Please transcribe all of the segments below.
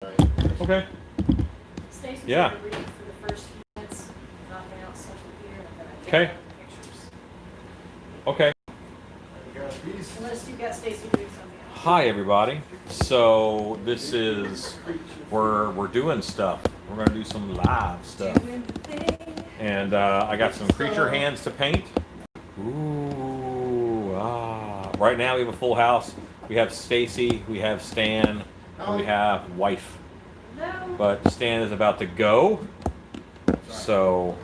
Okay. Stacy's Yeah. gonna read for the first few minutes, knocking out stuff here, and then I take Okay. out the pictures. Okay. Unless you've got Stacy doing something else. Hi everybody. So this is we're doing stuff. We're gonna do some live stuff. Doing the thing. And I got some creature hands to paint. Ooh, Right now we have a full house. We have Stacy, we have Stan, and we have wife. No. But Stan is about to go. So,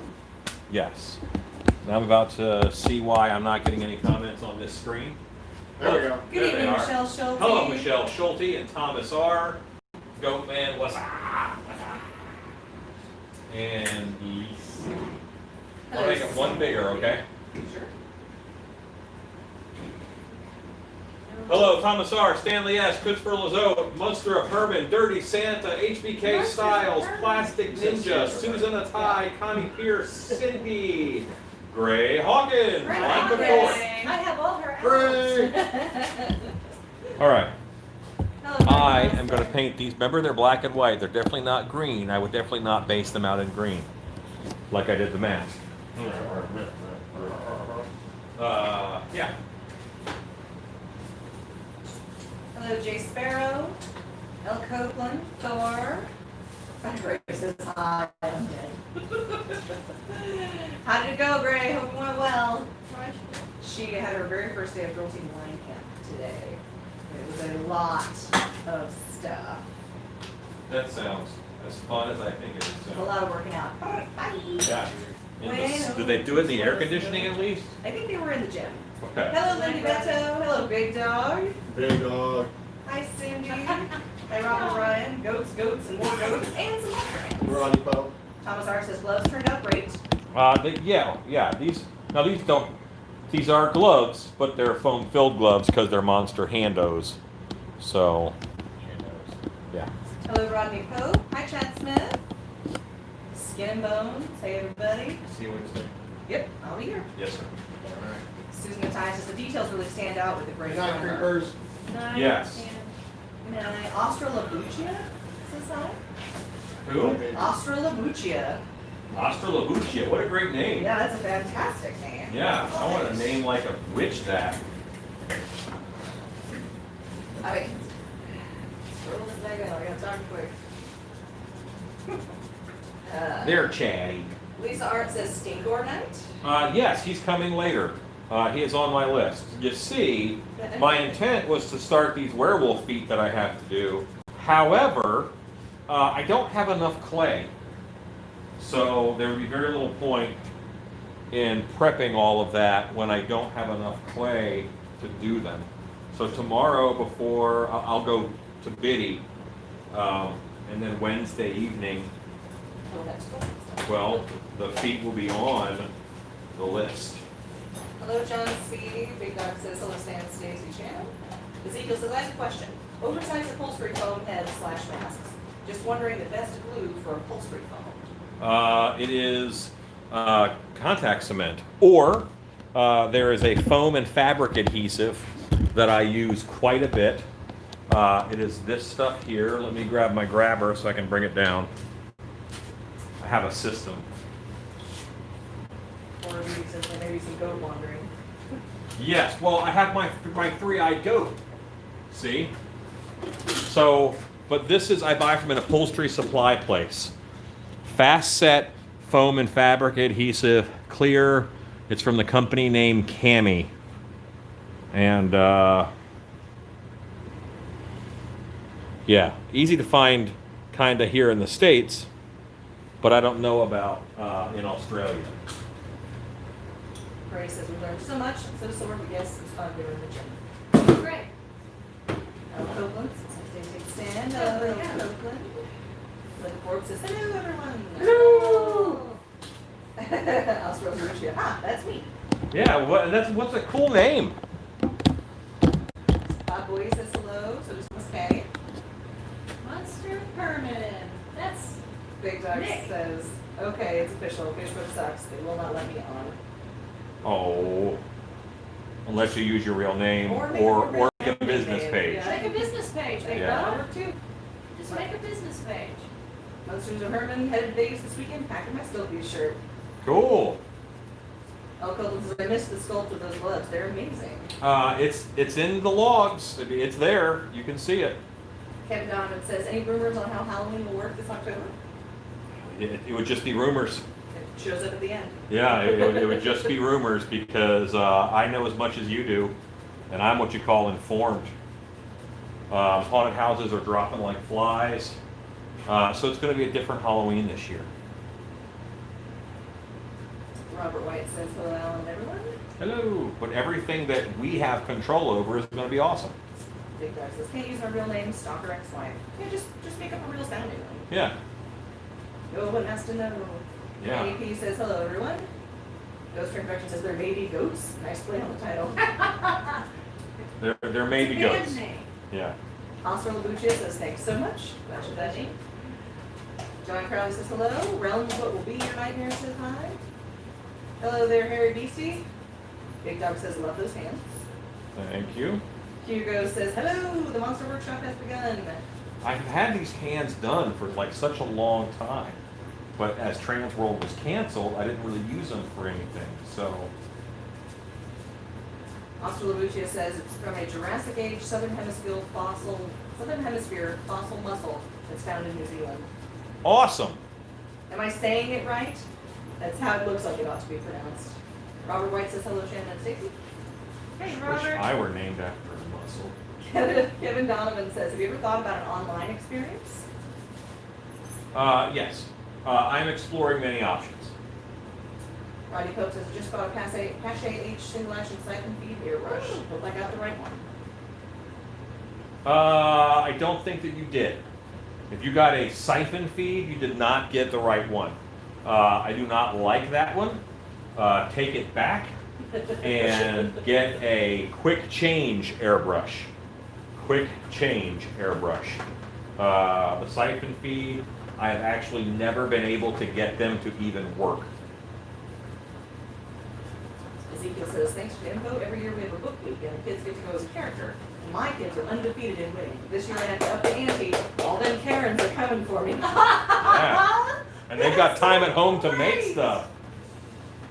yes. Now I'm about to see why I'm not getting any comments on this screen. There we go. Good evening, Michelle Schulte. Hello, Michelle Schulte and Thomas R. Goatman, what's up? And Lisa. I'll make it one bigger, okay? Sure. Hello, Thomas R., Stanley S., Christopher Lazo, Monster of Herman, Dirty Santa, HBK Monster Styles, of Herman. Plastic Ninja, Susan Atai, Connie Pierce, Cindy, Gray Hawkins, Right, Monica Hawkins. Ford. I have all her Hooray. outs. All right, Hello, I Grandma. am going to paint these. Remember, they're black and white. They're definitely not green. I would definitely not base them out in green, like I did the mask. Yeah. Hello, Jay Sparrow, El Copeland, Thor. Grace says hi. I'm dead. How did it go, Gray? Hope it went well. She had her very first day of Girl Team Line Camp today. It was a lot of stuff. That sounds as fun as I think it A would lot sound. of working out. Bye. Yeah. Did they do it in the air conditioning at least? I think they were in the gym. Okay. Hello, Lindy Beto. Hello, Big Dog. Big dog. Hi, Cindy. Hi, Robin Ryan. Goats, and more goats, and some more friends. We're on you, Pope. Thomas R says gloves turned out great. Yeah. These are gloves, but they're foam-filled gloves because they're Monster Handos. So, yeah. Hello, Rodney Pope. Hi, Chad Smith. Skin and Bones. Hey, everybody. See what it's saying? Yep, I'll be here. Yes, sir. Susan Mattias says the details really stand out with the gray Good night, primer. creepers. Yes. Australabuccia says hi. Who? Australabuccia. Australabuccia. What a great name. Yeah, that's a fantastic name. Yeah, I want a name like a witch that. I mean, where was that going? I gotta talk quick. They're chatty. Lisa Art says Stinkor night. Yes, he's coming later. He is on my list. You see, my intent was to start these werewolf feet that I have to do. However, I don't have enough clay. So there would be very little point in prepping all of that when I don't have enough clay to do them. So tomorrow before, I'll go to Biddy, and then Wednesday evening, Oh, that's cool. well, the feet will be on the list. Hello, John C. Big Dog says hello, Stan Stacy Chan. Ezekiel says I have a question. Oversized upholstery foam heads / masks. Just wondering the best glue for upholstery foam. It is contact cement, or there is a foam and fabric adhesive that I use quite a bit. It is this stuff here. Let me grab my grabber so I can bring it down. I have a system. Or maybe says there may be some goat wandering. Yes, well, I have my three-eyed goat. See? So, but this is, I buy from an upholstery supply place. Fast set foam and fabric adhesive, clear. It's from the company named Cami. And, yeah, easy to find kind of here in the States, but I don't know about in Australia. Gray says we learned so much, so sore, but yes, it's fun doing the gym. Great. Hello, Copeland. Says they take stand. Hello, Copeland. Lynn Forbes says hello, everyone. Hello. Australabuccia. Ah, that's me. Yeah, what's a cool name? Bob Boy says hello, so does Miss Patty. Monster Herman. That's Big Dog Nick. says, okay, it's official. Fishbook sucks. They will not let me on. Oh, unless you use your real name Or or make a make a business page. page. Yeah. like a business page. Take Yeah. that over too. Just Just Make a business page. Monsters of Herman headed to Vegas this weekend, packing my Stillview shirt. Cool. El Copeland says, I missed the sculpt of those gloves. They're amazing. It's in the logs. It's there. You can see it. Kevin Donovan says, any rumors on how Halloween will work this October? It would just be rumors. It shows up at the end. Yeah, it would just be rumors because I know as much as you do, and I'm what you call informed. Haunted houses are dropping like flies, so it's going to be a different Halloween this year. Robert White says, hello, Alan and everyone. Hello. But everything that we have control over is going to be awesome. Big Dog says, can't use my real name, stalker ex-wife. Yeah, just make up a real sounding one. Yeah. No one has to know. Yeah. AP says, hello, everyone. Ghost Train says, they're baby goats. Nice play on the title. They're maybe Band goats. name. Yeah. Oscar Labuccia says, thanks so much. Glad you that name. John Crowley says, hello. Realm of what will be your nightmare says hi. Hello there, Harry Beastie. Big Dog says, love those hands. Thank you. Hugo says, hello, the Monster Workshop has begun. I've had these hands done for like such a long time, but as Trans World was canceled, I didn't really use them for anything. So Oscar Labuccia says it's from a Jurassic Age Southern Hemisphere fossil muscle that's found in New Zealand. awesome. Am I saying it right? That's how it looks like it ought to be pronounced. Robert White says hello, Shannon and Stacy. Hey, Wish Robert. I were named after a muscle. Kevin Donovan says, have you ever thought about an online experience? Yes. I'm exploring many options. Rodney Pope says, just bought a Pache H single action siphon feed airbrush. Hope I got the right one. I don't think that you did. If you got a siphon feed, you did not get the right one. I do not like that one. Take it back and get a quick change airbrush. Quick change airbrush. The siphon feed, I have actually never been able to get them to even work. Ezekiel says, thanks for the info. Every year we have a book week and the kids get to go as a character. My kids are undefeated in winning. This year I had to up the ante. All them Karens are coming for me. Yeah. And they've got time at home to make Great. stuff.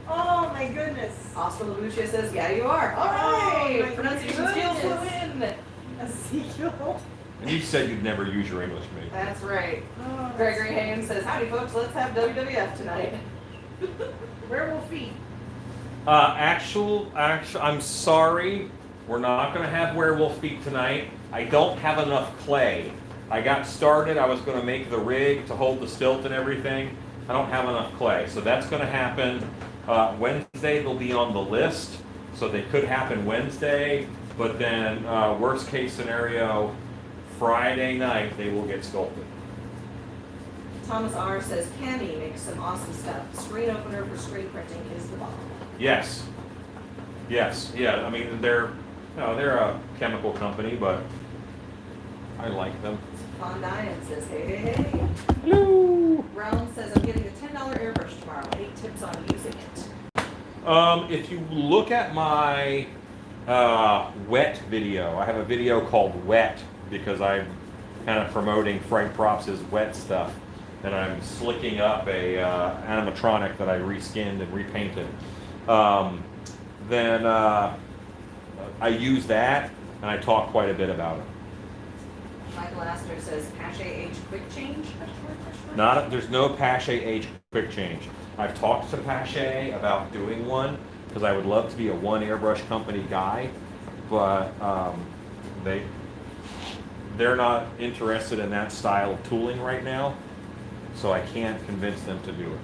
Oh my goodness. Oscar Labuccia says, yeah, you are. All Oh, right. my Pronunciation skills flew goodness. in. Ezekiel. And you said you'd never use your English major. That's right. Oh, Gregory Haynes says, howdy folks, let's have WWF tonight. Werewolf feet. I'm sorry, we're not going to have werewolf feet tonight. I don't have enough clay. I got started, I was going to make the rig to hold the stilt and everything. I don't have enough clay, so that's going to happen Wednesday. They'll be on the list, so they could happen Wednesday, but then worst case scenario, Friday night they will get sculpted. Thomas R. says, Cami makes some awesome stuff. Screen opener for screen printing is the bomb. Yes. Yes. Yeah. I mean, they're a chemical company, but I like them. Von Diane says, hey, hey, hey. Hello. Brown says, I'm getting a $10 airbrush tomorrow. Any tips on using it? If you look at my wet video, I have a video called Wet because I'm kind of promoting Frank Props' wet stuff, and I'm slicking up a animatronic that I reskinned and repainted. Then I use that, and I talk quite a bit about it. Michael Astor says, Pache H quick change? There's no Pache H quick change. I've talked to Pache about doing one because I would love to be a one airbrush company guy, but they're not interested in that style of tooling right now, so I can't convince them to do it.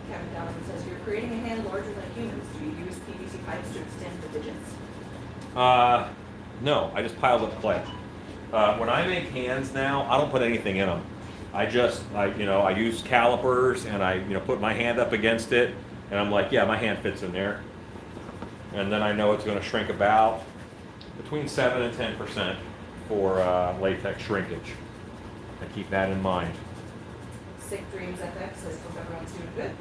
Kevin Donovan says, you're creating a hand larger than a human's. Do you use PVC pipes to extend the digits? No, I just piled up clay. When I make hands now, I don't put anything in them. I use calipers and I put my hand up against it and I'm like, yeah, my hand fits in there. And then I know it's going to shrink about between 7 and 10% for latex shrinkage. I keep that in mind. Sick Dreams FX says, hope everyone's doing good.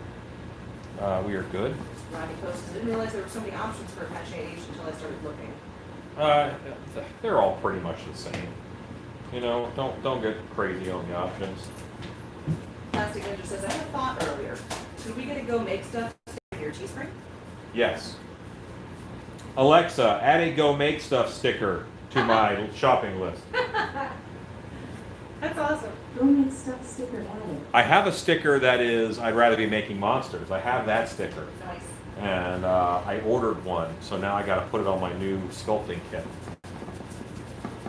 We are good. Rodney Post says, didn't realize there were so many options for Pache H until I started looking. They're all pretty much the same. You know, don't get crazy on the options. Plastic Ninja says, I had a thought earlier. Could we get a Go Make Stuff in your Teespring? Yes. Alexa, add a Go Make Stuff sticker to my shopping list. That's awesome. Go Make Stuff sticker added. I have a sticker that is, I'd rather be making monsters. I have that sticker. Nice. And I ordered one, so now I gotta put it on my new sculpting kit.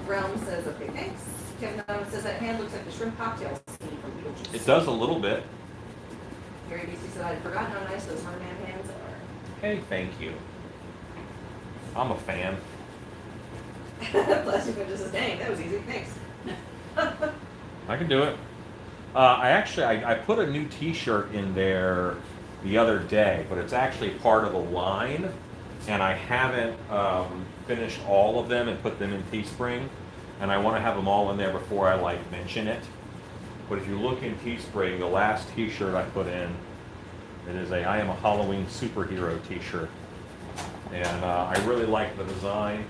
Realm says, okay, thanks. Kevin Donovan says, that hand looks like the shrimp cocktail scene from Beetlejuice. It does a little bit. Gary BC said, I'd forgotten how nice those merman hands are. Hey, thank you. I'm a fan. Plastic Ninja says, dang, that was easy, thanks. I can do it. I put a new T-shirt in there the other day, but it's actually part of a line, and I haven't finished all of them and put them in Teespring, and I want to have them all in there before I mention it. But if you look in Teespring, the last T-shirt I put in, it is I am a Halloween superhero T-shirt, and I really like the design,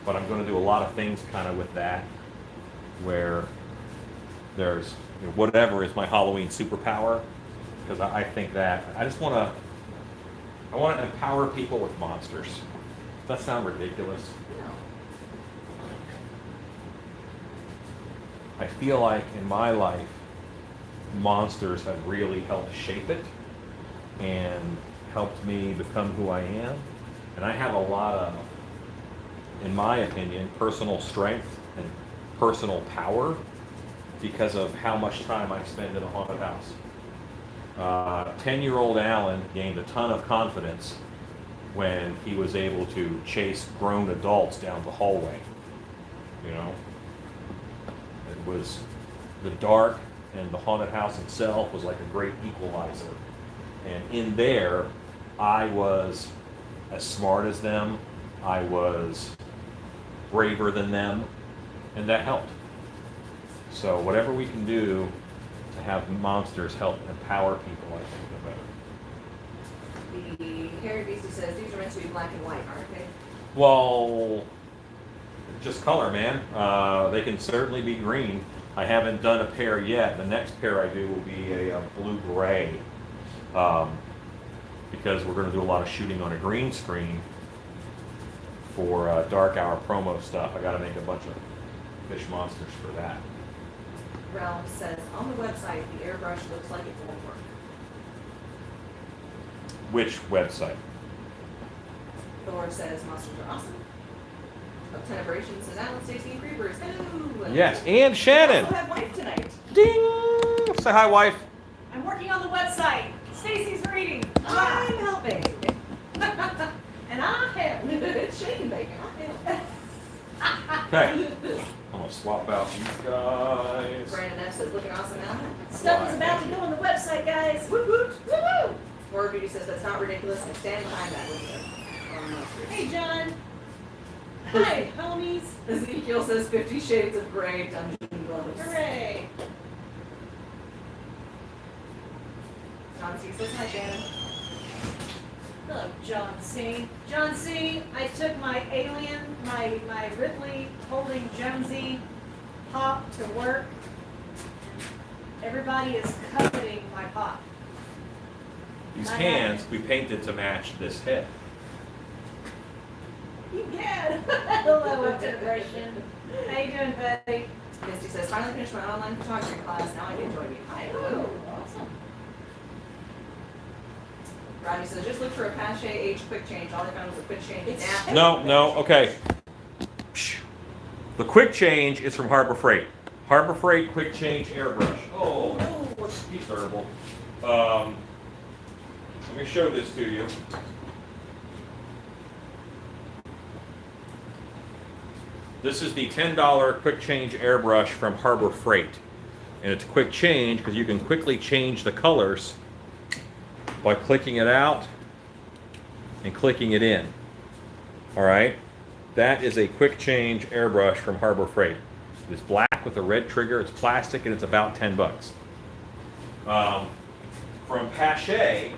but I'm going to do a lot of things kind of with that, where there's whatever is my Halloween superpower, because I think that I want to empower people with monsters. Does that sound ridiculous? No. I feel like in my life, monsters have really helped shape it and helped me become who I am. And I have a lot of, in my opinion, personal strength and personal power because of how much time I spend in a haunted house. 10-year-old Alan gained a ton of confidence when he was able to chase grown adults down the hallway. You know, it was the dark, and the haunted house itself was like a great equalizer. And in there, I was as smart as them, I was braver than them, and that helped. So whatever we can do to have monsters help empower people, I think the better. The Harry Beastie says, these are meant to be black and white, aren't they? Well, just color, man. They can certainly be green. I haven't done a pair yet. The next pair I do will be a blue-gray, because we're going to do a lot of shooting on a green screen for dark hour promo stuff. I got to make a bunch of fish monsters for that. Realm says, on the website, the airbrush looks like it won't work. Which website? Thor says, monsters are awesome. Obtenebration says, Alan, Stacey, and Creepers. Hello. Yes, and Shannon. We also have wife tonight. Ding! Say hi, wife. I'm working on the website. Stacy's reading. I'm helping. And I help. It's shaking bacon. I help. Okay. I'm gonna swap out these guys. Brandon F says, looking awesome, Alan. Stuff is about to go on the website, guys. Woot woot. Woo-hoo. Word Beauty says, that's not ridiculous. I stand behind that with you. Hey, John. Hi, homies. Ezekiel says 50 Shades of Grey Dungeon Gloves. Hooray. John C says, hi, Shannon. Hello, John C. John C., I took my alien, my Ripley holding Jonesy pop to work. Everybody is coveting my pop. These hands we painted to match this head. You can. Hello, Obtenebration. How you doing, Betty? Misty says, finally finished my online photography class. Now I can join you. Hi, hello. Awesome. Rodney says, just look for a Pache H quick change. All I found was a quick change. It's- No, okay. The quick change is from Harbor Freight. Harbor Freight quick change airbrush. Oh, he's terrible. Let me show this to you. This is the $10 quick change airbrush from Harbor Freight. And it's a quick change because you can quickly change the colors by clicking it out and clicking it in. All right, that is a quick change airbrush from Harbor Freight. It's black with a red trigger, it's plastic, and it's about 10 bucks. From Pache,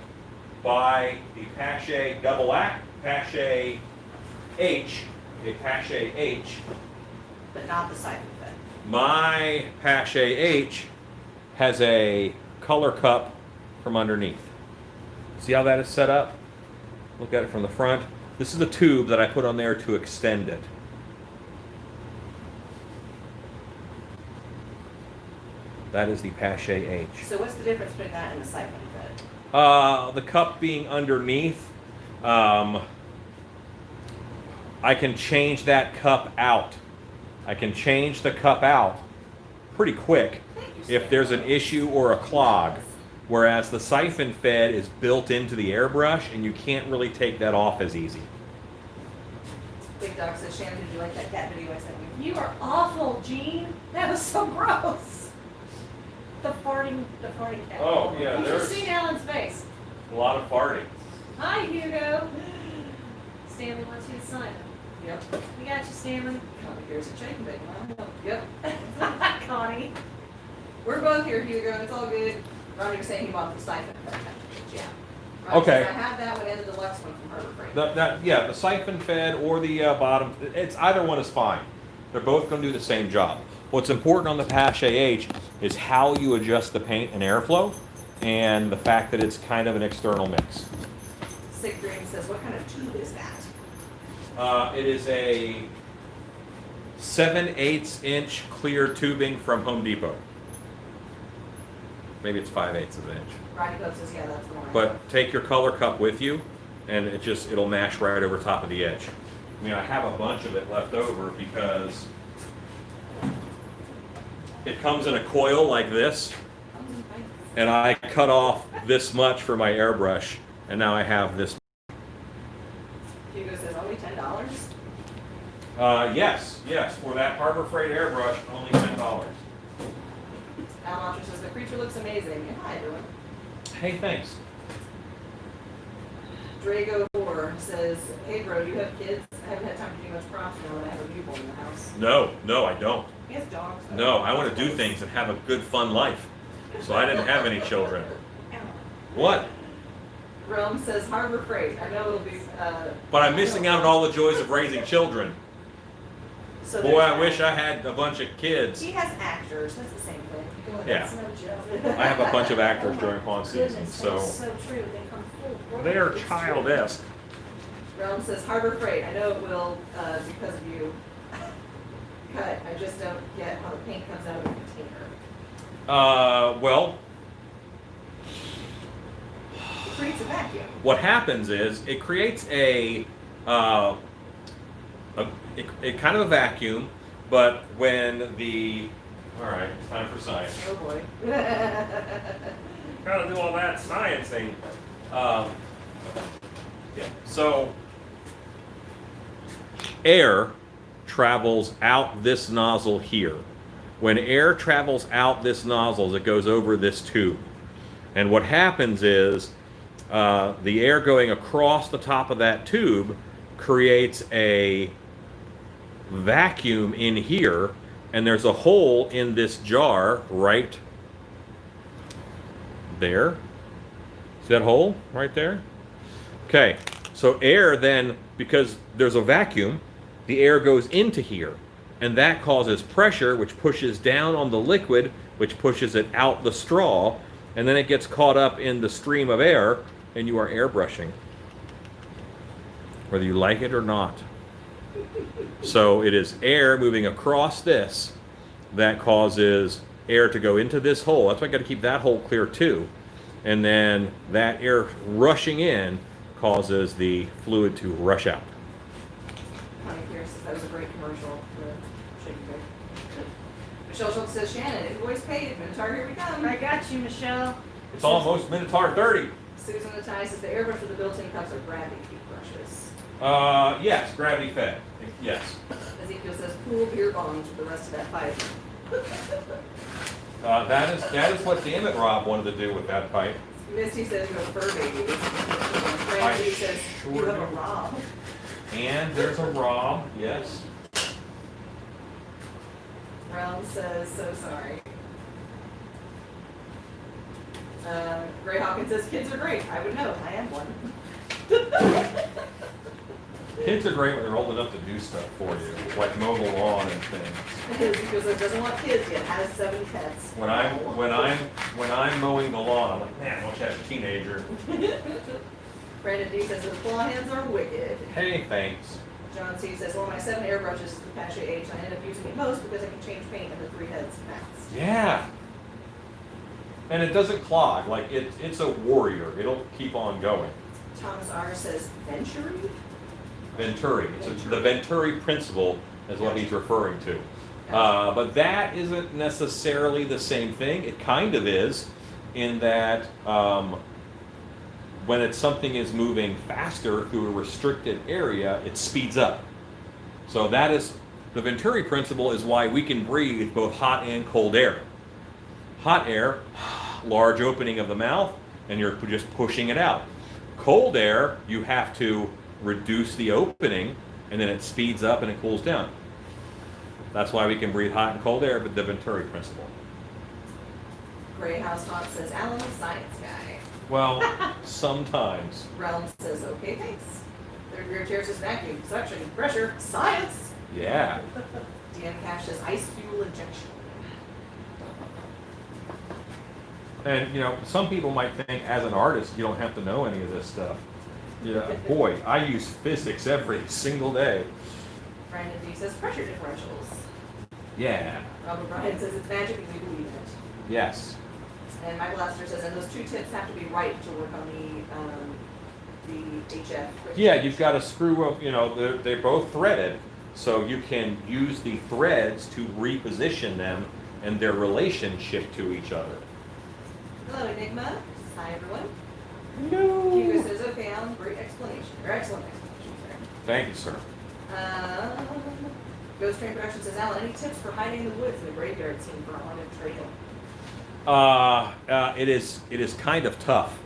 buy the Pache Double Act, Pache H, a Pache H, but not the siphon fed. My Pache H has a color cup from underneath. See how that is set up? Look at it from the front. This is a tube that I put on there to extend it. That is the Pache H. So what's the difference between that and the siphon fed? The cup being underneath, I can change that cup out. I can change the cup out pretty quick if there's an issue or a clog. Whereas the siphon fed is built into the airbrush and you can't really take that off as easy. Big Dog says, Shannon, did you like that cat video I sent you? You are awful, Gene. That was so gross. The farting cat. Oh, yeah, You should there's- have seen Alan's face. A lot of farting. Hi, Hugo. Stanley wants you to sign it. Yep. We got you, Stanley. Oh, here's a chicken bacon. Wow. Yep. Connie. We're both here, Hugo. It's all good. Ronnie was saying he bought the siphon fed package. Yeah. Okay. Says, I have that one and the deluxe one from Harbor Freight. The siphon fed or the bottom, it's either one is fine. They're both going to do the same job. What's important on the Pache H is how you adjust the paint and airflow, and the fact that it's kind of an external mix. Sick Dream says, what kind of tube is that? It is a 7/8 inch clear tubing from Home Depot. Maybe it's 5/8 of an inch. Rodney Pope says, yeah, that's the one. I have. But take your color cup with you, and it'll mash right over top of the edge. I mean, I have a bunch of it left over because it comes in a coil like this, and I cut off this much for my airbrush, and now I have this. Hugo says, only $10? Yes, for that Harbor Freight airbrush, only $10. Al Mantra says, the creature looks amazing. And hi, everyone. Hey, thanks. Drago4 says, hey, bro, do you have kids? I haven't had time to do much props now that I have a newborn in the house. No, I don't. He has dogs. though. No, I want to do things and have a good, fun life. So I didn't have any children. What? Rome says, Harbor Freight. I know it'll be. But I'm missing out on all the joys of raising children. So Boy, I there's wish that. I had a bunch of kids. He has actors. That's the same thing. Yeah. That's no joke. I have a bunch of actors during pawn season, Goodness, so that's so true. They come full. they are It's true. child-esque. Rome says, Harbor Freight. I know it will because of you. Cut. I just don't get how the paint comes out of the container. Well, It creates a vacuum. what happens is it creates a kind of a vacuum, but when the all right, it's time for science. Oh boy. Gotta do all that sciencing. Yeah. So air travels out this nozzle here. When air travels out this nozzle, it goes over this tube. And what happens is the air going across the top of that tube creates a vacuum in here, and there's a hole in this jar right there. See that hole right there? Okay, so air then, because there's a vacuum, the air goes into here, and that causes pressure, which pushes down on the liquid, which pushes it out the straw, and then it gets caught up in the stream of air, and you are airbrushing, whether you like it or not. So it is air moving across this that causes air to go into this hole. That's why I got to keep that hole clear too. And then that air rushing in causes the fluid to rush out. Connie Pierce says that was a great commercial for Shaky Bake. Michelle Schultz says, Shannon, invoice paid. Minotaur, here we come. I got you, Michelle. It's almost Minotaur 30. Susan Natai says the airbrush with the built-in cups are gravity toothbrushes. Yes, gravity fed. Yes. Ezekiel says pool beer bongs with the rest of that pipe. That is what Damn It Rob wanted to do with that pipe. Misty says you have fur babies. Brandy says you sure have a do. Rob. And there's a Rob, yes. Brown says so sorry. Ray Hawkins says kids are great. I would know. I am one. Kids are great when they're old enough to do stuff for you, like mow the lawn and things. Because it doesn't want kids yet, has 7 pets. When I'm mowing the lawn, I'm like, man, I wish I had a teenager. Brandon D says his claw hands are wicked. Hey, thanks. John C says, well, my 7 airbrushes is the Apache H. I end up using it most because I can change paint under 3 heads max. Yeah. And it doesn't clog. Like it's a warrior. It'll keep on going. Thomas R says, Venturi? Venturi. The Venturi principle is what he's referring to. But that isn't necessarily the same thing. It kind of is, in that when something is moving faster through a restricted area, it speeds up. So that is, the Venturi principle is why we can breathe both hot and cold air. Hot air, large opening of the mouth, and you're just pushing it out. Cold air, you have to reduce the opening, and then it speeds up and it cools down. That's why we can breathe hot and cold air, but the Venturi principle. Gray House Hawk says, Alan, science guy. Well, sometimes. Realm says, okay, thanks. Third Rear Chair says, vacuum, suction, pressure, science. Yeah. DM Cash says, ice fuel injection. And, you know, some people might think as an artist, you don't have to know any of this stuff. Yeah, boy, I use physics every single day. Brandon D says, pressure differentials. Yeah. Robert Bryan says, it's magic and we believe in it. Yes. And Michael Astor says, and those 2 tips have to be right to work on the HF. Yeah, you've got a screw up, you know, they're both threaded, so you can use the threads to reposition them and their relationship to each other. Hello, Enigma. Hi, everyone. No. Hugo says, okay, Alan, great explanation, or excellent explanation, Thank you, sir. Ghost Train Production says, Alan, any tips for hiding in the woods in the graveyard scene for a haunted trail? It is kind of tough.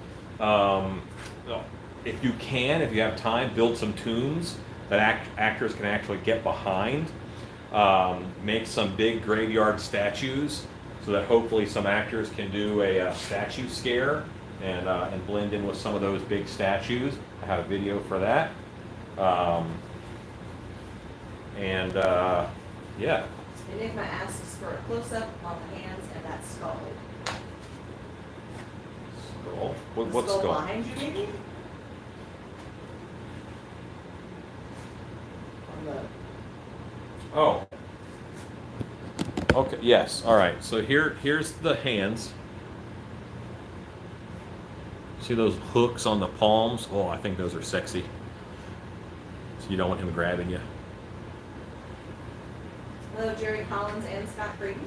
If you have time, build some tombs that actors can actually get behind. Make some big graveyard statues so that hopefully some actors can do a statue scare and blend in with some of those big statues. I have a video for that. Yeah. Enigma asks for a close-up on the hands and that skull. Skull? What The skull skull? behind you, maybe? On the... Oh. Okay, yes, all right. So here's the hands. See those hooks on the palms? Oh, I think those are sexy. So you don't want him grabbing you. Hello, Jerry Collins and Scott Brady.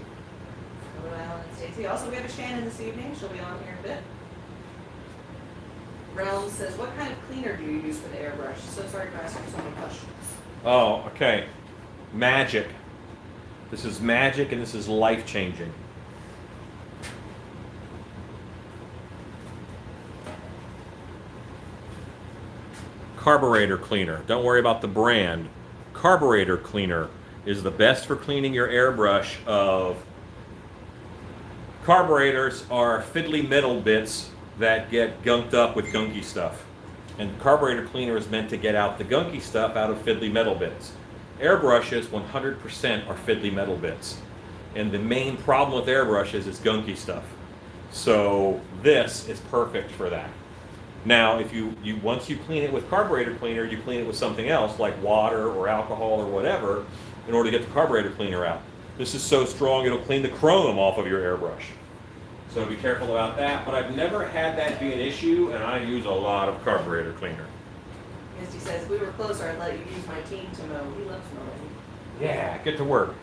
Hello, Alan and Stacey. Also, we have a Shannon this evening. She'll be on here in a bit. Realm says, what kind of cleaner do you use for the airbrush? So sorry for asking so many questions. Oh, okay. Magic. This is magic and this is life-changing. Carburetor cleaner. Don't worry about the brand. Carburetor cleaner is the best for cleaning your airbrush of... Carburetors are fiddly metal bits that get gunked up with gunky stuff. And carburetor cleaner is meant to get out the gunky stuff out of fiddly metal bits. Airbrushes 100% are fiddly metal bits. And the main problem with airbrushes is gunky stuff. So this is perfect for that. Now, if you once you clean it with carburetor cleaner, you clean it with something else like water or alcohol or whatever in order to get the carburetor cleaner out. This is so strong it'll clean the chrome off of your airbrush. So be careful about that, but I've never had that be an issue, and I use a lot of carburetor cleaner. Misty says, if we were closer, I'd let you use my team to mow. He loves mowing. Yeah, get to work.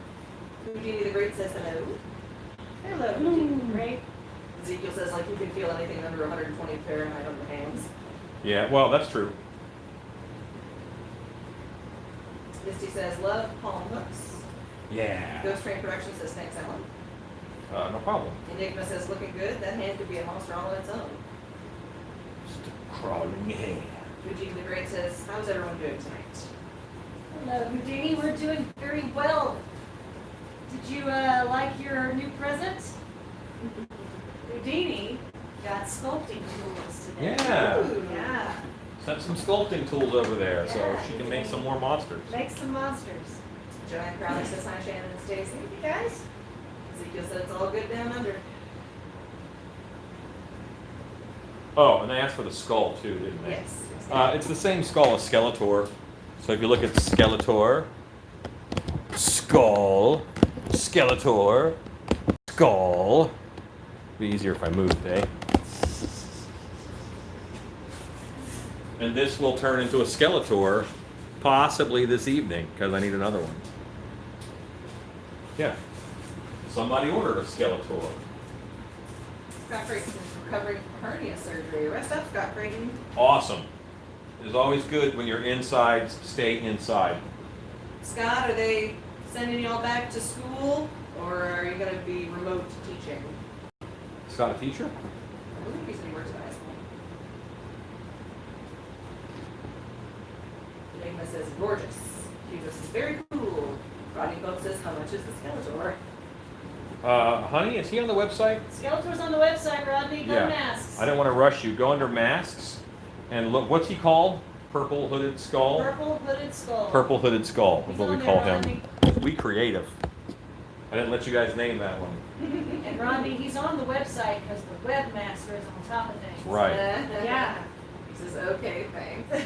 Houdini the Great says hello. Hello, Houdini the Great. Ezekiel says, like, you can feel anything under 120 Fahrenheit on the hands. Yeah, well, that's true. Misty says, love palm hooks. Yeah. Ghost Train Production says, thanks, Alan. No problem. Enigma says, looking good. That hand could be a monster all on its own. Just a crawling hand. Eugene the Great says, how's everyone doing tonight? Hello, Houdini. We're doing very well. Did you like your new present? Houdini got sculpting tools today. Yeah. Ooh. Yeah. Sent some sculpting tools over there so Yeah, she can make some more monsters. Make some monsters. Joanne Crowley says, hi Shannon and Stacy. Hey guys. Ezekiel said it's all good down under. Oh, and they asked for the skull too, didn't they? Yes. It's the same skull as Skeletor. So if you look at Skeletor, skull, Skeletor, skull. Be easier if I moved, eh? And this will turn into a Skeletor possibly this evening because I need another one. Yeah. Somebody ordered a Skeletor. Scott Creighton's recovering from hernia surgery. Rest up, Scott Creighton. Awesome. It's always good when you're inside, stay inside. Scott, are they sending y'all back to school, or are you going to be remote teaching? Scott a teacher? I believe he said he works at high school. Enigma says, gorgeous. Hughes is very cool. Rodney Pope says, how much is the Skeletor? Honey, is he on the website? Skeletor's on the website, Rodney. Go Yeah. masks. I didn't want to rush you. Go under masks and look. What's he called? Purple hooded skull? Purple hooded skull. Purple hooded skull is He's what we on call there, him. We creative. I didn't let you guys name that one. And Rodney, he's on the website because the webmaster is on top of things. Right. Yeah. He says, okay, thanks.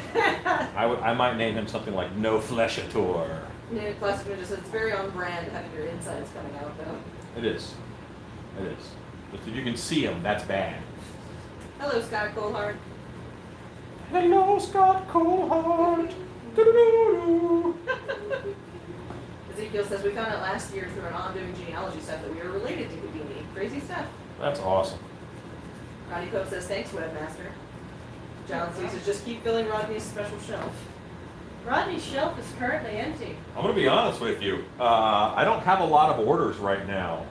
I might name him something like No Fleshator. New Plastic just says, it's very on brand having your insides coming out, though. It is. It is. But if you can see him, that's bad. Hello, Scott Colehart. Hello, Scott Colehart. Doo-doo-doo-doo. Ezekiel says, we found out last year through an ongoing genealogy stuff that we are related to Houdini. Crazy stuff. That's awesome. Rodney Pope says, thanks, webmaster. John C says, just keep filling Rodney's special shelf. Rodney's shelf is currently empty. I'm going to be honest with you. I don't have a lot of orders right now.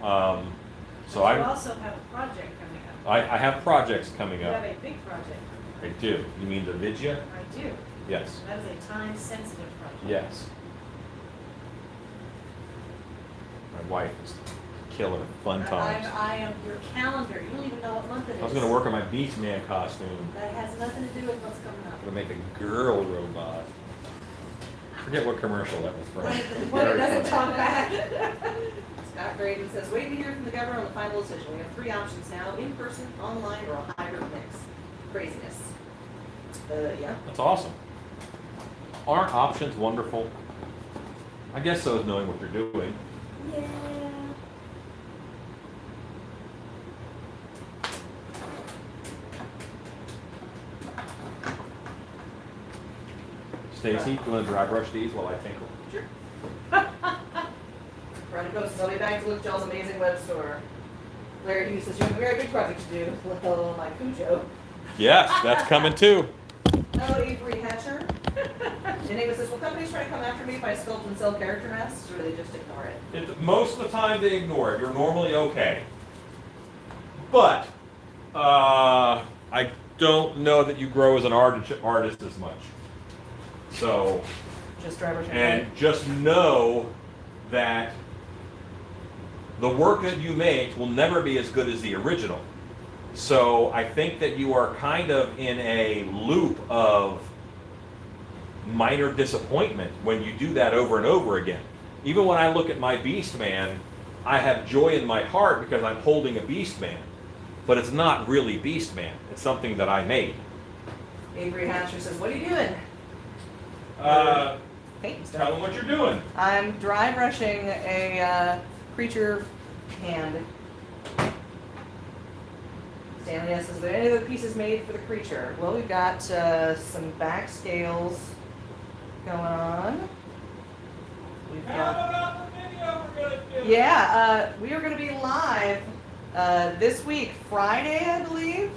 So You I also have a project coming up. I have projects coming You have up. a big project. I do. You mean the Vidya? I do. Yes. That is a time-sensitive project. Yes. My wife is killer. Fun times. I am your calendar. You don't even know what month it is. I was going to work on my Beast Man costume. That has nothing to do with what's coming up. I'm going to make a girl robot. Forget what commercial that was from. When it doesn't talk back. Scott Graydon says, waiting to hear from the governor on the final decision. We have 3 options now, in person, online, or a hybrid mix. Craziness. Yeah. That's awesome. Aren't options wonderful? I guess so is knowing what you're doing. Yeah. Stacy, you want to dry brush these while I tinkle? Sure. Rodney Pope says, I'll be back to look at y'all's amazing web store. Larry Hughes says, you have a very big project to do. Hello, my Cujo. Yes, that's coming too. Hello, Avery Hatcher. Enigma says, will companies try to come after me if I sculpt and sell character masks, or do they just ignore it? Most of the time they ignore it. You're normally okay. But I don't know that you grow as an artist as much. So, Just driver and just know that the work that you make will never be as good as the original. So I think that you are kind of in a loop of minor disappointment when you do that over and over again. Even when I look at my Beast Man, I have joy in my heart because I'm holding a Beast Man. But it's not really Beast Man. It's something that I made. Avery Hatcher says, what are you doing? Painting stuff. Tell them what you're doing. I'm dry brushing a creature hand. Stanley asks, is there any other pieces made for the creature? Well, we've got some back scales going on. We've got, yeah, we are going to be live this week, Friday, I believe,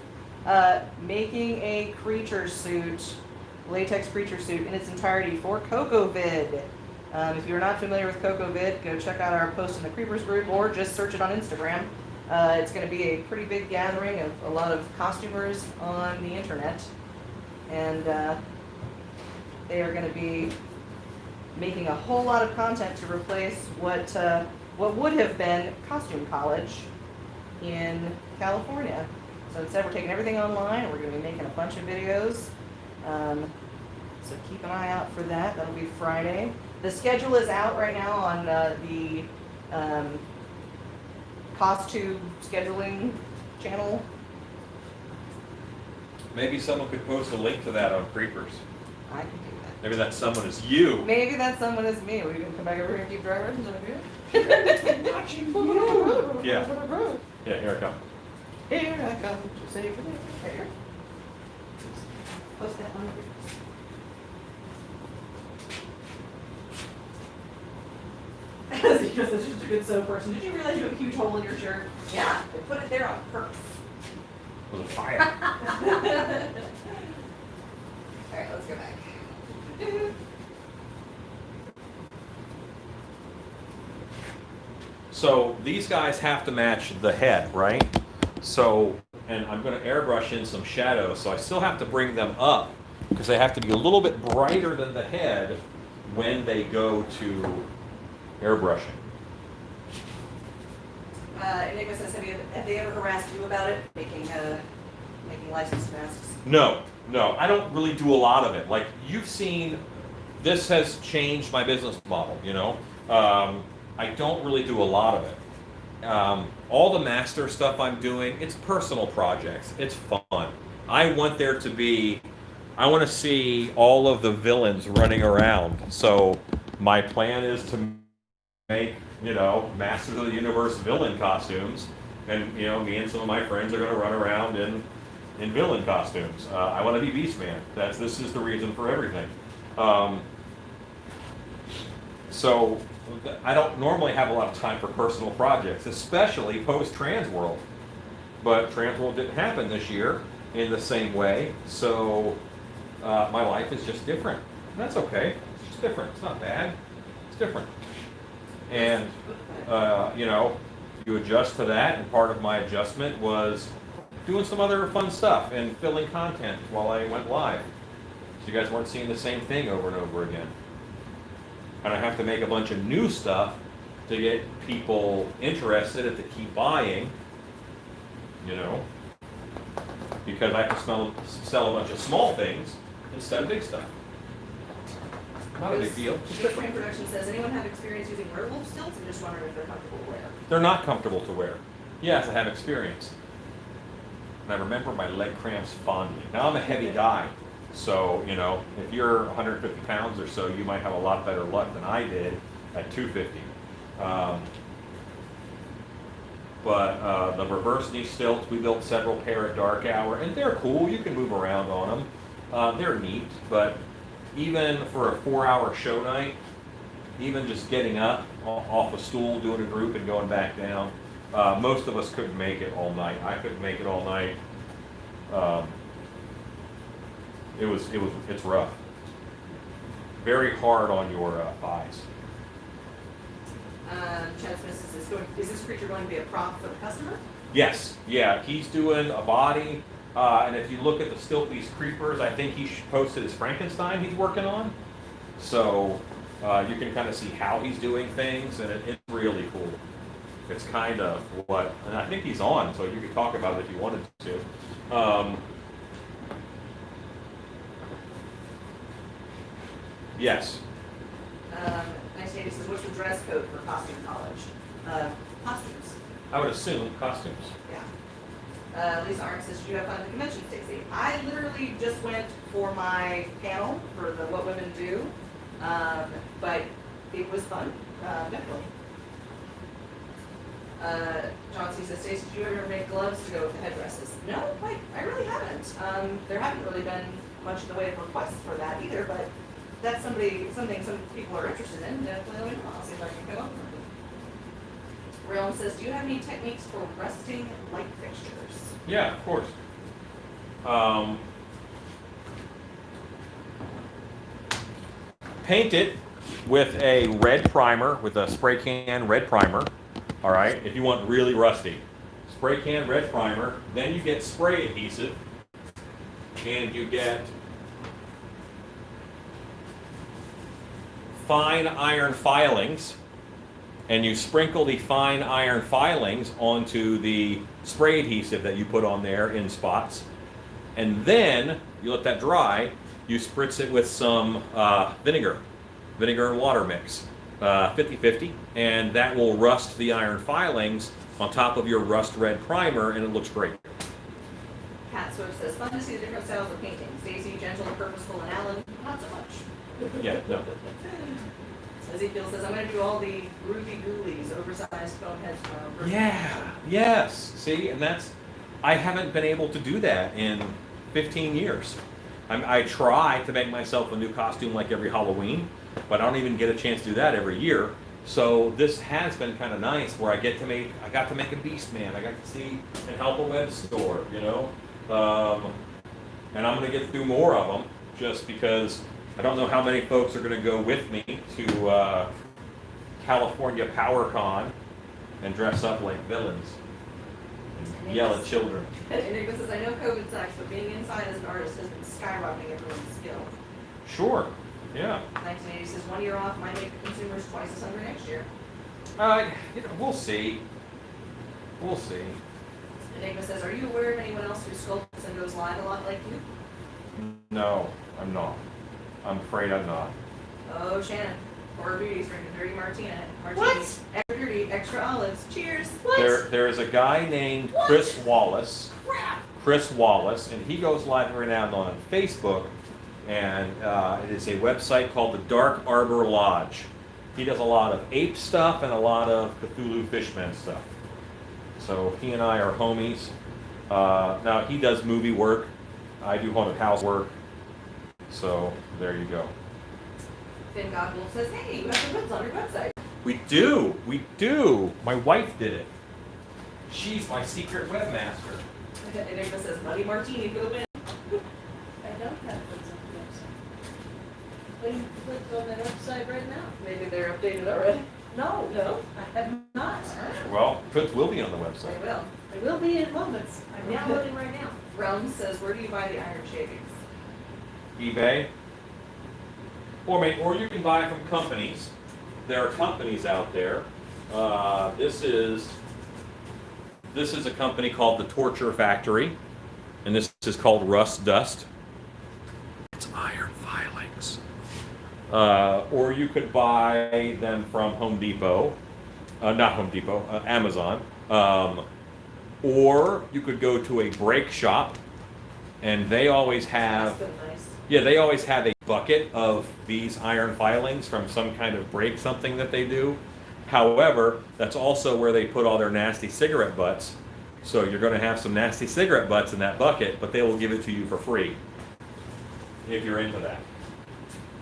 making a creature suit, latex creature suit in its entirety for CocoVid. If you're not familiar with CocoVid, go check out our post in the Creepers group or just search it on Instagram. It's going to be a pretty big gathering of a lot of costumers on the internet, and they are going to be making a whole lot of content to replace what would have been Costume College in California. So instead, we're taking everything online. We're going to be making a bunch of videos So keep an eye out for that. That'll be Friday. The schedule is out right now on the costume scheduling channel. Maybe someone could post a link to that on Creepers. I can do that. Maybe that someone is you. Maybe that someone is me. We can come back over here and keep driving. Yeah. Yeah, here I come. Here I come to save the day. Right here. Post that on the because it's just a good sew person. Did you realize you have a huge hole in your shirt? Yeah, they put it there on purpose. It was a fire. Alright, let's go back. So these guys have to match the head, right? So, and I'm going to airbrush in some shadows, so I still have to bring them up because they have to be a little bit brighter than the head when they go to airbrushing. Enigma says, have they ever harassed you about it, making licensed masks? No, I don't really do a lot of it. Like you've seen, this has changed my business model, you know? I don't really do a lot of it. All the master stuff I'm doing, it's personal projects. It's fun. I want there to be, I want to see all of the villains running around. So my plan is to make, you know, Masters of the Universe villain costumes. And, you know, me and some of my friends are going to run around in villain costumes. I want to be Beastman. This is the reason for everything. So I don't normally have a lot of time for personal projects, especially post-Transworld. But Transworld didn't happen this year in the same way, so my life is just different. And that's okay. It's just different. It's not bad. It's different. And, you know, you adjust to that, and part of my adjustment was doing some other fun stuff and filling content while I went live. So you guys weren't seeing the same thing over and over again. And I have to make a bunch of new stuff to get people interested and to keep buying, you know, because I have to sell a bunch of small things instead of big stuff. Not a big deal. Good Frame Production says, anyone have experience using werewolf stilts? I'm just wondering if they're comfortable to wear. They're not comfortable to wear. Yes, I have experience. And I remember my leg cramps fondly. Now I'm a heavy guy. So, you know, if you're 150 pounds or so, you might have a lot better luck than I did at 250. But the reverse knee stilts, we built several pair at Dark Hour, and they're cool. You can move around on them. They're neat, but even for a 4-hour show night, even just getting up off a stool, doing a group, and going back down, most of us couldn't make it all night. I couldn't make it all night. It's rough. Very hard on your thighs. Chad Smith says, is this creature going to be a prop for the customer? Yes, yeah, he's doing a body, and if you look at the Stiltbeast Creepers, I think he posted his Frankenstein he's working on. So you can kind of see how he's doing things, and it's really cool. It's kind of what, and I think he's on, so you could talk about it if you wanted to. Yes. Nice Lady says, what's the dress code for costume college? Costumes. I would assume costumes. Yeah. Lisa Arndt says, did you have fun at the convention, Stacey? I literally just went for my panel for the What Women Do, but it was fun, definitely. John C. says, Stacey, did you ever make gloves to go with the headdresses? No, I really haven't. There haven't really been much in the way of requests for that either, but that's something some people are interested in. Definitely let me know. I'll see if I can come up with it. Realm says, do you have any techniques for rusting light fixtures? Yeah, of course. Paint it with a red primer, with a spray can red primer. All right, if you want really rusty. Spray can red primer, then you get spray adhesive, and you get fine iron filings, and you sprinkle the fine iron filings onto the spray adhesive that you put on there in spots, and then you let that dry, you spritz it with some vinegar and water mix, 50-50, and that will rust the iron filings on top of your rust red primer, and it looks great. Cat Swift says, fun to see the different styles of painting. Stacy, gentle and purposeful, and Alan, not so much. Yeah, no. Ezekiel says, I'm going to do all the groovy ghoulies, oversized foam heads tomorrow. Yeah, yes. See, and I haven't been able to do that in 15 years. I try to make myself a new costume like every Halloween, but I don't even get a chance to do that every year. So this has been kind of nice where I got to make a Beast Man. I got to see and help a web store, you know. And I'm going to get through more of them just because I don't know how many folks are going to go with me to California PowerCon and dress up like villains and yell at children. Enigma says, I know COVID sucks, but being inside as an artist has been skyrocketing everyone's skill. Sure, yeah. 1980 says, 1 year off might make the consumers twice as hungry next year. We'll see. We'll see. Enigma says, are you aware of anyone else who sculpts and goes live a lot like you? No, I'm not. I'm afraid I'm not. Oh, Shannon. Horror Beauty's drinking dirty martini. What? Extra dirty, extra olives. Cheers. There is a guy named Chris Wallace. Crap. Chris Wallace, and he goes live every now and then on Facebook, and it is a website called the Dark Arbor Lodge. He does a lot of ape stuff and a lot of Cthulhu Fishman stuff. So he and I are homies. Now he does movie work. I do haunted house work. So there you go. Finn Godwolf says, hey, you have the hoods on your website. We do. My wife did it. She's my secret webmaster. Enigma says, Muddy Martini for the win. I don't have those on the website. But you click on that website right now. Maybe they're updated already. No, No? I have not. Well, Prince will be on the They website. will. I will be in moments. I'm downloading right now. Realm says, where do you buy the iron shavings? eBay. Or you can buy from companies. There are companies out there. This is a company called the Torture Factory, and this is called Rust Dust. It's iron filings. Or you could buy them from Home Depot, Amazon. Or you could go to a brake shop, and they always have. That's been nice. Yeah, they always have a bucket of these iron filings from some kind of brake something that they do. However, that's also where they put all their nasty cigarette butts. So you're going to have some nasty cigarette butts in that bucket, but they will give it to you for free if you're into that.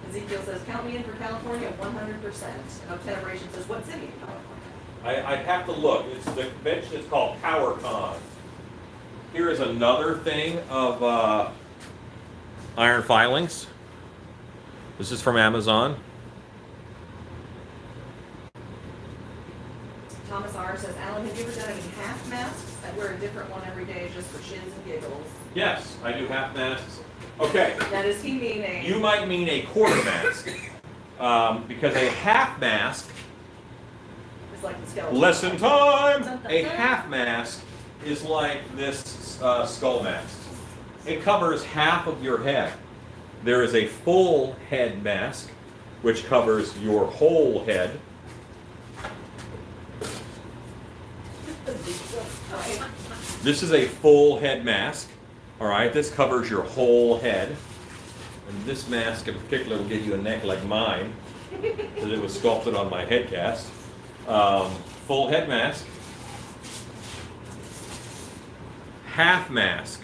Ezekiel says, count me in for California 100%. And Obtenebration says, what city in California? I'd have to look. The convention is called PowerCon. Here is another thing of iron filings. This is from Amazon. Thomas R. says, Alan, have you ever done any half masks? I wear a different one every day just for shits and giggles. Yes, I do half masks. Okay. Now, does he mean a... You might mean a quarter mask, because a half mask, It's like the skeleton. lesson time, a half mask is like this skull mask. It covers half of your head. There is a full head mask, which covers your whole head. Okay. This is a full head mask. All right, this covers your whole head. And this mask in particular will give you a neck like mine, because it was sculpted on my head cast. Full head mask. Half mask.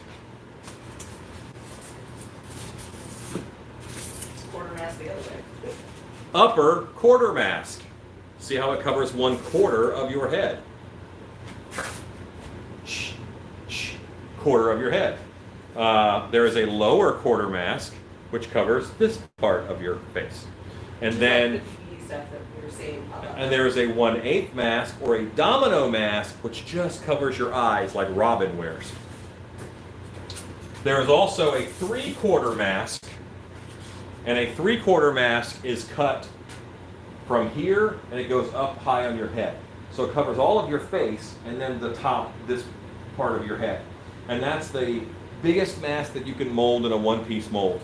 It's quarter mask the other way. Upper quarter mask. See how it covers 1/4 of your head. Quarter of your head. There is a lower quarter mask, which covers this part of your face. And then, Like the PPE stuff that we were seeing pop up. and there is a 1/8 mask or a domino mask, which just covers your eyes like Robin wears. There is also a 3/4 mask, and a 3/4 mask is cut from here and it goes up high on your head. So it covers all of your face and then the top, this part of your head. And that's the biggest mask that you can mold in a one-piece mold.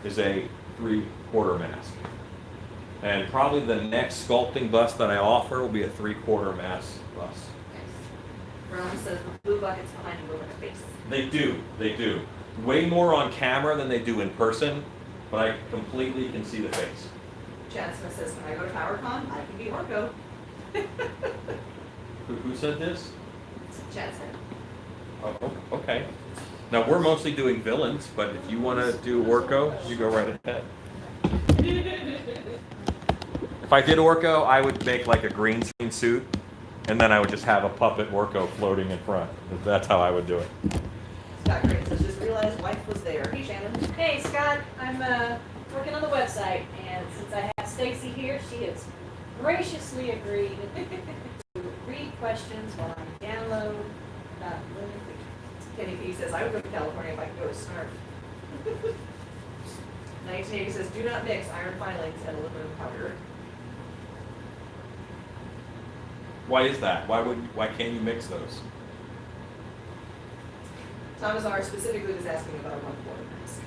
is a 3/4 mask. And probably the next sculpting bust that I offer will be a 3/4 mask bust. Rome says the blue buckets behind you look like a face. They do. Way more on camera than they do in person, but I completely can see the face. Chad Smith says, when I go to PowerCon, I can be Orko. Who said this? Chad said. Oh, okay. Now, we're mostly doing villains, but if you want to do Orko, you go right ahead. If I did Orko, I would make like a green screen suit, and then I would just have a puppet Orko floating in front. That's how I would do it. Scott Green says, just realized wife was there. Hey, Shannon. Hey, Scott, I'm working on the website, and since I have Stacy here, she has graciously agreed to read questions while I download living features. Kenny P says, I would go to California if I could go to Snarf. 1980 says, do not mix iron filings and aluminum powder. Why is that? Why can't you mix those? Thomas R. specifically was asking about a 1/4 mask.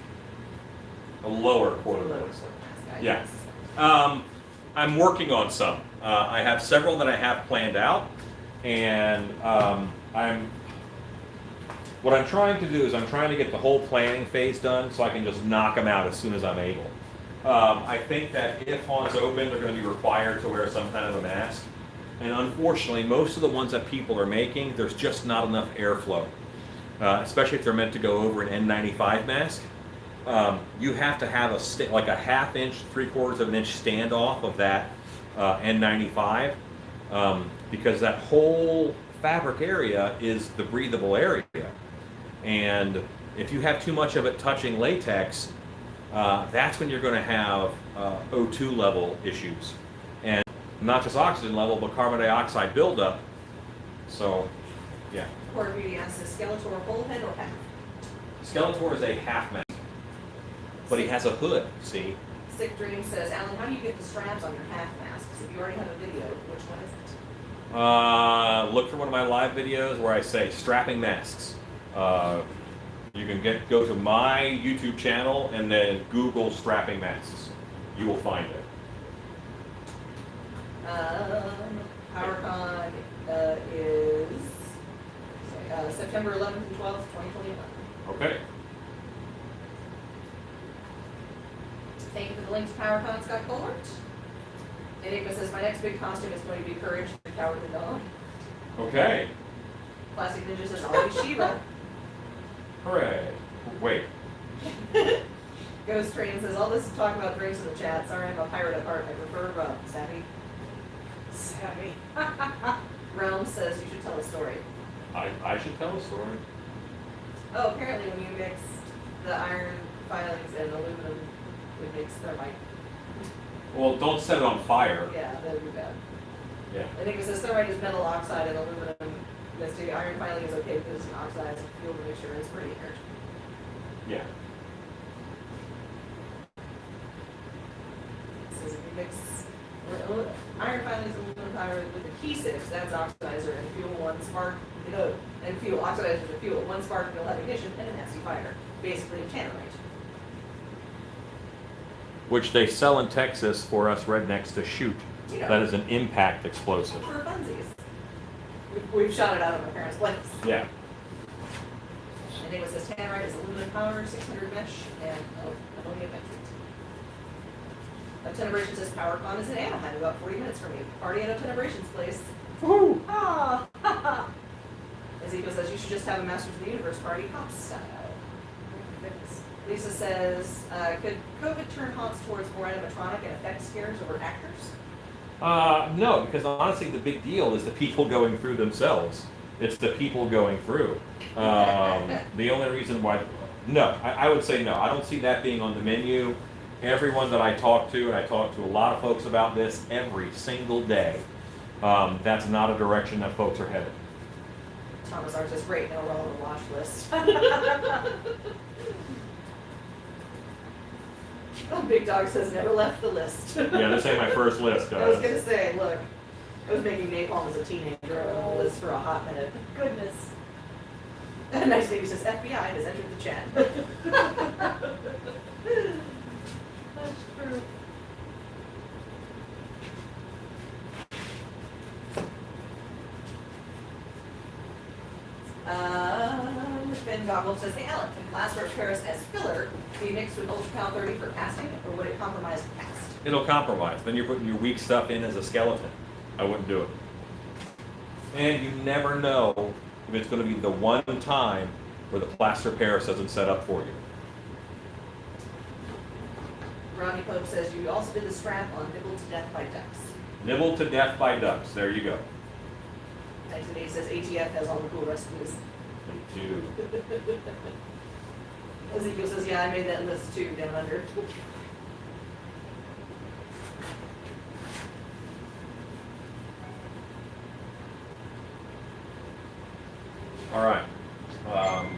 A lower A quarter. lower sort of mask. I Yeah. guess. I'm working on some. I have several that I have planned out, and what I'm trying to do is I'm trying to get the whole planning phase done so I can just knock them out as soon as I'm able. I think that if haunts open, they're going to be required to wear some kind of a mask, and unfortunately, most of the ones that people are making, there's just not enough airflow, especially if they're meant to go over an N95 mask. You have to have like a 1/2 inch, 3/4 of an inch standoff of that N95, because that whole fabric area is the breathable area. And if you have too much of it touching latex, that's when you're going to have O2 level issues. And not just oxygen level, but carbon dioxide buildup. So, yeah. Poor Beauty asks, is Skeletor whole head or half? Skeletor is a half mask, but he has a hood, see? Sick Dream says, Alan, how do you get the straps on your half masks? If you already have a video, which one is it? Look for one of my live videos where I say strapping masks. You can go to my YouTube channel and then Google strapping masks. You will find it. PowerCon is September 11th and 12th, 2021. Okay. Thank you for the link to PowerCon, Scott Colbert. Enigma says, my next big costume is going to be Courage the Cowardly Dog. Okay. Plastic Ninja says, always Shiva. Hooray. Wait. Ghost Train says, all this talk about drinks in the chat. Sorry, I'm a pirate at heart. I prefer rum. Savvy. Savvy. Realm says, you should tell a story. I should tell a story. Oh, apparently when you mix the iron filings and aluminum, it makes thermite. Well, don't set it on fire. Yeah, that would be bad. Yeah. I think it says thermite is metal oxide and aluminum. The iron filing is okay because it's an oxidized fuel mixture. It's pretty inert. Yeah. It says if you mix iron filings and aluminum powder with adhesives, that's oxidizer, and fuel one spark, and fuel oxidizers and fuel one spark, you'll have ignition and a nasty fire. Basically, a tannerite. Which they sell in Texas for us rednecks to shoot. You know. That is an impact explosive. For funsies. We've shot it out of my parents' place. Yeah. I think it says tannerite is aluminum powder, 600 mesh, and ammonia nitrate. Tenebration says PowerCon is in Anaheim, about 40 minutes from you. Party at Tenebration's place. Woo! Ah! Ezekiel says you should just have a Masters of the Universe party, Hops style. Oh my goodness. Lisa says, could COVID turn haunts towards more animatronic and effect scares over actors? No, because honestly, the big deal is the people going through themselves. It's the people going through. The only reason why, no, I would say no. I don't see that being on the menu. Everyone that I talk to, and I talk to a lot of folks about this every single day, that's not a direction that folks are headed. Thomas R says, great, now we're all on the watch list. Oh, Big Dog says, never left the list. Yeah, this ain't my first list, I was guys. gonna say, look, I was making napalm as a teenager on the list for a hot minute. Goodness. Nice baby says FBI has entered the chat. Finn Goggle says, hey Alan, can plaster of Paris as filler be mixed with Ultracal 30 for casting, or would it compromise the cast? It'll compromise. Then you're putting your weak stuff in as a skeleton. I wouldn't do it. And you never know if it's going to be the one time where the plaster of Paris doesn't set up for you. Ronnie Pope says, you also did the strap on Nibbled to Death by Ducks. Nibbled to death by ducks. There you go. And today says, ATF has all the cool recipes. Me too. Ezekiel says, yeah, I made that list too, down under. All right. I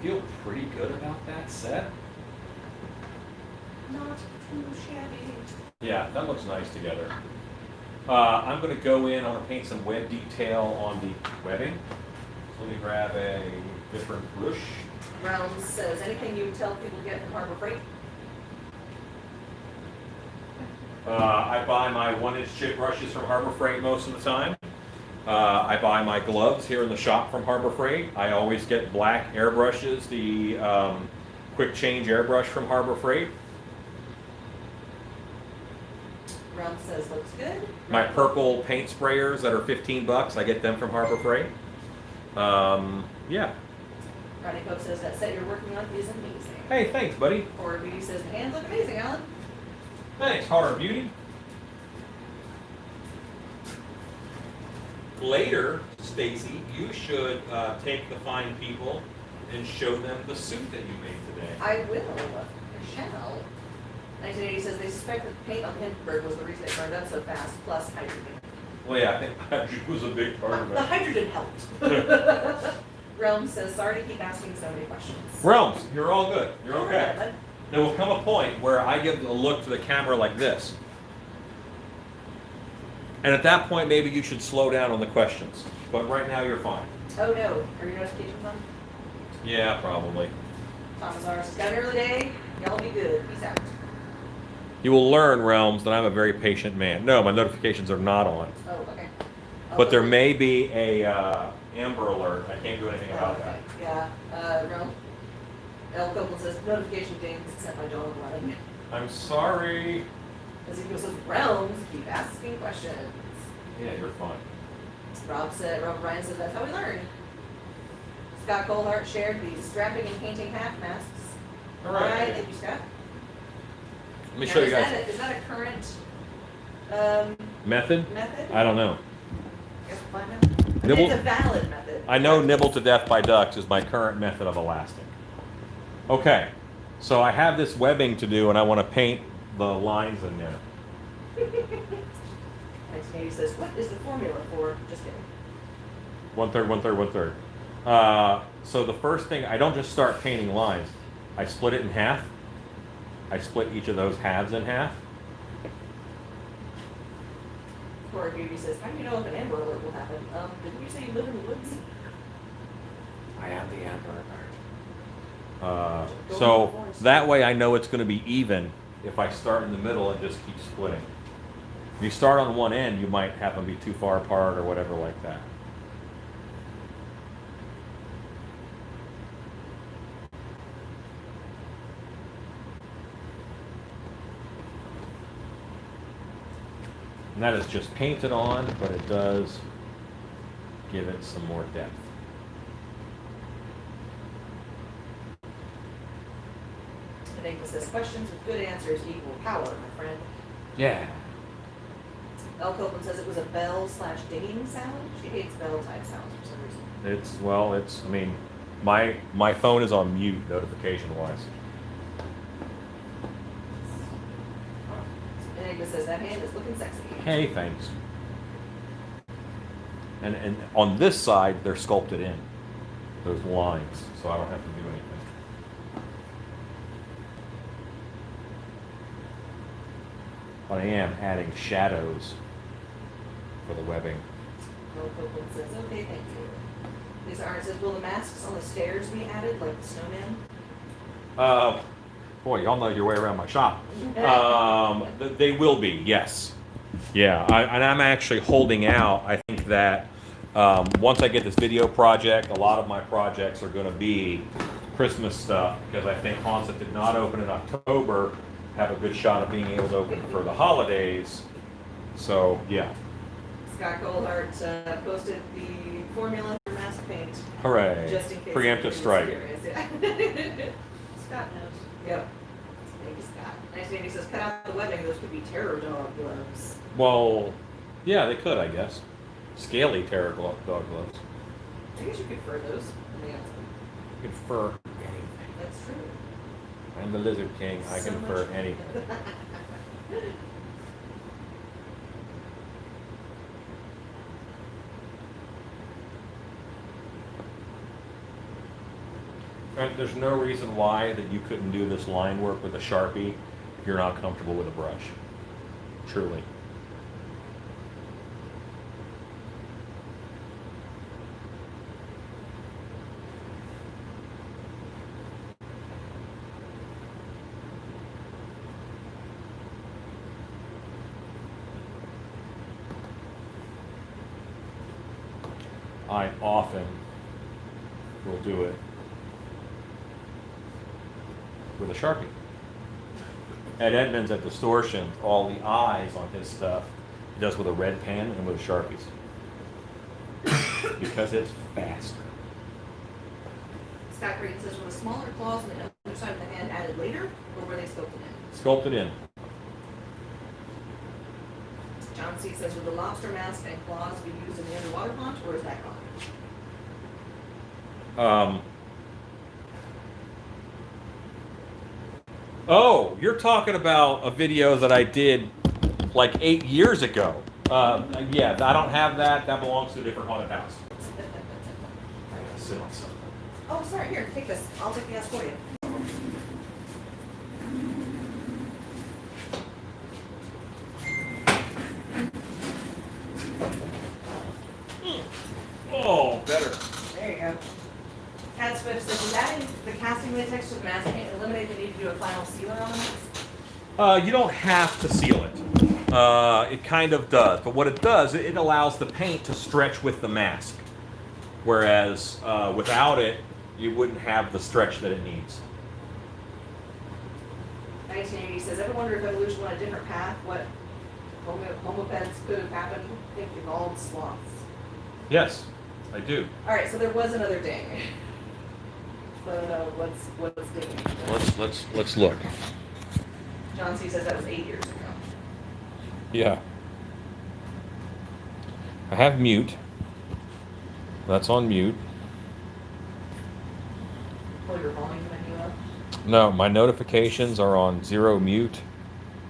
feel pretty good about that set. Not too shabby. Yeah, that looks nice together. I'm going to go in, I'm going to paint some web detail on the webbing. So let me grab a different brush. Rounds says, anything you would tell people to get from Harbor Freight? I buy my 1-inch chip brushes from Harbor Freight most of the time. I buy my gloves here in the shop from Harbor Freight. I always get black airbrushes, the quick change airbrush from Harbor Freight. Round says, looks good. My purple paint sprayers that are 15 bucks, I get them from Harbor Freight. Yeah. Ronnie Pope says, that set you're working on is amazing. Hey, thanks, buddy. Or Beauty says, the hands look amazing, Alan. Thanks, Horror Beauty. Later, Stacy, you should take the fine people and show them the suit that you made today. I will. I shall. 1980 says, they suspect that the paint on Hindenburg was the reason it burned up so fast, plus hydrogen. Well, yeah, I think hydrogen was a big part of The it. hydrogen helped. Realm says, sorry to keep asking so many questions. Realms, you're all good. You're All okay. right, There will come a point where I give a look to the camera like this. And at that point, maybe you should slow down on the questions. But right now, you're fine. Oh no, are your notifications on? Yeah, probably. Thomas R. says, got an early day. Y'all be good. Peace out. You will learn, Realms, that I'm a very patient man. No, my notifications are not on. Oh, okay. But there may be a Amber Alert. I can't do anything about that. Yeah. Realm. El Copeland says, notification dings sent my dog running. I'm sorry. Ezekiel says, Realms, keep asking questions. Yeah, you're fine. Rob Ryan says, that's how we learn. Scott Colehart shared the strapping and painting half masks. All right. Thank you, Scott. Let me show you guys. Is that a current Method? method? I don't know. Guess we'll find out. I mean, Nibble- it's a valid method. I know nibble to death by ducks is my current method of elastic. Okay, so I have this webbing to do and I want to paint the lines in there. 1980 says, what is the formula for? Just kidding. 1/3, 1/3, 1/3. So the first thing, I don't just start painting lines. I split it in half. I split each of those halves in half. Corey Beauty says, how do you know if an Amber Alert will happen? Didn't you say you live in the woods? I am the Amber Alert. So that way I know it's going to be even if I start in the middle and just keep splitting. If you start on one end, you might have them be too far apart or whatever like that. And that is just painted on, but it does give it some more depth. Enigma says, questions with good answers equal power, my friend. Yeah. El Copeland says it was a bell/dinging sound. She hates bell type sounds for some reason. I mean, my phone is on mute notification wise. Enigma says that hand is looking sexy. Hey, thanks. And on this side, they're sculpted in, those lines, so I don't have to do anything. But I am adding shadows for the webbing. El Copeland says, okay, thank you. Lisa Arndt says, will the masks on the stairs be added like the snowman? Boy, y'all know your way around my shop. They will be, yes. Yeah, and I'm actually holding out. I think that Once I get this video project, a lot of my projects are going to be Christmas stuff because I think haunts that did not open in October have a good shot of being able to open for the holidays. So yeah, Scott Goldhart posted the formula for mask paint. hooray! Just in case. Preemptive anybody was strike. curious, yeah. Scott knows. Yep. Thank you, Scott. Nice Andy says, cut out the webbing, those could be terror dog gloves. Well, yeah, they could, I guess. Scaly terror dog gloves. I guess you could fur those. Yeah, You can fur anything. that's true. I'm the Lizard King. I So can much fur fun. anything. And there's no reason why that you couldn't do this line work with a Sharpie if you're not comfortable with a brush. Truly. I often will do it with a Sharpie. At Edmunds at Distortion, all the eyes on his stuff, he does with a red pen and with Sharpies. Because it's faster. Scott Creighton says, were the smaller claws on the other side of the hand added later, or were they sculpted in? Sculpted in. John C. says, would the lobster mask and claws be used in the underwater pond, or is that gone? Oh, you're talking about a video that I did like 8 years ago. Yeah, I don't have that. That belongs to a different haunted house. I gotta sit on something. Oh, sorry, here, take this. I'll take the ass for you. Oh, better. There you go. Cat Swift says, would adding the casting latex to the mask paint eliminate the need to do a final sealer on the mask? You don't have to seal it. It kind of does, but what it does, it allows the paint to stretch with the mask. Whereas without it, you wouldn't have the stretch that it needs. 1980 says, ever wonder if evolution went a different path? What homopeds could have happened? I think evolved sloths. Yes, I do. All right, so there was another ding. So what's dinging? Let's look. John C. says that was 8 years ago. Yeah. I have mute. That's on mute. Pull your volume menu up. No, my notifications are on 0 mute.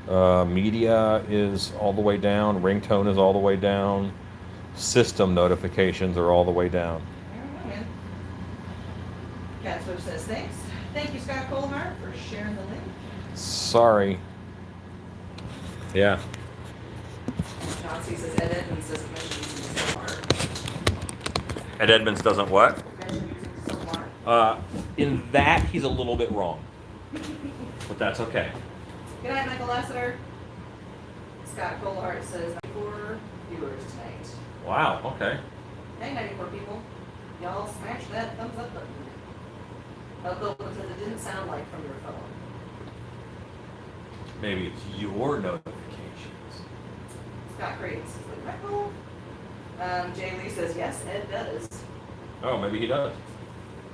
Media is all the way down. Ringtone is all the way down. System notifications are all the way down. I don't know, man. Cat Swift says, thanks. Thank you, Scott Colhart, for sharing the link. Sorry. Yeah. John C. says, Ed Edmonds doesn't mention using Silmar. Ed Edmonds doesn't what? Mention using Silmar. In that, he's a little bit wrong. But that's okay. Good night, Michael Lassiter. Scott Colhart says, 94 viewers tonight. Wow, okay. Hey, 94 people. Y'all smash that thumbs up button. Copeland says it didn't sound like from your phone. Maybe it's your notifications. Scott Creighton says, like, Michael. Jay Lee says, yes, Ed does. Oh, maybe he does.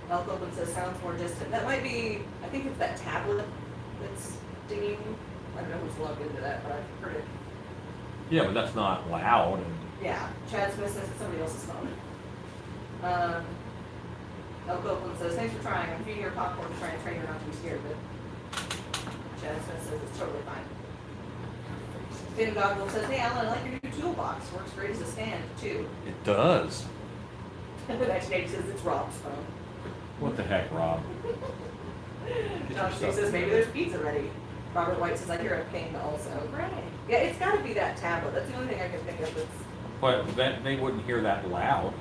Al Copeland says, sounds more distant. That might be, I think it's that tablet that's dinging. I don't know who's logged into that, but I've heard it. Yeah, but that's not loud. And Yeah, Chad Smith says it's somebody else's phone. El Copeland says, thanks for trying. I'm feeding her popcorn to try and train her not to be scared, but Chad Smith says it's totally fine. Finn Goggle says, hey Alan, I like your new toolbox. Works great as a stand, too. it does. And the next day says it's Rob's phone. What the heck, Rob? John C says, maybe there's pizza ready. Robert White says, I hear a ping also. Right. Yeah, it's gotta be that tablet. That's the only thing I can think of that's, But they wouldn't hear that loud.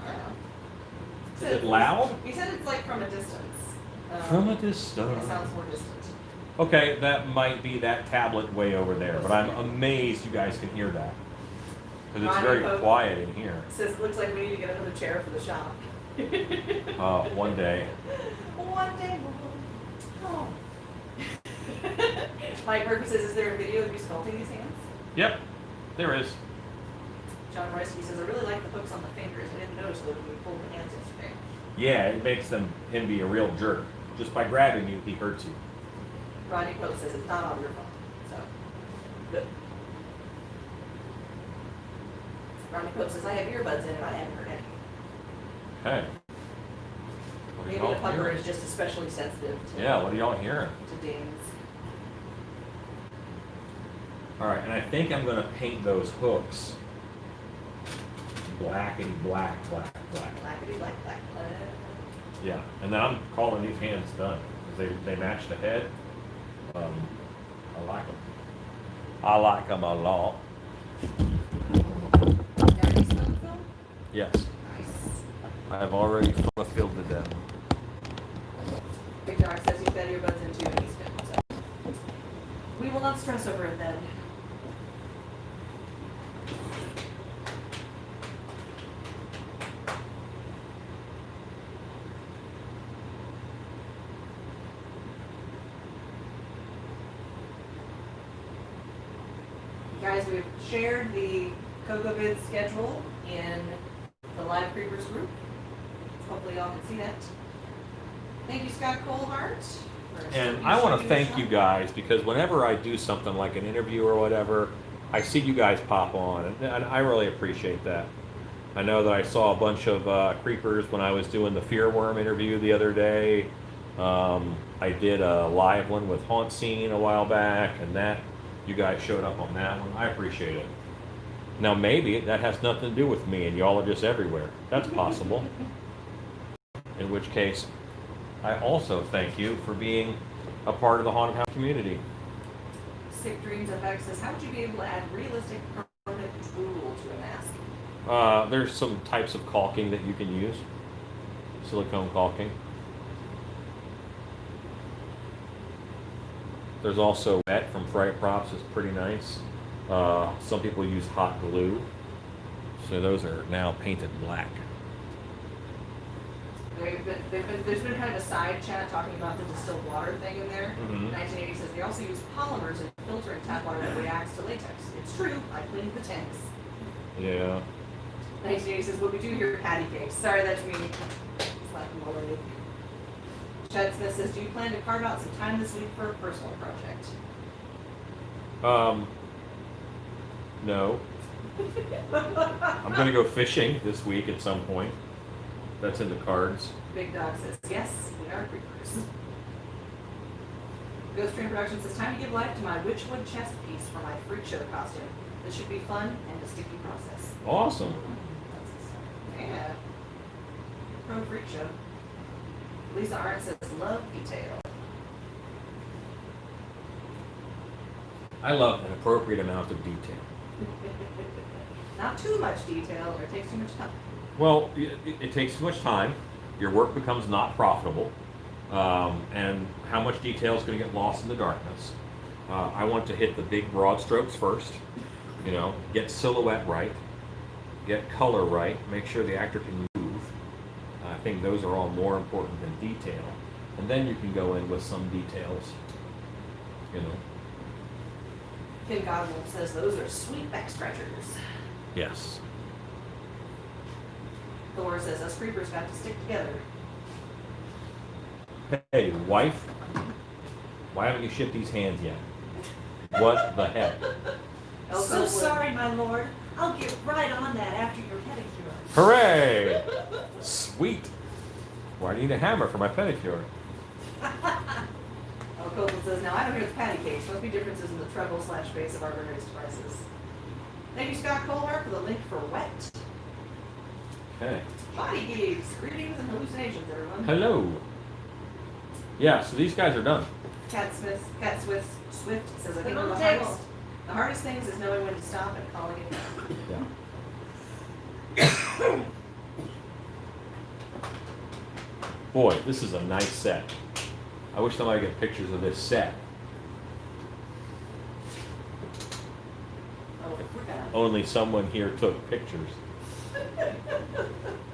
I don't know. Is it loud? He said it's like from a distance. From a It distance. sounds more distant. Okay, that might be that tablet way over there, but I'm amazed you guys can hear that. Because it's Ronnie very Pope quiet in here. says, looks like we need to get another chair for the shop. One day. One day we'll. Oh. Mike Murphy says, is there a video of you sculpting these hands? Yep, there is. John Royski says, I really like the hooks on the fingers. I didn't notice those when we pulled the hands yesterday. Yeah, it makes him be a real jerk. Just by grabbing you, he hurts you. Rodney Pope says, it's not on your phone. So, good. Rodney Pope says, I have earbuds in and I haven't heard anything. Hey. What are Maybe y'all the pupper hearing? is just especially sensitive to, Yeah, what are y'all hearing? to dings. All right, and I think I'm gonna paint those hooks blackity black. Blackety black. Yeah, and then I'm calling these hands done because they match the head. I like them. I like them a lot. Already smelled film? Yes, Nice. I've already filled to death. Big Dog says he's got earbuds in too and he's good. So. We will not stress over it then. Guys, we've shared the CocoVid schedule in the Live Creepers group. Hopefully y'all can see that. Thank you, Scott Colehart. And I want to thank you guys because whenever I do something like an interview or whatever, I see you guys pop on, and I really appreciate that. I know that I saw a bunch of creepers when I was doing the Fearworm interview the other day. I did a live one with Haunt Scene a while back, and that you guys showed up on that one. I appreciate it. Now maybe that has nothing to do with me and y'all are just everywhere. That's possible. In which case, I also thank you for being a part of the Haunted House community. Sick Dreams FX says, how would you be able to add realistic permanent drool to a mask? There's some types of caulking that you can use. Silicone caulking. There's also wet from Fright Props, it's pretty nice. Some people use hot glue. So those are now painted black. There's been kind of a side chat talking about the distilled water thing in there. 1980 says they also use polymers in filtering tap water that reacts to latex. It's true, I cleaned the tanks. Yeah. 1980 says, what we do here, patty cakes. Sorry, that's me. Slapping already. Chad Smith says, do you plan to carve out some time this week for a personal project? No. I'm gonna go fishing this week at some point. That's in the cards. Big Dog says, yes, we are creepers. Ghost Train Productions says, time to give life to my Witchwood chest piece for my freak show costume. This should be fun and a sticky process. Awesome. Yeah. Pro freak show. Lisa Arndt says, love detail. I love an appropriate amount of detail. Not too much detail or it takes too much time. Well, it takes too much time. Your work becomes not profitable. And how much detail is going to get lost in the darkness. I want to hit the big broad strokes first. You know, get silhouette right, get color right, make sure the actor can move. I think those are all more important than detail. And then you can go in with some details, you know. Kim Godwin says, those are sweet back scratchers. Yes. Thor says, us creepers got to stick together. Hey, wife, why haven't you shipped these hands yet? What the heck? El So Copeland- sorry, my lord. I'll get right on that after your pedicure. Hooray! Sweet. Why do you need a hammer for my pedicure? El Copeland says, now I don't hear the patty cakes. Must be differences in the treble/bass of our various devices. Thank you, Scott Colhart, for the link for wet. Okay. Body geeks. Greetings and hallucinations, everyone. Hello. Yeah, so these guys are done. Cat Swift says, I think Put one on of the the hardest things is knowing when to stop and calling it down. Yeah. Boy, this is a nice set. I wish somebody could get pictures of this set. Oh, we're gonna. only someone here took pictures.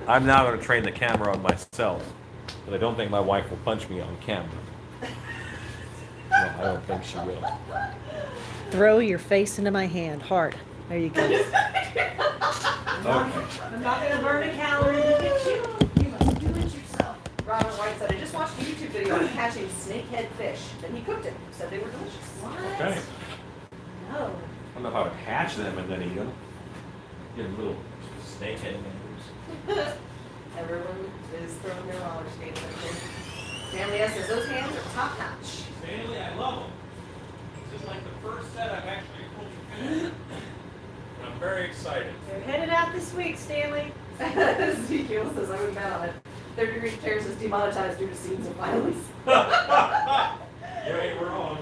I'm now going to train the camera on myself, but I don't think my wife will punch me on camera. No, I don't think she will. Throw your face into my hand hard. There you go. Okay. I'm not gonna burn a calorie to get you. You must do it yourself. Robert White said, I just watched a YouTube video on catching snakehead fish. Then he cooked it. Said they were delicious. What? Okay. No. I don't know how to hatch them and then eat them. Get little snakehead names. Everyone is throwing their roller skates at me. Stanley S says, those hands are top notch. Stanley, I love them. This is like the first set I've actually fully finished. And I'm very excited. They're headed out this week, Stanley. Ezekiel says, I would bet on it. 30 Degree Chairs is demonetized due to scenes of violence. You ain't wrong.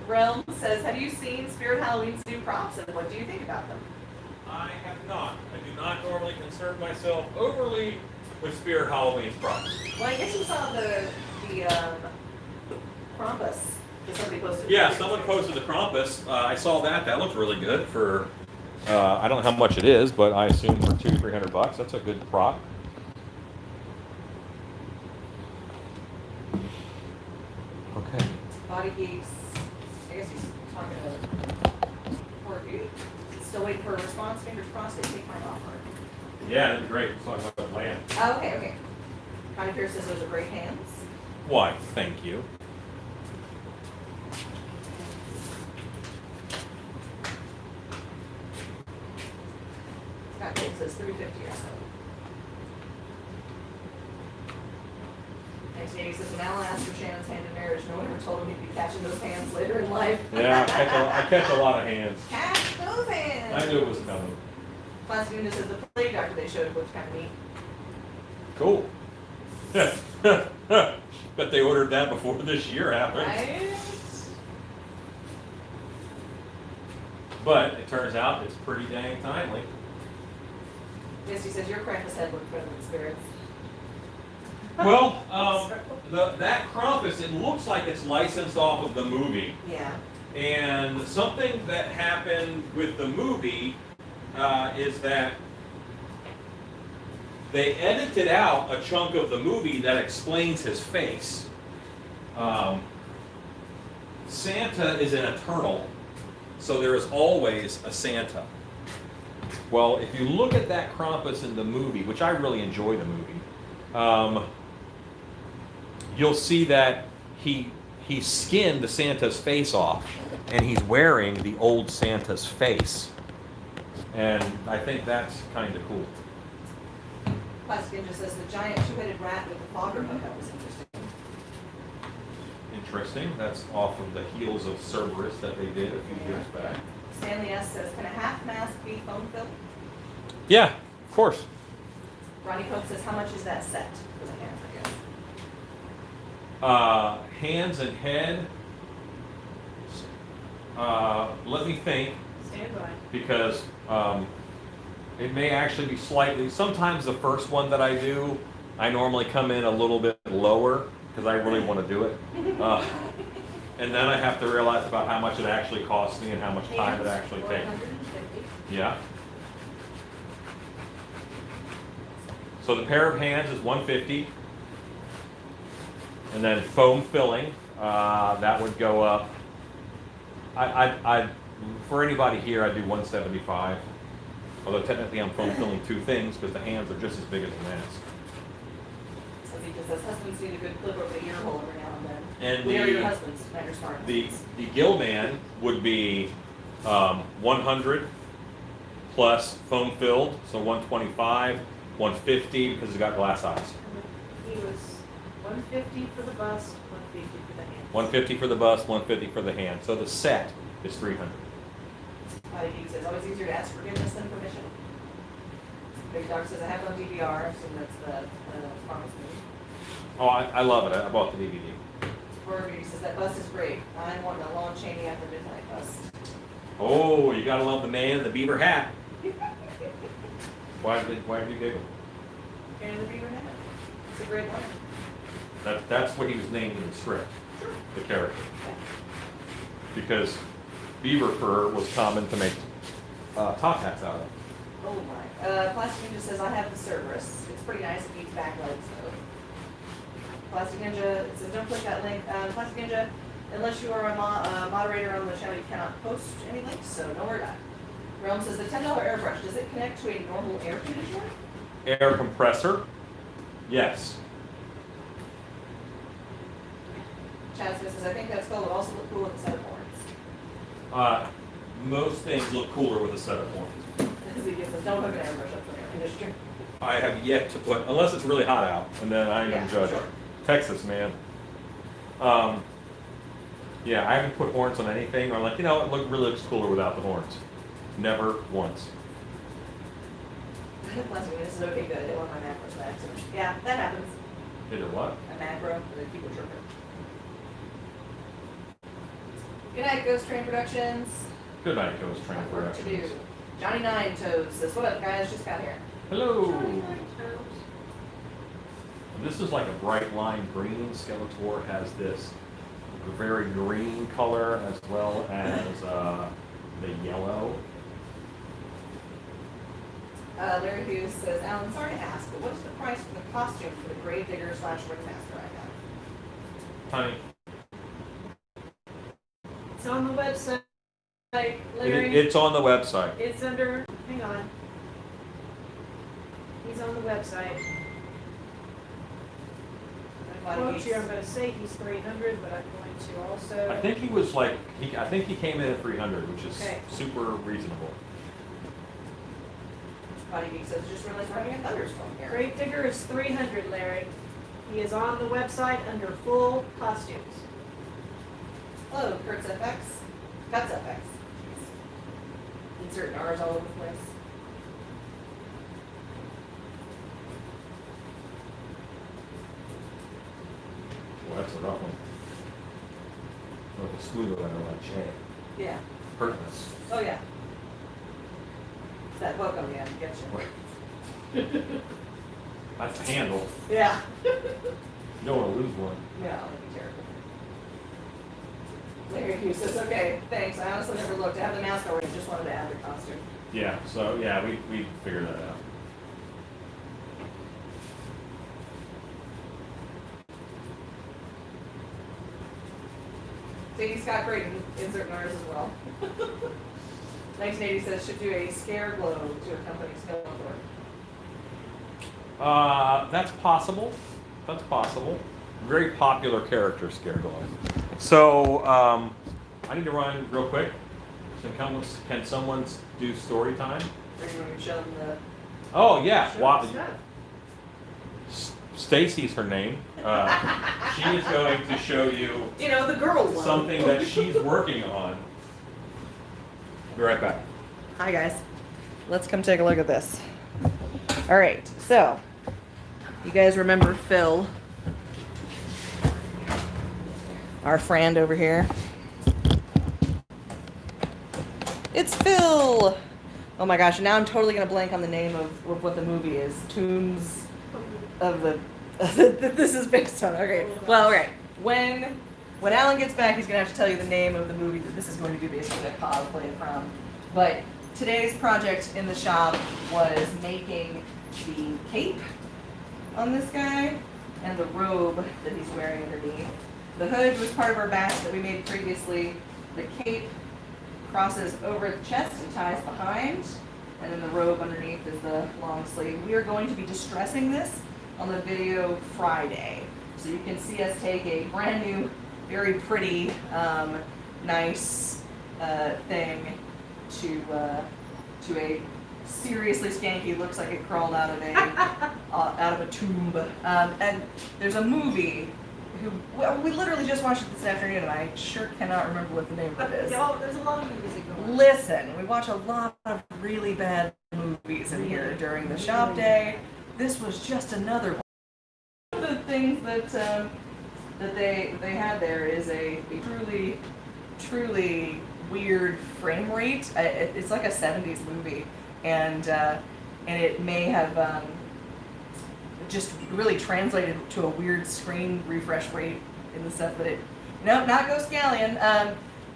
Realm says, have you seen Spirit Halloween's new props and what do you think about them? I have not. I do not normally concern myself overly with Spirit Halloween's props. Well, I guess you saw the Krampus that somebody posted. Yeah, someone posted the Krampus. I saw that. That looked really good for, I don't know how much it is, but I assume for $200-300. That's a good prop. Okay. Body Geeks. I guess he's talking about Corby. Still waiting for a response. Fingers crossed they take my offer. Yeah, that'd be great. Let's talk about land. Oh, okay. Connie Pierce says those are great hands. Why, thank you. Scott Jake says 350 or so. Next Navy says, when Alan asked for Shannon's hand in marriage, no one ever told him he'd be catching those hands later in life. Yeah, I catch a lot of hands. Catch those hands! I knew it was coming. Plastic Unit says the plague doctor they showed looked kind of neat. Cool. Bet they ordered that before this year happened. Right? But it turns out it's pretty dang timely. Misty says your Krampus head looked better than Spirits. Well, that Krampus, it looks like it's licensed off of the movie. Yeah. And something that happened with the movie is that they edited out a chunk of the movie that explains his face. Santa is an eternal, so there is always a Santa. Well, if you look at that Krampus in the movie, which I really enjoy the movie, you'll see that he skinned the Santa's face off, and he's wearing the old Santa's face. And I think that's kind of cool. Plastic Ninja says the giant two-headed rat with the fogger hookup was interesting. Interesting. That's off of the heels of Cerberus that they did a few years back. Stanley S says, can a half mask be foam filled? Yeah, of course. Ronnie Pope says, how much is that set for the hands, I guess? Hands and head. Let me think, Stand by. because it may actually be slightly, sometimes the first one that I do, I normally come in a little bit lower because I really want to do it. And then I have to realize about how much it actually costs me and how much time it actually takes. 150. Yeah. So the pair of hands is 150. And then foam filling, that would go up. For anybody here, I do 175. Although technically I'm foam filling two things because the hands are just as big as the mask. So he just says, husbands need a good clip over the ear hole every now and then. And We are your husbands, not your smart The husbands. Gillman would be 100 plus foam filled, so 125, 150 because it's got glass eyes. He was 150 for the bust, 150 for the hands. 150 for the bust, 150 for the hand. So the set is 300. He says, always easier to ask forgiveness than permission. Big Dog says, I have it on DVR, so that's the promise movie. Oh, I love it. I bought the DVD. Rory Beauty says, that bust is great. I'm wanting a long Cheney after midnight bust. Oh, you gotta love the man in the beaver hat. Why did you giggle? And the beaver hat. It's a great line. That's what he was named in the script, the character. Because beaver fur was common to make top hats out of. Oh my. Plastic Ninja says I have the Cerberus. It's pretty nice. It needs back legs though. Plastic Ninja, it says don't click that link. Plastic Ninja, unless you are a moderator on the channel, you cannot post any links, so don't worry about it. Realm says the $10 airbrush, does it connect to a normal air conditioner? Air compressor? Yes. Chad Smith says I think that's cool. It would also look cool with a set of horns. Most things look cooler with a set of horns. He says don't hook an airbrush up to an air conditioner. I have yet to put, unless it's really hot out, and then I Yeah, am judge. sure. Texas, man. Yeah, I haven't put horns on anything. I'm like, it really looks cooler without the horns. Never once. Plastic Ninja says okay, good. They want my macros back. So yeah, that happens. Did it what? A macro for the keyboard shortcut. Good night, Ghost Train Productions. Good night, Ghost Train Work to do. Productions. Johnny Nine Toes says, what up, guys? Just got here. Hello. This is like a bright lime green. Skeletor has this very green color as well as the yellow. Larry Hughes says, Alan, sorry to ask, but what is the price for the costume for the Grave Digger / Ringmaster I got? Honey, It's on the website, Larry. it's on the website. It's under, hang on. He's on the website. I quote you, I'm gonna say he's 300, but I'm going to also. I think he was like, I think he came in at 300, which is Okay. super reasonable. Body Geek says, just realized we're having a thunderstorm here. Grave Digger is 300, Larry. He is on the website under full costumes. Hello, Kurtz FX. Cuts FX. Insert R's all over the place. Well, that's a rough one. Like a squealer letter like Shay. Yeah. Pertness. Oh, yeah. It's that hook on the end, gets you. That's a handle. Yeah. You don't want to lose one. Yeah, that'd be terrible. Larry Hughes says, okay, thanks. I honestly never looked. I have the mask already. Just wanted to add the costume. Yeah, so yeah, we figured that out. Sadie Scott Creighton, insert Nars as well. 1980 says, should do a scare glow to accompany Skeletor. That's possible. That's possible. Very popular character, Scareglow. So, I need to run real quick. Can someone do story time? Are you going to show them the... Oh, yeah. Sure, Wow. stuff. Stacy's her name. She is going to show you You know, the girl one. something that she's working on. Be right back. Hi, guys. Let's come take a look at this. All right, so you guys remember Phil, our friend over here? It's Phil! Oh my gosh, now I'm totally gonna blank on the name of what the movie is. Tombs of the... this is based on. Okay, well, okay. When Alan gets back, he's gonna have to tell you the name of the movie that this is going to be basically a cosplay from. But today's project in the shop was making the cape on this guy and the robe that he's wearing underneath. The hood was part of our batch that we made previously. The cape crosses over the chest and ties behind, and then the robe underneath is the long sleeve. We are going to be distressing this on the video Friday. So you can see us take a brand new, very pretty, nice thing to a seriously skanky, looks like it crawled out of a tomb. And there's a movie we literally just watched it this afternoon, and I sure cannot remember what the name of it is. There's a lot of music going on. Listen, we watch a lot of really bad movies in here during the shop day. This was just another one. One of the things that they had there is a truly weird frame rate. It's like a 70s movie, and it may have just really translated to a weird screen refresh rate in the stuff that it. No, not Ghost Galleon.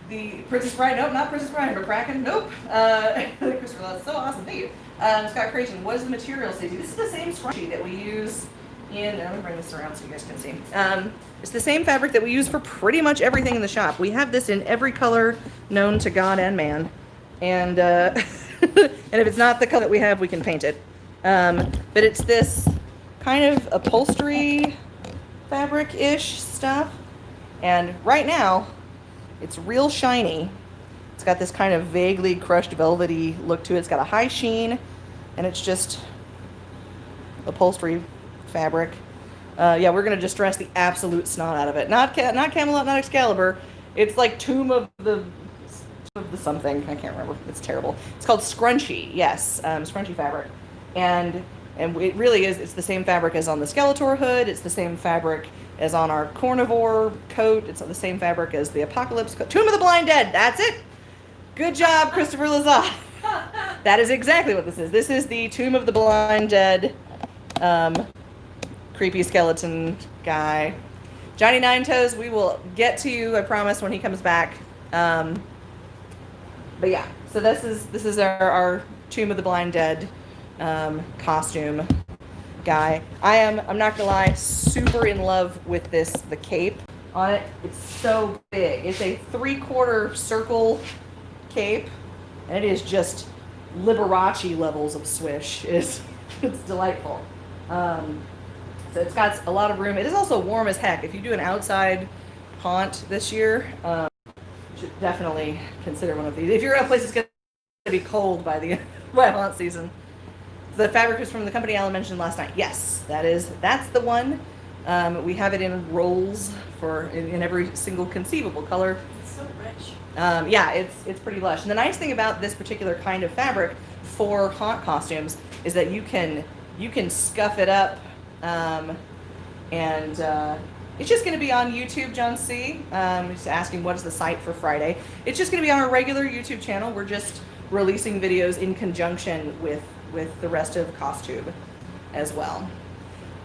the Princess Bride, nope, not Princess Bride, but Kraken, nope. Christopher, that's so awesome, thank you. Scott Creation, what is the material, Stacey? This is the same scrunchie that we use in, let me bring this around so you guys can see. It's the same fabric that we use for pretty much everything in the shop. We have this in every color known to God and man. And, and if it's not the color that we have, we can paint it. But it's this kind of upholstery fabric-ish stuff. And right now, it's real shiny. It's got this kind of vaguely crushed velvety look to it. It's got a high sheen, and it's just upholstery fabric. Yeah, we're gonna distress the absolute snot out of it. Not Camelot, not Excalibur. It's like Tomb of the something. I can't remember. It's terrible. It's called Scrunchie. Yes, Scrunchie fabric, and it really is. It's the same fabric as on the Skeletor hood. It's the same fabric as on our Carnivore coat. It's the same fabric as the Apocalypse coat. Tomb of the Blind Dead. That's it. Good job, Christopher Lazat. That is exactly what this is. This is the Tomb of the Blind Dead. Creepy skeleton guy. Johnny Nine Toes, we will get to you, I promise, when he comes back. But yeah, so this is our Tomb of the Blind Dead costume guy. I'm not gonna lie, super in love with the cape on it. It's so big. It's a 3/4 circle cape, and it is just Liberace levels of swish. It's delightful. So it's got a lot of room. It is also warm as heck. If you do an outside haunt this year, you should definitely consider one of these. If you're in a place that's going to be cold by haunt season. The fabric is from the company Alan mentioned last night. Yes, that's the one. We have it in rolls in every single conceivable color. It's so rich. Yeah, it's pretty lush. And the nice thing about this particular kind of fabric for haunt costumes is that you can scuff it up. It's just going to be on YouTube, John C. Just asking what is the site for Friday. It's just going to be on our regular YouTube channel. We're just releasing videos in conjunction with the rest of Costube as well.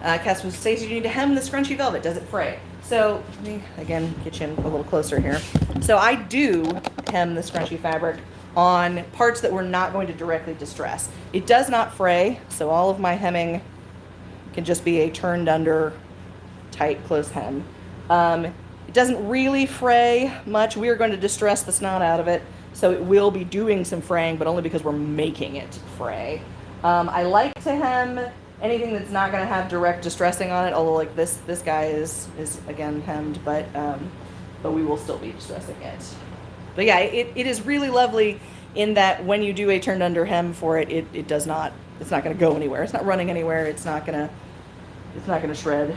Cass was Stacey, you need to hem the scrunchy velvet. Does it fray? So let me again get you in a little closer here. So I do hem the scrunchy fabric on parts that we're not going to directly distress. It does not fray, so all of my hemming can just be a turned under tight close hem. It doesn't really fray much. We are going to distress the snot out of it, so it will be doing some fraying, but only because we're making it fray. I like to hem anything that's not going to have direct distressing on it, although like this guy is again hemmed, but we will still be distressing it. But yeah, it is really lovely in that when you do a turned under hem for it, it's not going to go anywhere. It's not running anywhere. It's not going to shred.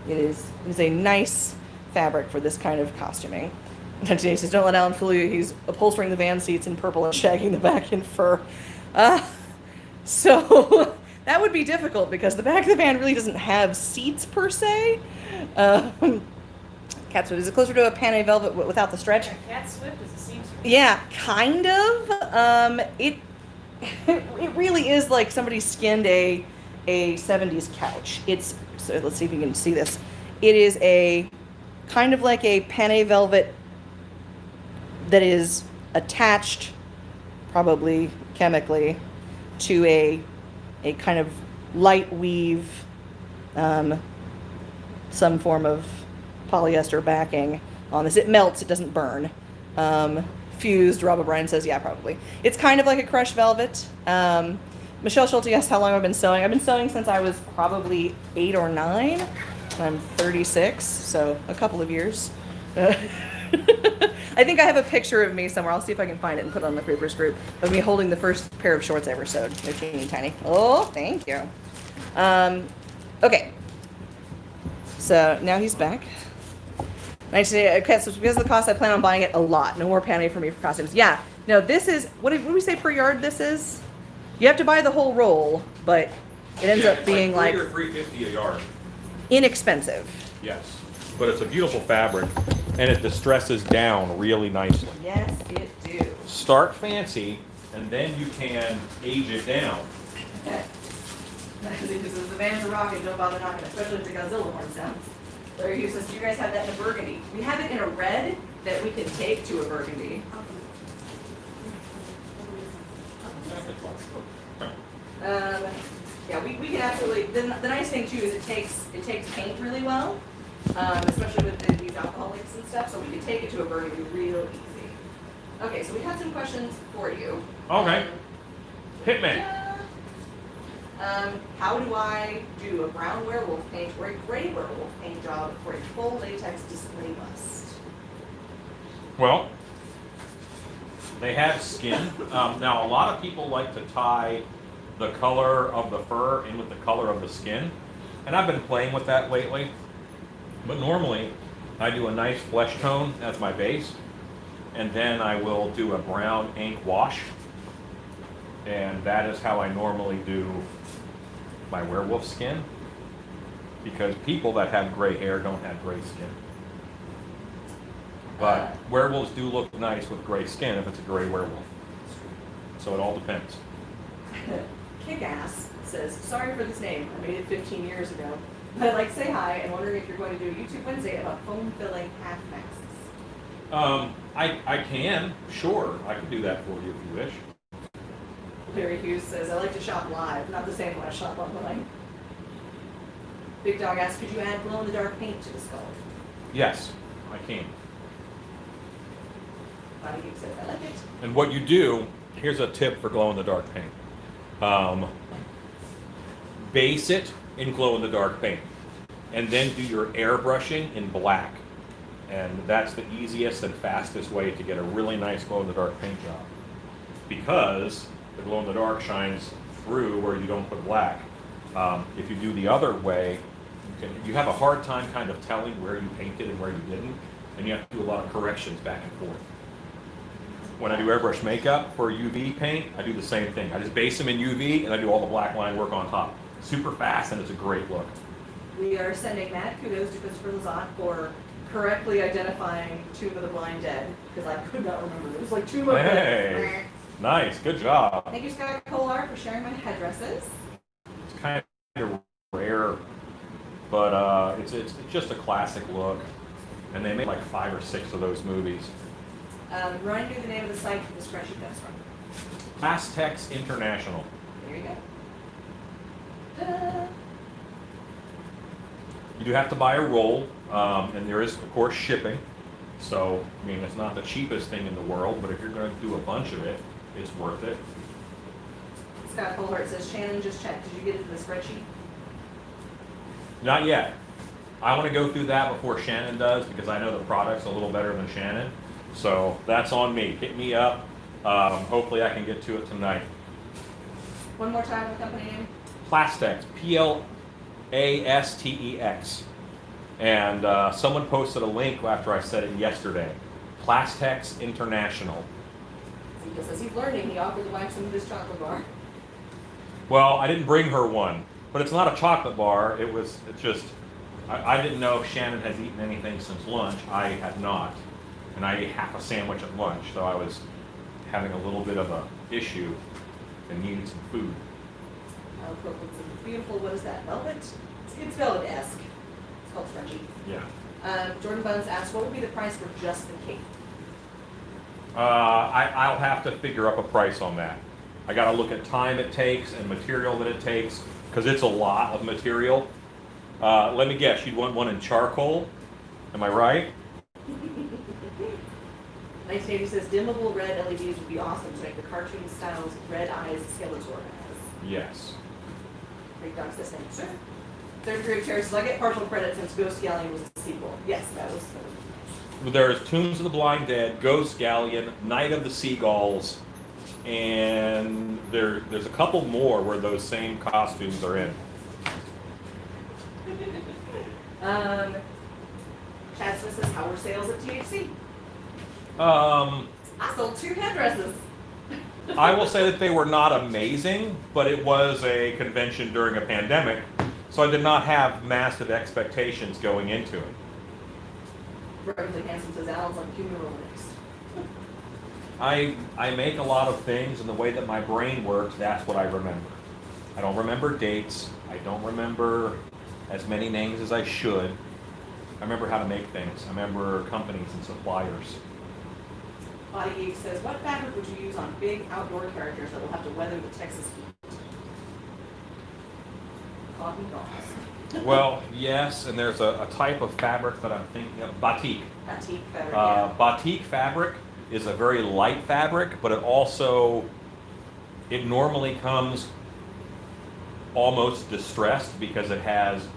It is a nice fabric for this kind of costuming. Jay says, don't let Alan fool you. He's upholstering the van seats in purple and shagging the back in fur. So that would be difficult because the back of the van really doesn't have seats per se. Catsuit, is it closer to a Panay velvet without the stretch? Cat Swift is a seamstress. Yeah, kind of. It really is like somebody skinned a 70s couch. So let's see if you can see this. It is a kind of like a Panay velvet that is attached, probably chemically, to a kind of light weave, some form of polyester backing on this. It melts, it doesn't burn. Fused, Rob O'Brien says, yeah, probably. It's kind of like a crushed velvet. Michelle Schulte asked how long I've been sewing. I've been sewing since I was probably 8 or 9. I'm 36, so a couple of years. I think I have a picture of me somewhere. I'll see if I can find it and put it on the Creepers group of me holding the first pair of shorts I ever sewed. They're teeny tiny. Oh, thank you. Okay. So now he's back. Nice to say, okay, so because of the cost, I plan on buying it a lot. No more panty for me for costumes. Yeah. No, this is, what did we say per yard this is? You have to buy the whole roll, but it ends up being like $3 or $3.50 a yard. Inexpensive. Yes, but it's a beautiful fabric, and it distresses down really nicely. Yes, it do. Start fancy, and then you can age it down. Okay. Because the vans are rocking, don't bother knocking, especially if the Godzilla horn sounds. Larry Hughes says, do you guys have that in a burgundy? We have it in a red, that we can take to a burgundy. Yeah, we can absolutely, the nice thing too is it takes paint really well, especially with these alcoholics and stuff, so we can take it to a burgundy real easy. Okay, so we have some questions for you. Okay. Hit me. How do I do a brown werewolf paint or a gray werewolf paint job for a full latex display bust? Well, they have skin. Now, a lot of people like to tie the color of the fur in with the color of the skin, and I've been playing with that lately. But normally, I do a nice flesh tone as my base, and then I will do a brown ink wash, and that is how I normally do my werewolf skin, because people that have gray hair don't have gray skin. But werewolves do look nice with gray skin if it's a gray werewolf. So it all depends. Kick-Ass says, sorry for this name, I made it 15 years ago, but I'd like to say hi and wondering if you're going to do a YouTube Wednesday about foam filling half masks. I can, sure, I can do that for you if you wish. Larry Hughes says, I like to shop live, not the same when I shop online. Big Dog asks, could you add glow-in-the-dark paint to the skull? Yes, I can. Body Geek says, I like it. And what you do, here's a tip for glow-in-the-dark paint. Base it in glow-in-the-dark paint, and then do your airbrushing in black. And that's the easiest and fastest way to get a really nice glow-in-the-dark paint job. Because the glow-in-the-dark shines through where you don't put black. If you do the other way, you have a hard time kind of telling where you painted and where you didn't, and you have to do a lot of corrections back and forth. When I do airbrush makeup for UV paint, I do the same thing. I just base them in UV and I do all the black line work on top. Super fast, and it's a great look. We are sending mad kudos to Christopher Lazat for correctly identifying Tomb of the Blind Dead, because I could not remember. It was like Tomb of Hey, nice, good job. Thank you, Scott Kolar, for sharing my headdresses. It's kind of rare, but it's just a classic look. And they made like 5 or 6 of those movies. Remind me the name of the site the spreadsheet comes from. Plastex International. There you go. Ta-da. You do have to buy a roll, and there is, of course, shipping. So, I mean, it's not the cheapest thing in the world, but if you're going to do a bunch of it, it's worth it. Scott Colhart says, Shannon just checked. Did you get it to the spreadsheet? Not yet. I want to go through that before Shannon does, because I know the product's a little better than Shannon. So that's on me. Hit me up. Hopefully I can get to it tonight. One more time, the company name. Plastex, Plastex. And someone posted a link after I said it yesterday. Plastex International. He says he's learning. He offered to buy some of this chocolate bar. Well, I didn't bring her one, but it's not a chocolate bar. It's just, I didn't know if Shannon has eaten anything since lunch. I had not. And I ate half a sandwich at lunch, so I was having a little bit of a issue and needed some food. It's beautiful. What is that? Velvet? It's velvet-esque. It's called spreadsheet. Yeah. Jordan Buns asks, what would be the price for just the cape? I'll have to figure up a price on that. I got to look at time it takes and material that it takes, because it's a lot of material. Let me guess, you'd want one in charcoal? Am I right? 1980 says dimmable red LEDs would be awesome to make the cartoon styles red eyes Skeletor has. Yes. Big Dog says thank you, sir. Third degree of Terror says, I get partial credit since Ghost Galleon was a sequel. Yes, that was. There's Tombs of the Blind Dead, Ghost Galleon, Night of the Seagulls, and there's a couple more where those same costumes are in. Chad Smith says, how were sales at THC? I I sold 2 headdresses. will say that they were not amazing, but it was a convention during a pandemic, so I did not have massive expectations going into it. Ruggedly Handsome says, Alan's like human romantics. I make a lot of things, and the way that my brain works, that's what I remember. I don't remember dates. I don't remember as many names as I should. remember how to make things. I remember companies and suppliers. Body Geek says, what fabric would you use on big outdoor characters that will have to weather the Texas heat? Cotton gauze. Well, yes, and there's a type of fabric that I'm thinking of, batik. Batik fabric, yeah. Batik fabric is a very light fabric, but it normally comes almost distressed because it has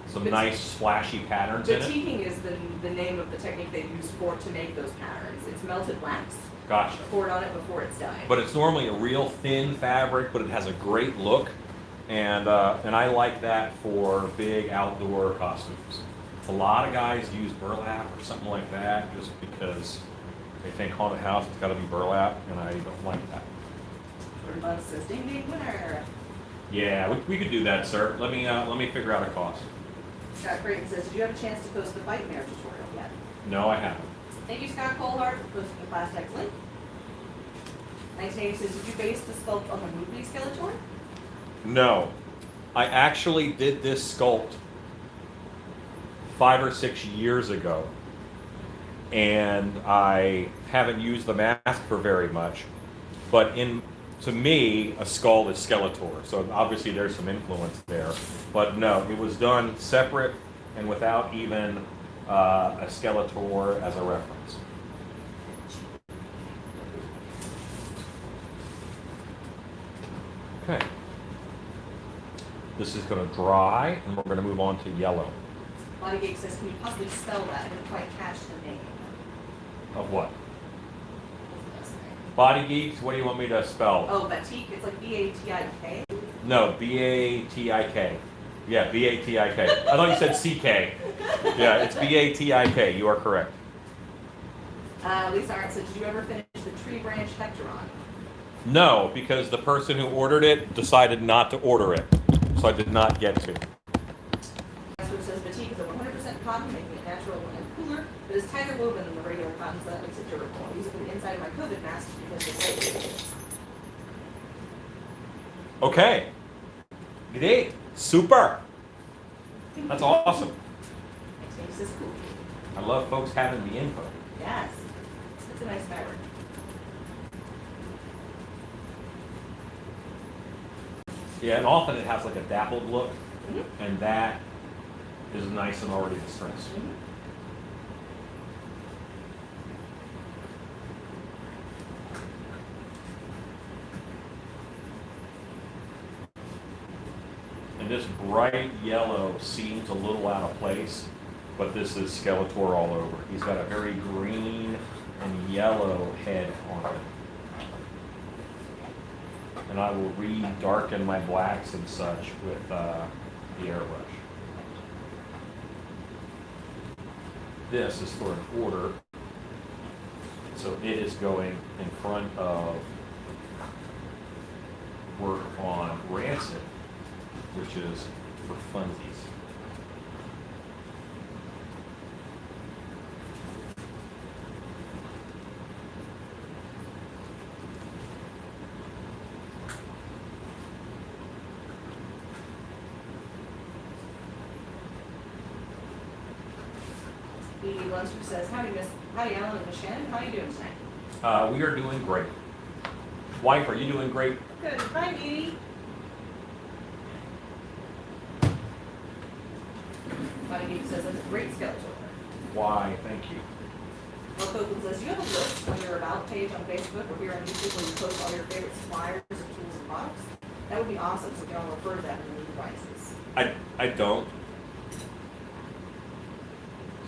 some nice splashy patterns in it. Batiking is the name of the technique they use to make those patterns. It's melted wax. Gotcha. Poured on it before it's dyed. But it's normally a real thin fabric, but it has a great look, and I like that for big outdoor costumes. A lot of guys use burlap or something like that just because they think haunted house it's got to be burlap, and I don't like that. Buzz says, ding ding winner. Yeah, we could do that, sir. Let me figure out a cost. Scott Creighton says, did you have a chance to post the Fight Mare tutorial yet? No, I haven't. Thank you, Scott Colehart, for posting the class text link. 1980 says, did you base the sculpt on the movie Skeletor? No, I actually did this sculpt 5 or 6 years ago, and I haven't used the mask for very much. But to me, a skull is Skeletor, so obviously there's some influence there. But no, it was done separate and without even a Skeletor as a reference. Okay. This is going to dry, and we're going to move on to yellow. Body Geek says, can you possibly spell that? I didn't quite catch the name. Of what? Body Geeks, what do you want me to spell? Oh, Batik, it's like B-A-T-I-K? No, B-A-T-I-K. Yeah, B-A-T-I-K. I thought you said C-K. Yeah, it's B-A-T-I-K. You are correct. Lisa Arndt said, did you ever finish the Tree Branch Hectoron? No, because the person who ordered it decided not to order it. So I did not get to. That's what it says, Batik is a 100% cotton, making it natural and cooler, but it's tighter woven than the regular cotton, so that makes it durable. I use it for the inside of my COVID mask because it's light. Okay. Great. Super. That's awesome. Makes this cool. I love folks having the info. Yes. It's a nice fabric. Yeah, and often it has like a dappled look, Mm-hmm. and that is nice and already distressed. Mm-hmm. And this bright yellow seems a little out of place, but this is Skeletor all over. He's got a very green and yellow head on it. And I will re-darken my blacks and such with the airbrush. This is for an order, so it is going in front of work on Rancid, which is for funsies. Edie Lunsford says, howdy Alan and Miss Shannon, how are you doing tonight? We are doing great. Wife, are you doing great? Good. Hi, Edie. Body Geek says, that's a great Skeletor. Why, thank you. Well, Copeland says, do you have a list on your About page on Facebook or here on YouTube where you post all your favorite suppliers and tools and products? That would be awesome, so we can all refer to that in the new devices. I don't.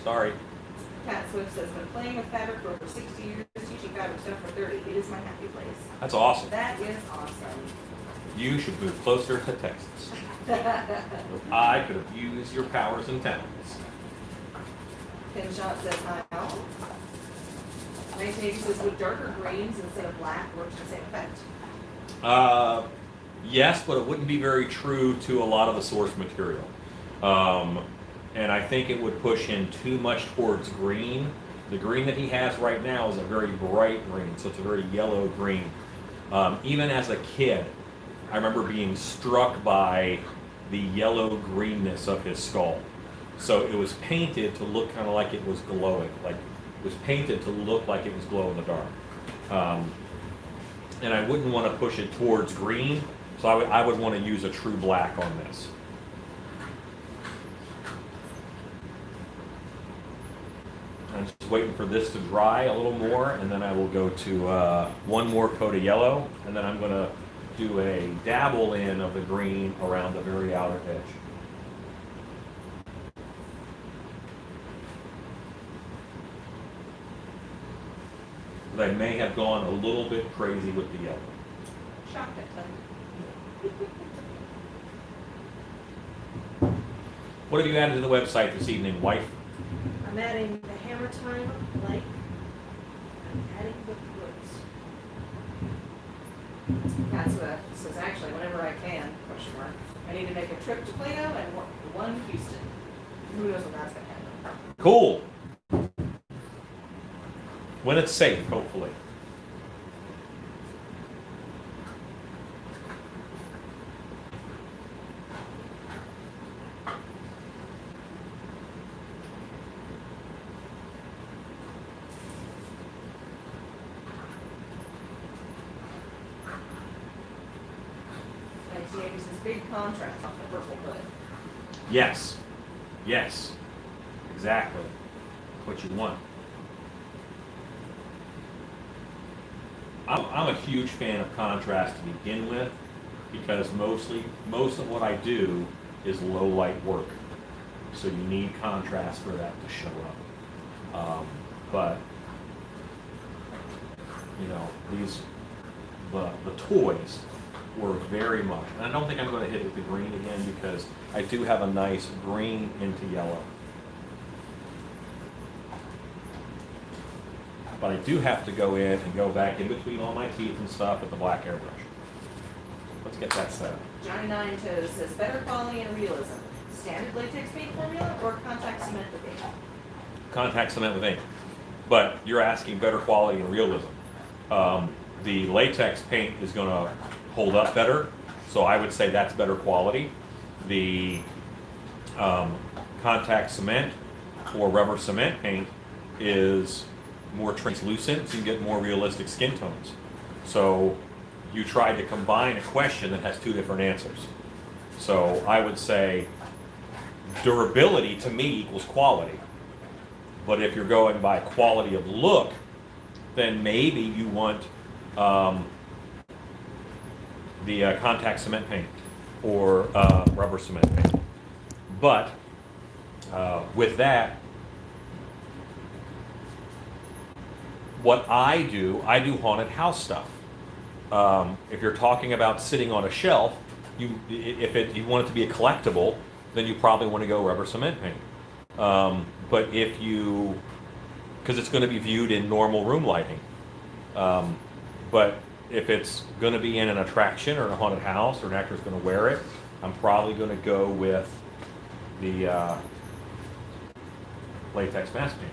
Sorry. Cat Swift says, been playing with fabric for over 60 years, teaching fabric stuff for 30. It is my happy place. That's awesome. That is awesome. You should move closer to Texas. I could have used your powers and talents. Ken Shot says, hi, Al. 1980 says, would darker greens instead of black work to the same effect? Yes, but it wouldn't be very true to a lot of the source material. And I think it would push him too much towards green. The green that he has right now is a very bright green, so it's a very yellow green. Even as a kid, I remember being struck by the yellow greenness of his skull. So it was painted to look kind of like it was glowing, like it was painted to look like it was glow in the dark. And I wouldn't want to push it towards green, so I would want to use a true black on this. I'm just waiting for this to dry a little more, and then I will go to one more coat of yellow, and then I'm going to do a dabble in of the green around the very outer edge. But I may have gone a little bit crazy with the yellow. Shocked at them. What have you added to the website this evening, wife? I'm adding the hammer time blank. I'm adding the woods. That's what, says actually, whenever I can, question mark, I need to make a trip to Plano and one Houston. Who knows when that's gonna happen? Cool. When it's safe, hopefully. Like, this big contrast off the purple hood. Yes. Yes. Exactly. What you want. I'm a huge fan of contrast to begin with, because most of what I do is low light work. So you need contrast for that to show up. But you know, the toys were very much, and I don't think I'm going to hit it with the green again, because I do have a nice green into yellow. But I do have to go in and go back in between all my teeth and stuff with the black airbrush. Let's get that set up. Johnny Nine Toes says better quality and realism. Standard latex paint formula or contact cement with ink? Contact cement with ink. But you're asking better quality and realism. The latex paint is going to hold up better, so I would say that's better quality. The contact cement or rubber cement paint is more translucent, so you get more realistic skin tones. So you tried to combine a question that has two different answers. So I would say durability to me equals quality. But if you're going by quality of look, then maybe you want the contact cement paint or rubber cement paint. But with that, what I do haunted house stuff. If you're talking about sitting on a shelf, if you want it to be a collectible, then you probably want to go rubber cement paint. But if you, because it's going to be viewed in normal room lighting. But if it's going to be in an attraction or in a haunted house, or an actor's going to wear it, I'm probably going to go with the latex mask paint.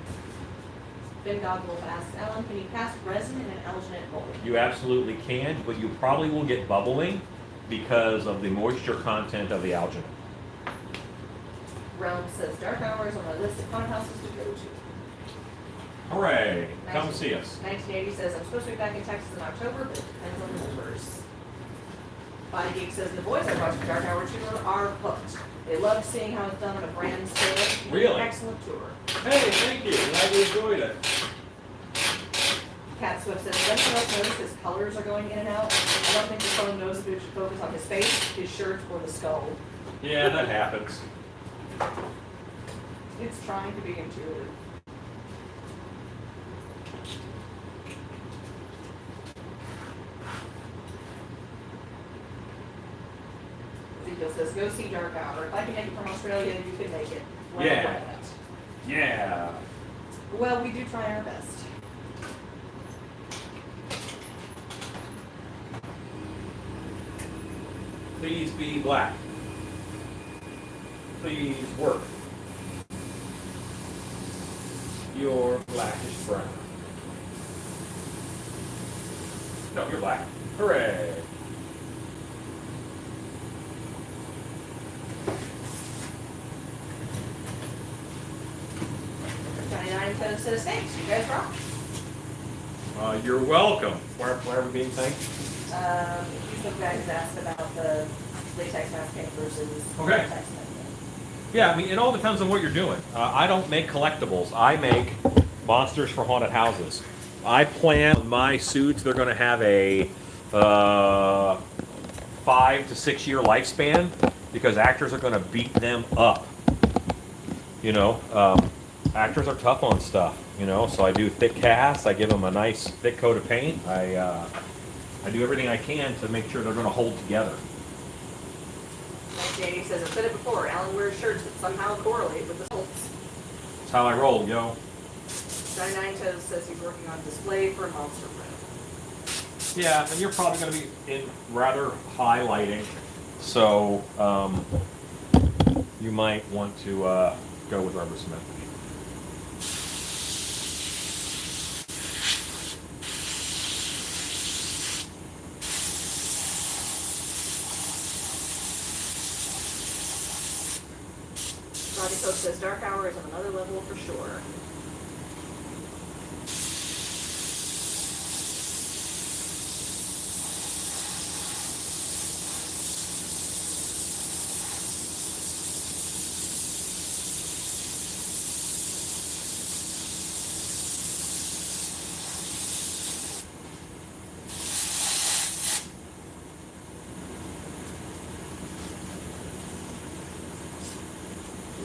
Ben Goggle asks, Alan, can you cast resin in an alginate mold? You absolutely can, but you probably will get bubbling because of the moisture content of the alginate. Realm says dark hours on my list of haunted houses to go to. Hooray! Come see us. 1980 says, I'm supposed to be back in Texas in October, but it depends on the numbers. Body Geek says, the boys that watch Dark Hour tour are hooked. They love seeing how it's done on a brand scale. Really? Excellent tour. Hey, thank you. Glad you enjoyed it. Cat Swift says, does anyone else notice his colors are going in and out? I don't think the phone knows if it should focus on his face, his shirt, or the skull. Yeah, that happens. It's trying to be intuitive. Ezekiel says, go see Dark Hour. If I can make it from Australia, you can make it. We're on the Yeah. planet. Yeah. Well, we do try our best. Please be black. Please work. You're blackish brown. No, you're black. Hooray! Nine-toed set of snakes. You guys rock. You're welcome. Where are we being thanked? These the guys asked about the latex mask paint versus Okay. latex mask paint. Yeah, I mean, it all depends on what you're doing. I don't make collectibles. I make monsters for haunted houses. I plan my suits, they're going to have a 5 to 6 year lifespan because actors are going to beat them up. You know, actors are tough on stuff, you know, so I do thick casts. I give them a nice thick coat of paint. I do everything I can to make sure they're going to hold together. Like JD says, I've said it before, Alan wears shirts that somehow correlate with the Hulks. That's how I roll, yo. Johnny Nine-Toes says he's working on display for Monster Room. Yeah, and you're probably going to be in rather high lighting, so you might want to go with rubber cement. Rodney Coach says Dark Hour is on another level for sure.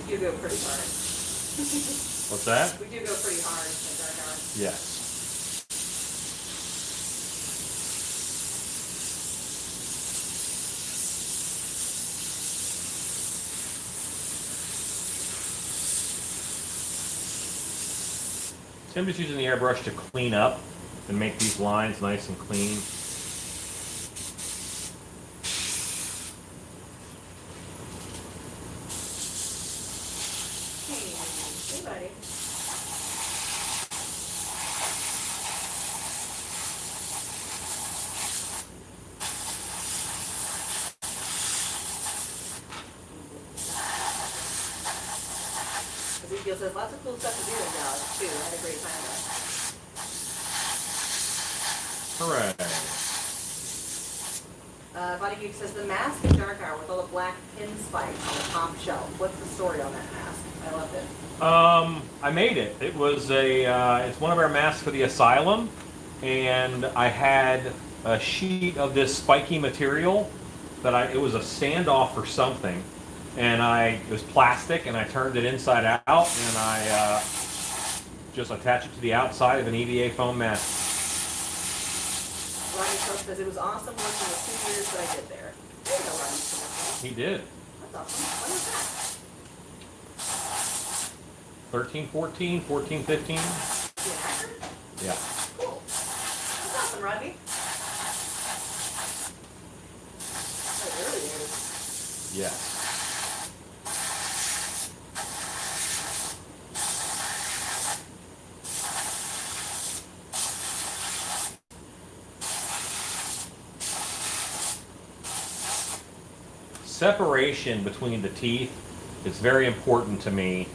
We do go pretty hard. What's that? We do go pretty hard at Dark Hour. Yes. So I'm just using the airbrush to clean up and make these lines nice and clean. Hey, buddy. Ezekiel says lots of cool stuff to do in Dallas too. I had a great time there. Hooray. Body Geek says the mask in Dark Hour with all the black pin spikes on the top shelf. What's the story on that mask? I loved it. I made it. It was it's one of our masks for the asylum, and I had a sheet of this spiky material that it was a standoff or something, and it was plastic, and I turned it inside out, and I just attached it to the outside of an EVA foam mask. Rodney Coach says it was awesome working the 2 years that I did there. There you go, Rodney. He did. That's awesome. When was that? 13, 14, 14, 15. You a hacker? Yeah. Cool. That's awesome, Rodney. Oh, early days. Yes. Separation between the teeth is very important to me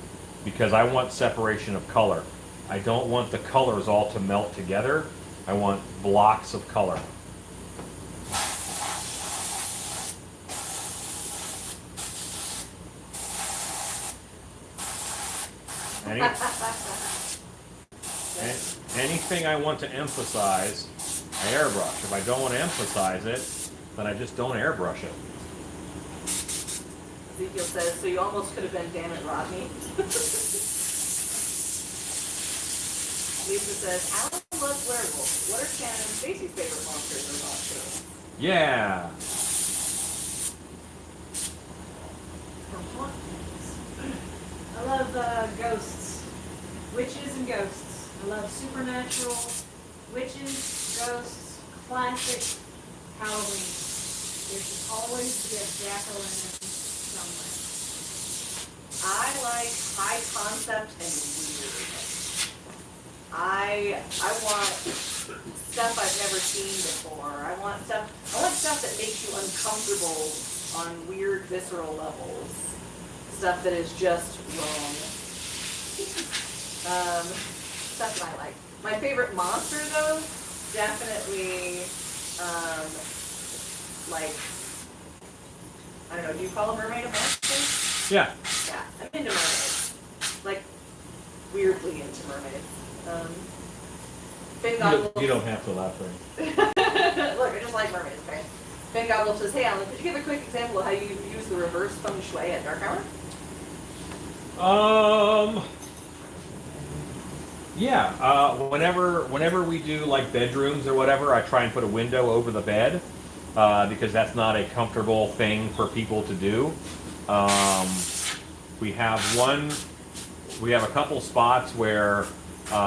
because I want separation of color. I don't want the colors all to melt together. I want blocks of color. Anything I want to emphasize, I airbrush. If I don't want to emphasize it, then I just don't airbrush it. Ezekiel says, so you almost could have been Damn It Rodney. Lisa says, Alan loves Werewolf. What are Shannon and Stacy's favorite monsters or monsters? Yeah. I love ghosts, witches and ghosts. I love supernatural, witches, ghosts, classic Halloween. There should always be a jack-o'-lantern somewhere. I like high concept and weird. I want stuff I've never seen before. I want stuff that makes you uncomfortable on weird visceral levels. Stuff that is just wrong. Stuff that I like. My favorite monster though, definitely, like, I don't know, do you call a mermaid a monster? Yeah. Yeah, I'm into mermaids. Like, weirdly into mermaids. Finn Goggles. You don't have to elaborate. Look, I just like mermaids, okay? Finn Goggles says, hey Alan, could you give a quick example of how you use the reverse feng shui at dark hour? Yeah, whenever we do like bedrooms or whatever, I try and put a window over the bed, because that's not a comfortable thing for people to do. We have a couple spots where,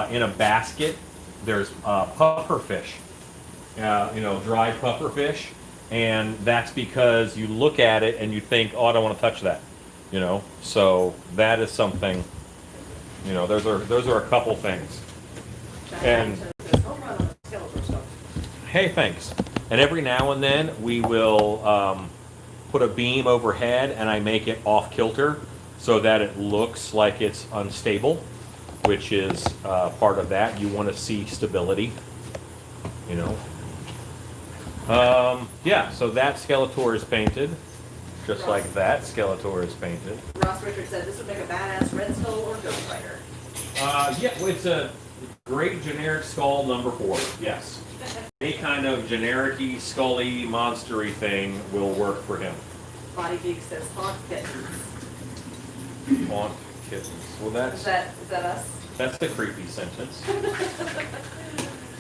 in a basket, there's puffer fish, dry puffer fish, and that's because you look at it and you think, oh, I don't want to touch that, so that is something. Those are a couple things. And hey, thanks. And every now and then we will put a beam overhead, and I make it off kilter so that it looks like it's unstable, which is part of that. You want to see stability, Yeah. So that Skeletor is painted, just like that Skeletor is painted. Ross Richard said this would make a badass Red Skull or Ghost Rider. Yeah, well, it's a great generic skull number 4. Yes. Any kind of generic-y, scully, monstery thing will work for him. Body Geek says haunt kittens. Haunt kittens. Well, Is that us? that's the creepy sentence.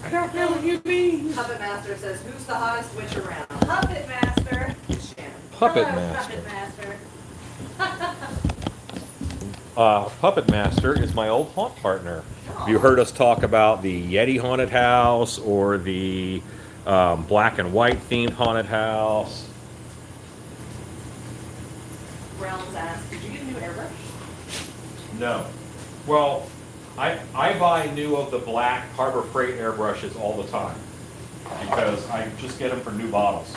I don't know what you mean. Puppet Master says, who's the hottest witch around? Puppet Master. It's Shannon. Puppet Hello, Master. Puppet Master. Puppet Master is my old haunt partner. You heard us talk about the Yeti haunted house or the black and white themed haunted house. Realms asked, did you get a new airbrush? No. Well, I buy new of the black Harbor Freight airbrushes all the time because I just get them for new bottles.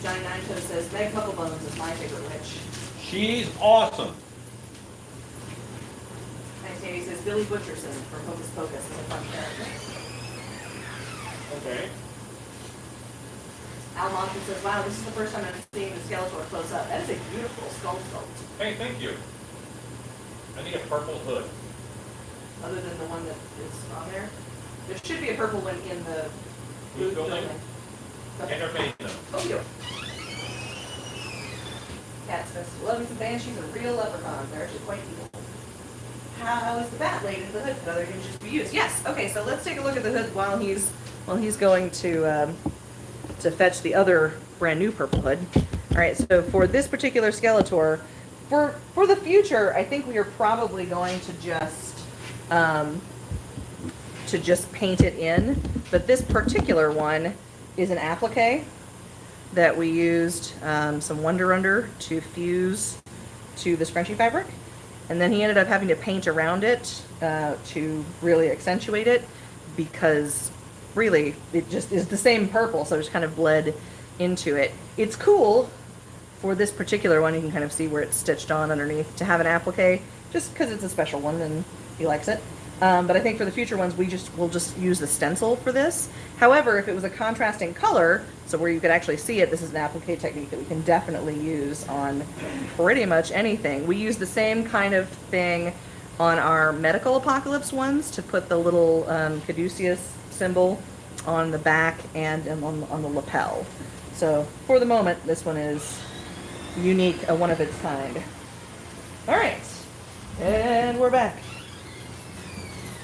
Johnny Ninetoes says, Meg Hucklebones is my favorite witch. She's awesome. Nice Davey says, Billy Butcherson from Hocus Pocus is a fun character. Okay. Al Monson says, wow, this is the first time I'm seeing the Skeletor close up. That is a beautiful skull sculpt. Hey, thank you. I need a purple hood. Other than the one that is on there. There should be a purple one in the Who's blue building? Entertain them. Oh, yeah. Cat says, Loveys and Banshees are real leprechauns. They're actually quite evil. How is the bat laid into the hood? Could other images be used? Yes. Okay, so let's take a look at the hood while he's going to fetch the other brand new purple hood. All right, so for this particular Skeletor, for the future, I think we are probably going to just paint it in. But this particular one is an applique that we used some Wonder Under to fuse to the scrunchie fabric. And then he ended up having to paint around it to really accentuate it because really it just is the same purple, so it just kind of bled into it. It's cool for this particular one. You can kind of see where it's stitched on underneath to have an applique, just because it's a special one and he likes it. But I think for the future ones, we'll just use the stencil for this. However, if it was a contrasting color, so where you could actually see it, this is an applique technique that we can definitely use on pretty much anything. We use the same kind of thing on our Medical Apocalypse ones to put the little caduceus symbol on the back and on the lapel. So for the moment, this one is unique, a one of its kind. All right, and we're back.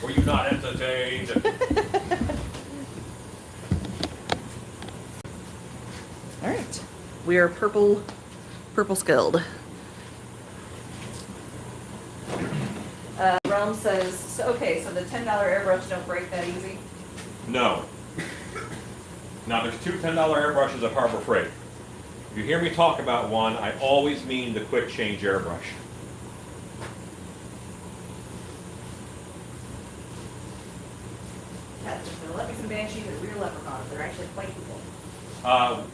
Were you not entertained? All right, we are purple skilled. Realm says, so, okay, so the $10 airbrush don't break that easy? No. Now, there's two $10 airbrushes at Harbor Freight. If you hear me talk about one, I always mean the quick change airbrush. The Leopards and Banshees are real leprechauns. They're actually quite cool.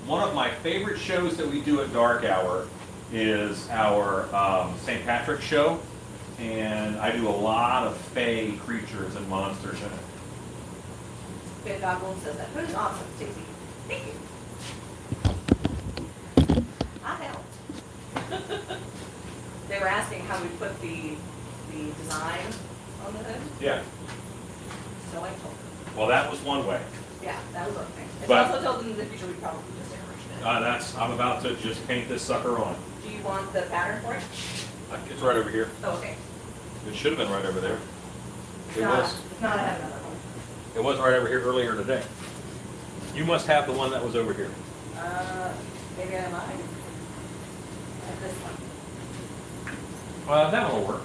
One of my favorite shows that we do at Dark Hour is our St. Patrick's show. And and I do a lot of fey creatures and monsters in it. Big Goggles says that food is awesome, Stacy. Thank you. I helped. They were asking how we put the design on the hood, Yeah. so I told them. Well, that was one way. Yeah, that was okay. I But- also told them in the future we'd probably just airbrush it. I'm about to just paint this sucker on. Do you want the pattern for it? It's right over here. Oh, okay. It should have been right over there. If It not, was. if not, I have another one. It was right over here earlier today. You must have the one that was over here. Maybe I might. I have this one. That'll work.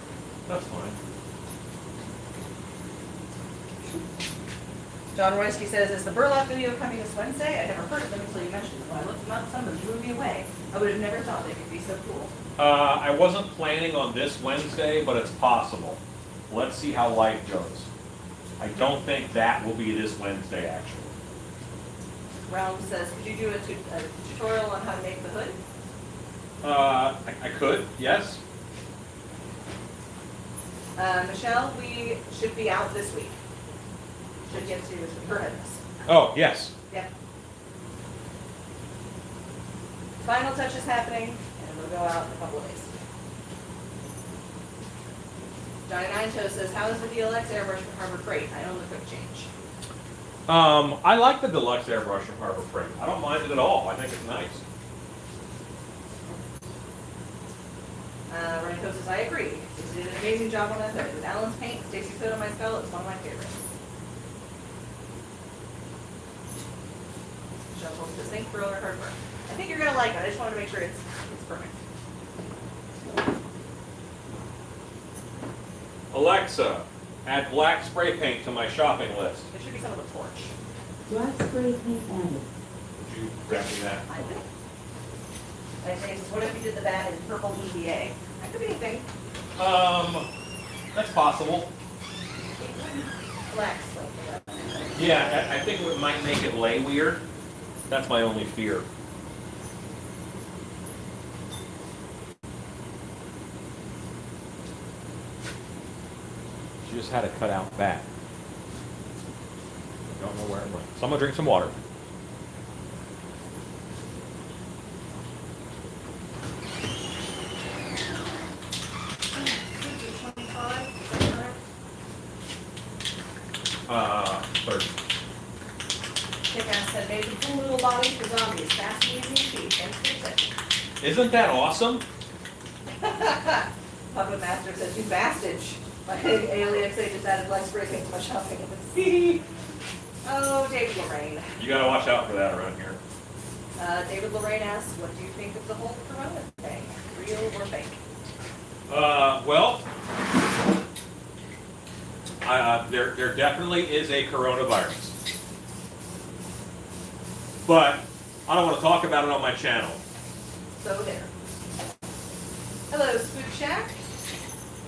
That's fine. John Royski says, is the burlap video coming this Wednesday? I never heard of them until you mentioned it. When I looked them up, some of them blew me away. I would have never thought they could be so cool. I wasn't planning on this Wednesday, but it's possible. Let's see how life goes. I don't think that will be this Wednesday, actually. Realm says, could you do a tutorial on how to make the hood? I could, yes. Michelle, we should be out this week. Should get to her headness. Oh, yes. Yep. Final touch is happening, and we'll go out in a couple of days. Johnny Nine Toe says, how is the DLX airbrush from Harbor Freight? I own the quick change. I like the deluxe airbrush from Harbor Freight. I don't mind it at all. I think it's nice. Renko says, I agree. She did an amazing job on that hood. With Alan's paint, Stacy's hood on my skull, it's one of my favorites. Michelle says, thank you for all your hard work. I think you're gonna like it. I just wanted to make sure it's perfect. Alexa, add black spray paint to my shopping list. It should be some of the torch. Black spray paint added. Would you grab me that? I think. I think, what if we did the bat in purple EVA? That could be a thing. That's possible. Black slate. Yeah, I think it might make it lay weird. That's my only fear. She just had a cut out bat. Don't know where it went. So I'm gonna drink some water. Third. Kick-ass said, made some cool little bodies for zombies. Fast and easy to keep. Thanks for the tip. Isn't that awesome? Puppet Master says, you bastage. My ALEXA just added black spray paint to my shopping list. Oh, David Lorraine. You gotta watch out for that around here. David Lorraine asks, what do you think of the whole corona thing? Real or fake? Well, there definitely is a coronavirus. But I don't want to talk about it on my channel. So there. Hello, Spook Shack.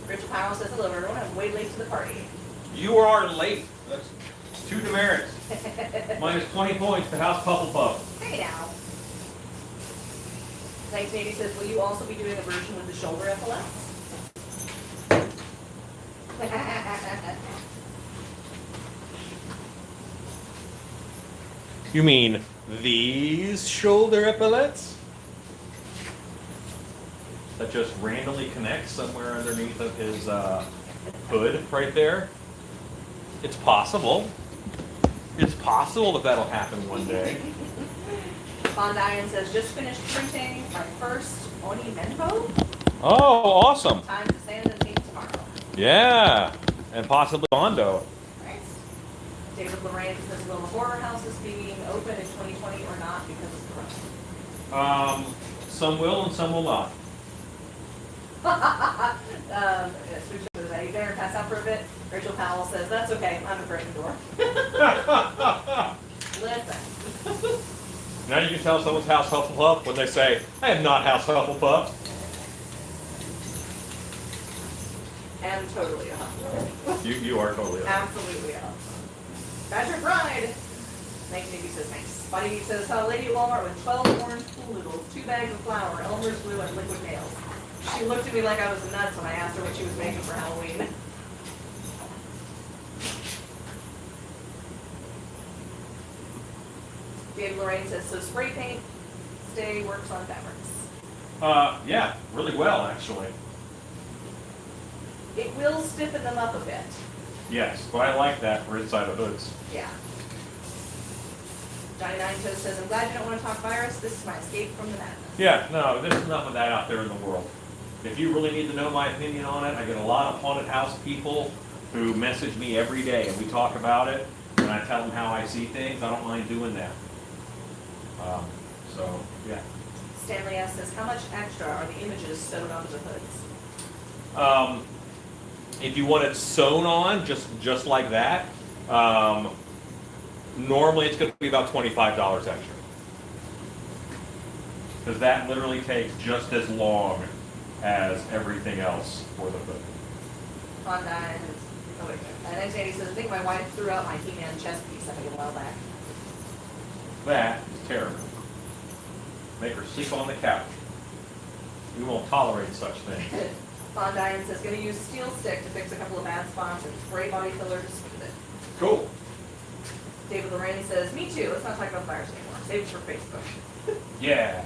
Rachel Powell says, hello everyone, I'm way late to the party. You are late. That's 2 demerits. Minus 20 points to House Pufflepuff. Hey now. 1980 says, will you also be doing a version with the shoulder epaulets? You mean these shoulder epaulets? That just randomly connects somewhere underneath of his hood right there? It's possible. It's possible that that'll happen one day. Von Diane says, just finished printing my first Oni Menpo. Oh, awesome. Time to sand and paint tomorrow. Yeah. And possibly Bondo. Nice. David Lorraine says, will the horror houses be open in 2020 or not because of corona? Some will and some will not. Switch to that. You better pass out for a bit. Rachel Powell says, that's okay, I'm afraid of the door. Listen. Now you can tell someone's House Hufflepuff when they say, I am not House Hufflepuff. Am totally a Hufflepuff. You are totally right. Absolutely a Hufflepuff. Badger Bride. 1980 says, thanks. Buddy Meat says, saw a lady at Walmart with 12 orange pool noodles, 2 bags of flour, Elmer's glue, and liquid nails. She looked at me like I was nuts when I asked her what she was making for Halloween. Gabe Lorraine says, so spray paint stay works on fabrics. Yeah, really well, actually. It will stiffen them up a bit. Yes, but I like that for inside of hoods. Yeah. Johnny Nine Toes says, I'm glad you don't want to talk virus. This is my escape from the madness. Yeah, no, there's enough of that out there in the world. If you really need to know my opinion on it, I get a lot of haunted house people who message me every day, and we talk about it, and I tell them how I see things. I don't mind doing that. So, yeah. Stanley S says, how much extra are the images sewed onto the hoods? If you want it sewn on, just like that, normally it's going to be about $25 extra. Because that literally takes just as long as everything else for the hood. On that, oh wait, and then Sandy says, I think my wife threw out my He-Man chest piece I think a while back. That is terrible. Make her sleep on the couch. We won't tolerate such things. Von Diane says, gonna use steel stick to fix a couple of bad spots and spray body filler to smooth it. Cool. David Lorraine says, me too, let's not talk about virus anymore, save it for Facebook. Yeah.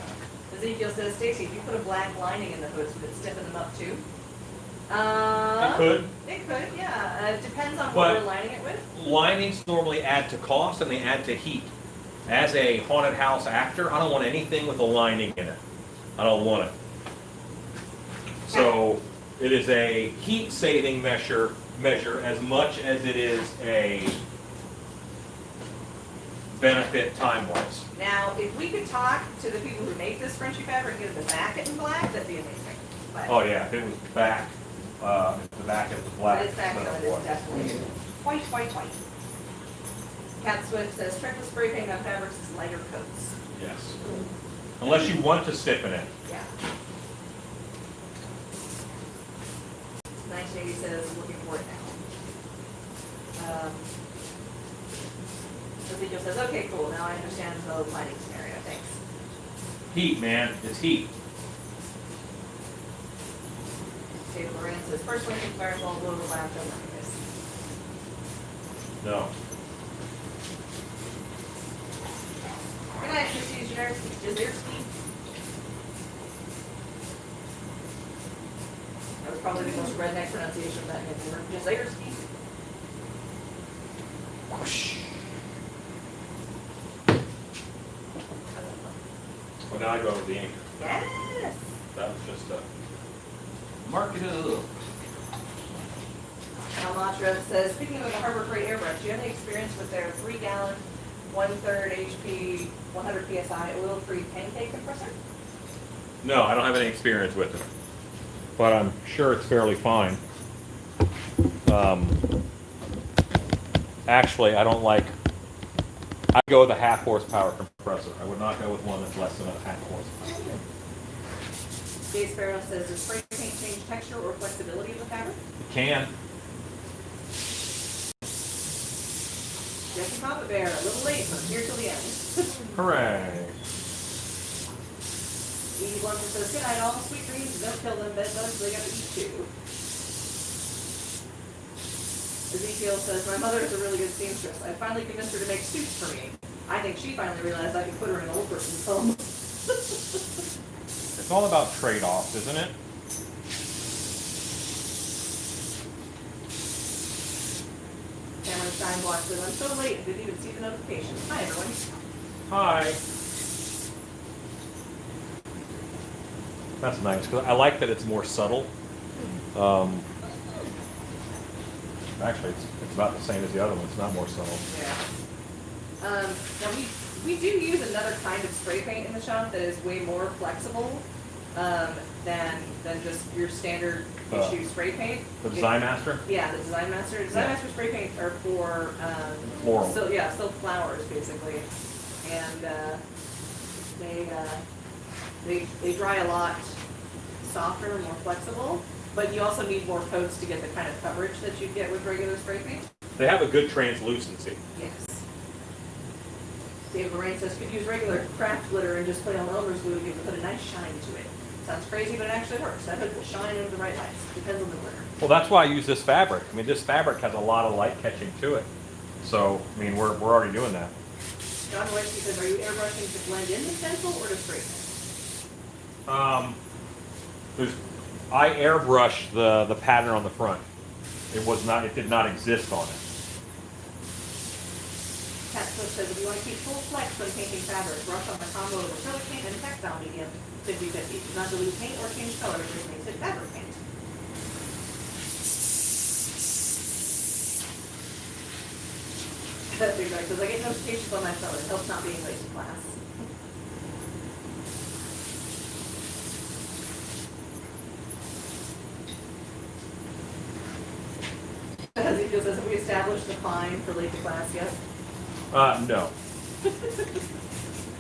Ezekiel says, Stacy, if you put a black lining in the hoods, would it stiffen them up too? It could. It could, yeah. It depends on But- what we're lining it with. Linings normally add to cost and they add to heat. As a haunted house actor, I don't want anything with a lining in it. I don't want it. So it is a heat saving measure as much as it is a benefit time-wise. Now, if we could talk to the people who make this Frenchy fabric and get it to back it in black, that'd be amazing. But Oh yeah, if it was back, if the back it was black. But it's back instead on of it, it's white. definitely white, white, white. Cat Swift says, trick with spray paint on fabrics is lighter coats. Yes. Unless you want to stiffen it. Yeah. 1980 says, looking for it now. Ezekiel says, okay, cool, now I understand the lighting scenario, thanks. Heat, man, it's heat. David Loren says, personally, I think Firefall will overlap, don't like this. No. Good night, Christy Jazierski. That was probably the most redneck pronunciation of that name ever. Jazierski. Well, now I go over the ink. Yes. That was just a mark it up. Almatra says, speaking of the Harbor Freight Airbrush, do you have any experience with their 3-gallon, 1/3 HP, 100 PSI oil-free pancake compressor? No, I don't have any experience with it, but I'm sure it's fairly fine. Actually, I don't like. I go with a 1/2 horsepower compressor. I would not go with one that's less than a 1/2 horsepower. Jay Sparrow says, does spray paint change texture or flexibility of the fabric? It can. Jesse Papa Bear, a little late, but here till the end. Hooray. Edie Blumper says, good night, all sweet dreams, don't kill them, bed bugs, they gotta eat too. Ezekiel says, my mother is a really good seamstress. I finally convinced her to make suits for me. I think she finally realized I could put her in an old person's home. It's all about trade-offs, isn't it? Cameron Steinblock says, I'm so late, I didn't even see the notification. Hi, everyone. Hi. That's nice, because I like that it's more subtle. Actually, it's about the same as the other one. It's not more subtle. Yeah. Now we do use another kind of spray paint in the shop that is way more flexible than just your standard issue spray paint. The Design Master? Yeah, the Design Master. Design Yeah. Master spray paint are for Floral. silk flowers basically, and they dry a lot softer, more flexible. But you also need more coats to get the kind of coverage that you get with regular spray paint. They have a good translucency. Yes. Dave Lorraine says, could use regular craft glitter and just play on Elmer's glue to put a nice shine to it. Sounds crazy, but it actually works. That hood will shine under the right lights. Depends on the glitter. Well, that's why I use this fabric. I mean, this fabric has a lot of light catching to it. So, I mean, we're already doing that. John Westy says, are you airbrushing to blend in the stencil or to straighten it? I airbrushed the pattern on the front. It did not exist on it. Cat Swift says, if you want to keep full flex when painting fabric, brush on the combo of acrylic paint and textile medium 50/50. Do not dilute paint or change color, it just makes it fabric paint. That's big, because I get notifications on my phone. It helps not being late to class. Ezekiel says, have we established the fine for late to class yet? No.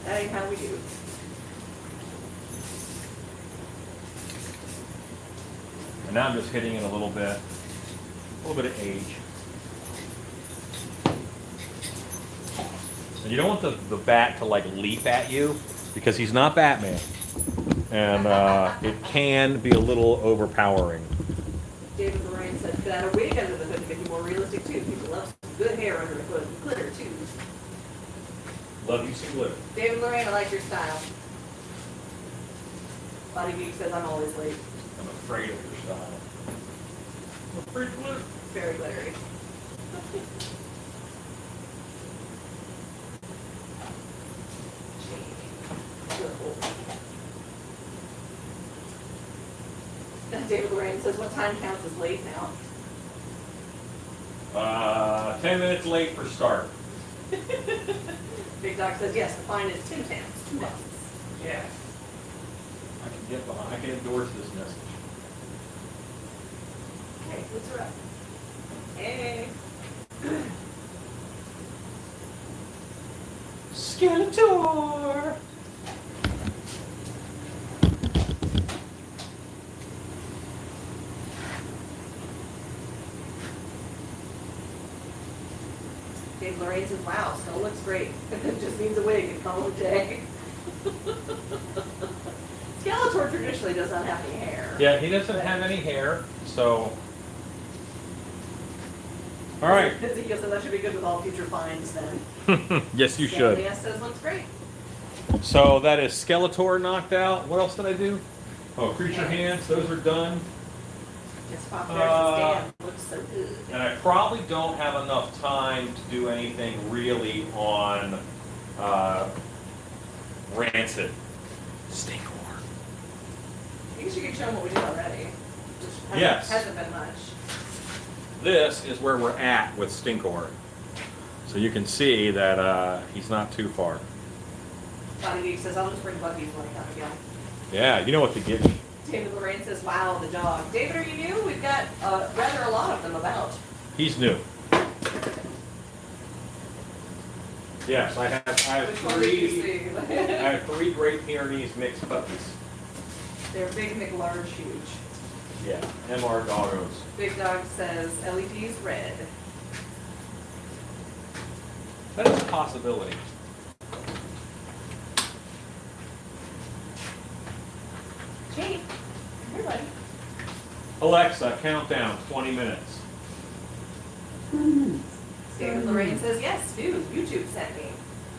That ain't how we do. And now I'm just hitting it a little bit of age. And you don't want the bat to like leap at you because he's not Batman. And it can be a little overpowering. David Lorraine said, could add a wig under the hood to make it more realistic too. People love good hair under the hood and glitter too. Love you some glitter. David Lorraine, I like your style. Body Geek says I'm always late. I'm afraid of your style. I'm afraid of glitter. Very glittery. David Lorraine says, what time counts as late now? 10 minutes late for start. Big Doc says, yes, the fine is Tim Tams, $2. Yeah. I can get behind. I can endorse this message. Hey, what's her up? Hey. Skeletor. Dave Lorraine says, wow, Snow looks great. It just needs a wig and call it a day. Skeletor traditionally does not have any hair. Yeah, he doesn't have any hair, so. All right. Ezekiel says that should be good with all future finds then. Yes, you Stanley should. S says looks great. So that is Skeletor knocked out. What else did I do? Oh, creature hands. Those are done. It's pop there says, damn, looks so good. And I probably don't have enough time to do anything really on Rancid. Stinkor. I guess you could show them what we did already. Which hasn't, Yes. hasn't been much. This is where we're at with Stinkor. So you can see that he's not too far. Body Geek says, I'll just bring Buggies when I come again. Yeah, you know what to give me. David Lorraine says, wow, the dog. David, are you new? We've got rather a lot of them about. He's new. Yes, I have Which one did you three. see? I have 3 Great Pyrenees mixed puppies. They're big, McLarge, huge. Yeah, MR doggos. Big Dog says, LED's red. That is a possibility. Jake, here, buddy. Alexa, countdown, 20 minutes. 20 minutes. David Lorraine says, yes, dude, YouTube sent me.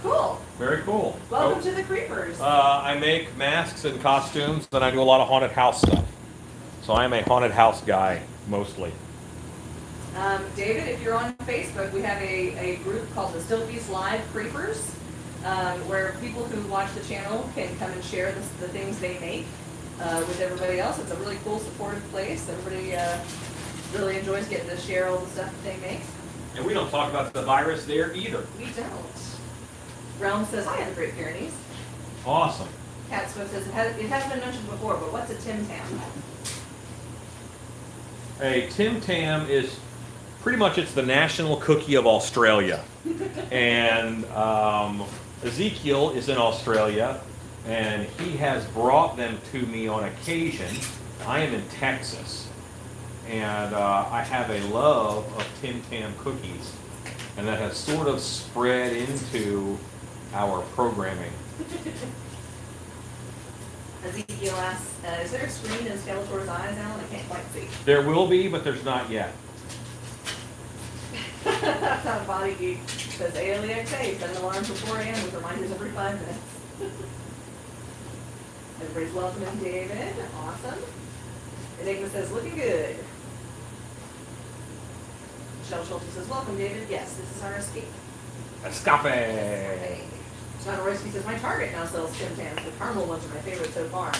Cool. Very cool. Welcome to the Creepers. I make masks and costumes, and I do a lot of haunted house stuff. So I am a haunted house guy, mostly. David, if you're on Facebook, we have a group called the Stiltbeast Live Creepers, where people who watch the channel can come and share the things they make with everybody else. It's a really cool, supportive place. Everybody really enjoys getting to share all the stuff that they make. And we don't talk about the virus there either. We don't. Realm says, I have the Great Pyrenees. Awesome. Cat Swift says, it hasn't been mentioned before, but what's a Tim Tam? A Tim Tam is pretty much, it's the national cookie of Australia. And Ezekiel is in Australia, and he has brought them to me on occasion. I am in Texas, and I have a love of Tim Tam cookies, and that has sort of spread into our programming. Ezekiel asks, is there a screen in Skeletor's eyes, Alan? I can't quite see. There will be, but there's not yet. That's not Body Geek. says ALEXA, set an alarm for 4 a.m. with reminders every 5 minutes. Everybody's welcoming David. Awesome. Enigma says, looking good. Michelle Schulte says, welcome, David. Yes, this is our escape. Escape. Hey. John Royski says, my Target now sells Tim Tams. The caramel ones are my favorite so far.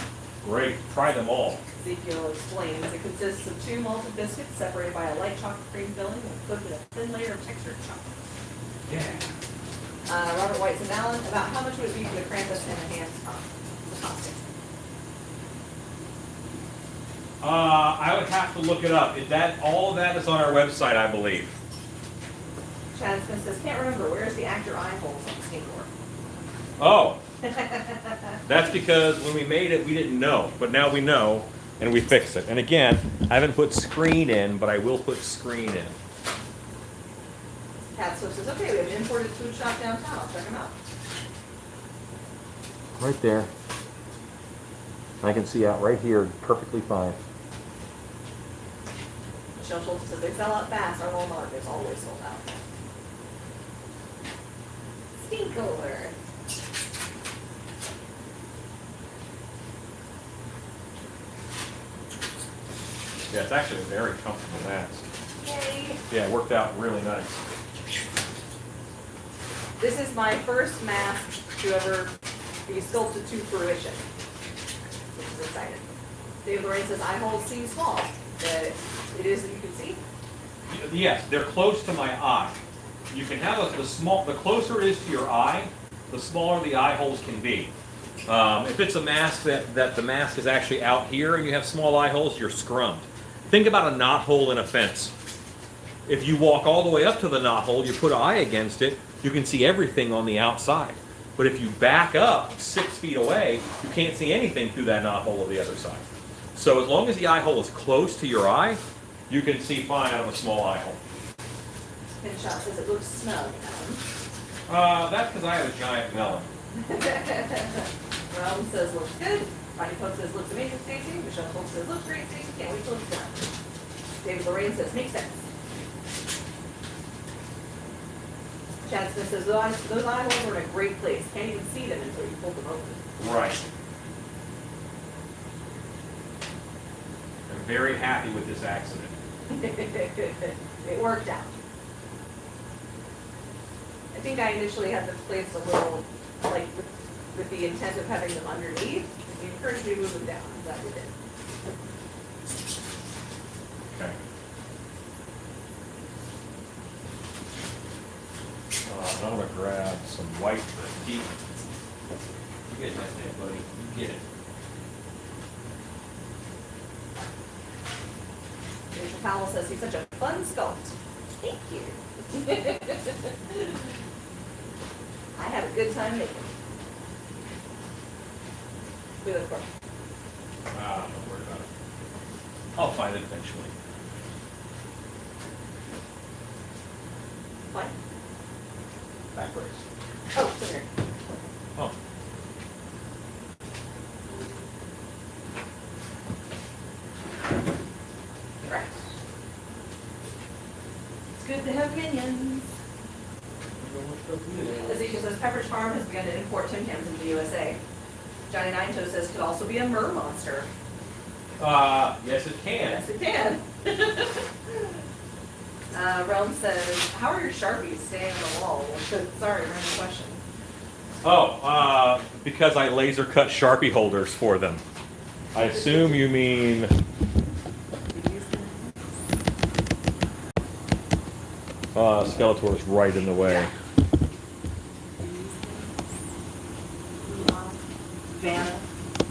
Great. Try them all. Ezekiel explains it consists of 2 malted biscuits separated by a light chocolate cream filling and cooked with a thin layer of textured chocolate. Yeah. Robert White says, Alan, about how much would it be for the Krampus and the hand costume? I would have to look it up. All of that is on our website, I believe. Chad Smith says, can't remember, where's the actor eye holes on the skateboard? Oh, that's because when we made it, we didn't know, but now we know, and we fix it. And again, I haven't put screen in, but I will put screen in. Cat Swift says, okay, we have an imported food shop downtown, I'll check them out. Right there. I can see out right here perfectly fine. Michelle Schultz says, they sell out fast, our Walmart is always sold out. Stinkover. Yeah, it's actually a very comfortable mask. Yay. Yeah, it worked out really nice. This is my first mask to ever be sculpted to fruition, which is exciting. David Lorraine says, eye holes seem small, but it is that you can see. Yes, they're close to my eye. You can have the closer it is to your eye, the smaller the eye holes can be. If it's a mask that the mask is actually out here and you have small eye holes, you're scrummed. Think about a knot hole in a fence. If you walk all the way up to the knot hole, you put an eye against it, you can see everything on the outside. But if you back up 6 feet away, you can't see anything through that knot hole on the other side. So as long as the eye hole is close to your eye, you can see fine out of a small eye hole. Pinshot says it looks snug. That's because I have a giant melon. Realm says looks good. Rodney Pope says looks amazing, Stacy. Michelle Pope says looks great, Stacy. Can't wait till it's done. David Lorraine says makes sense. Chad Smith says those eye holes are in a great place. Can't even see them until you pull them open. Right. I'm very happy with this accident. It worked out. I think I initially had them placed a little, like, with the intent of having them underneath. You encouraged me to move them down. I'm glad we did. Okay. I'm gonna grab some white for Pete. You get that thing, buddy. You get it. Rachel Powell says he's such a fun sculpt. Thank you. I had a good time making it. We look for it. Don't worry about it. I'll find it eventually. Fine. Back brace. Oh, it's in here. Oh. Right. It's good to have minions. Ezekiel says Pepperidge Farm has begun to import Tim Tams into the USA. Johnny Nine Toe says could also be a mer monster. Yes it can. Yes, it can. Realm says, how are your Sharpies staying on the wall? Sorry, random question. Oh, because I laser cut Sharpie holders for them. I assume you mean. Skeletor's right in the way. Vanna.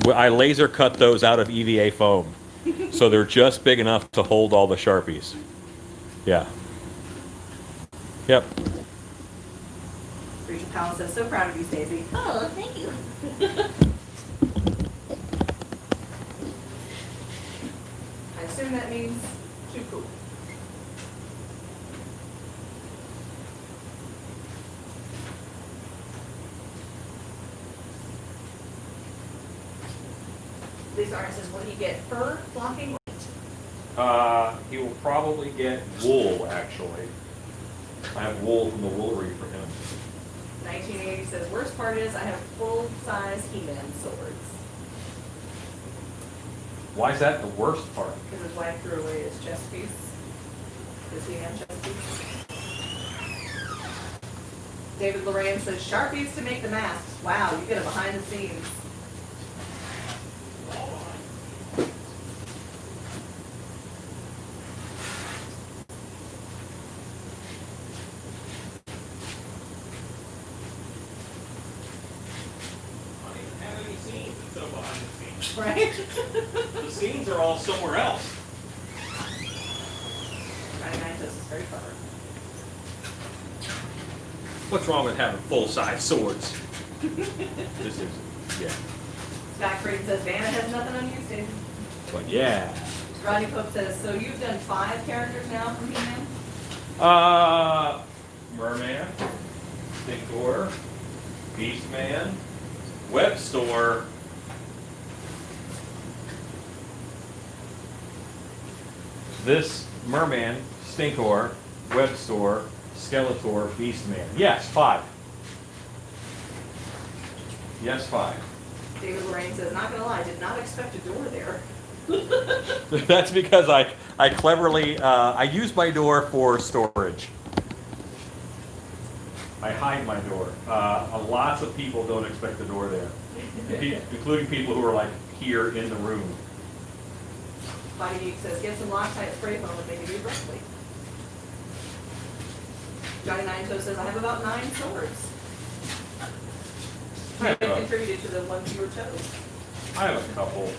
Well, I laser cut those out of EVA foam, so they're just big enough to hold all the Sharpies. Yeah. Yep. Rachel Powell says, so proud of you, Stacey. Oh, thank you. I assume that means too cool. Lisa Arnett says, what do you get? Fur, flocking, weight? He will probably get wool, actually. I have wool from the woolery for him. 1980 says, worst part is I have full-size He-Man swords. Why is that the worst part? Because his wife threw away his chest piece. His He-Man chest piece. David Lorraine says, Sharpies to make the masks. Wow, you get a behind the scenes. I don't even have any scenes instead of behind the scenes. Right? The scenes are all somewhere else. Johnny Nine Toes is very clever. What's wrong with having full-size swords? This is, yeah. Scott Creighton says, Vanna has nothing on you, Steve. But yeah. Rodney Pope says, so you've done 5 characters now from He-Man? Merman, Stinkor, Beastman, Web Store. This Merman, Stinkor, Web Store, Skeletor, Beastman. Yes, 5. Yes, 5. David Lorraine says, not gonna lie, did not expect a door there. That's because I cleverly, I use my door for storage. I hide my door. Lots of people don't expect the door there, including people who are like here in the room. Body Geek says, get some Loctite spray foam and make it do correctly. Johnny Nine Toes says, I have about 9 swords. I have That a- contributed to the one fewer toes. I have a couple.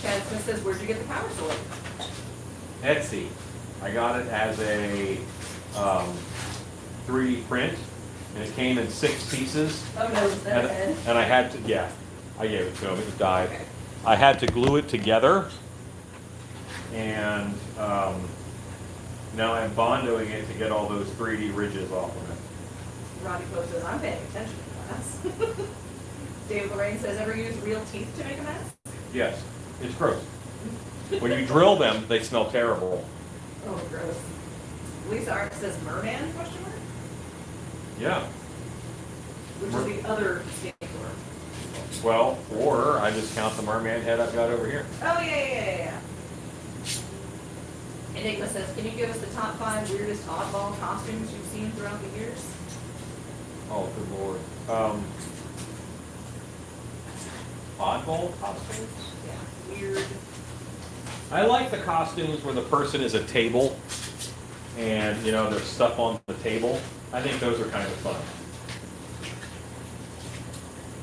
Chad Smith says, where'd you get the power sword? Etsy. I got it as a 3D print, and it came in 6 pieces. Oh no, is that a head? And I had to, yeah, I gave it to him. It died. Okay. I had to glue it together, and now I'm bondoing it to get all those 3D ridges off of it. Rodney Pope says, I'm paying attention to class. David Lorraine says, ever use real teeth to make a mask? Yes, it's gross. When you drill them, they smell terrible. Oh, gross. Lisa Art says, merman, question mark? Yeah. Which is the other Stinkor. Well, or I just count the merman head I've got over here. Oh, yeah. Enigma says, can you give us the top 5 weirdest oddball costumes you've seen throughout the years? Oh, good lord. Oddball costumes? Yeah, weird. I like the costumes where the person is a table and, you know, there's stuff on the table. I think those are kind of fun.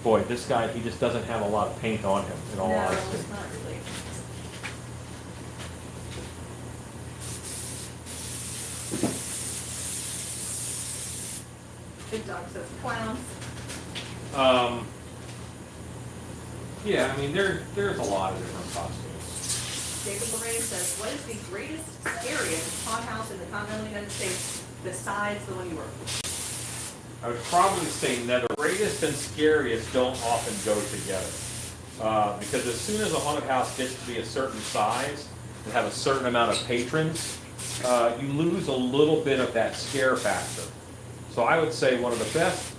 Boy, this guy, he just doesn't have a lot of paint on him, in all No, honesty. it's not really. Big Dog says clowns. Yeah, I mean, there's a lot of different costumes. Jacob Lorraine says, what is the greatest, scariest haunted house in the continental United States besides the one you work with? I would probably say nether. Greatest and scariest don't often go together. Because as soon as a haunted house gets to be a certain size and have a certain amount of patrons, you lose a little bit of that scare factor. So I would say one of the best,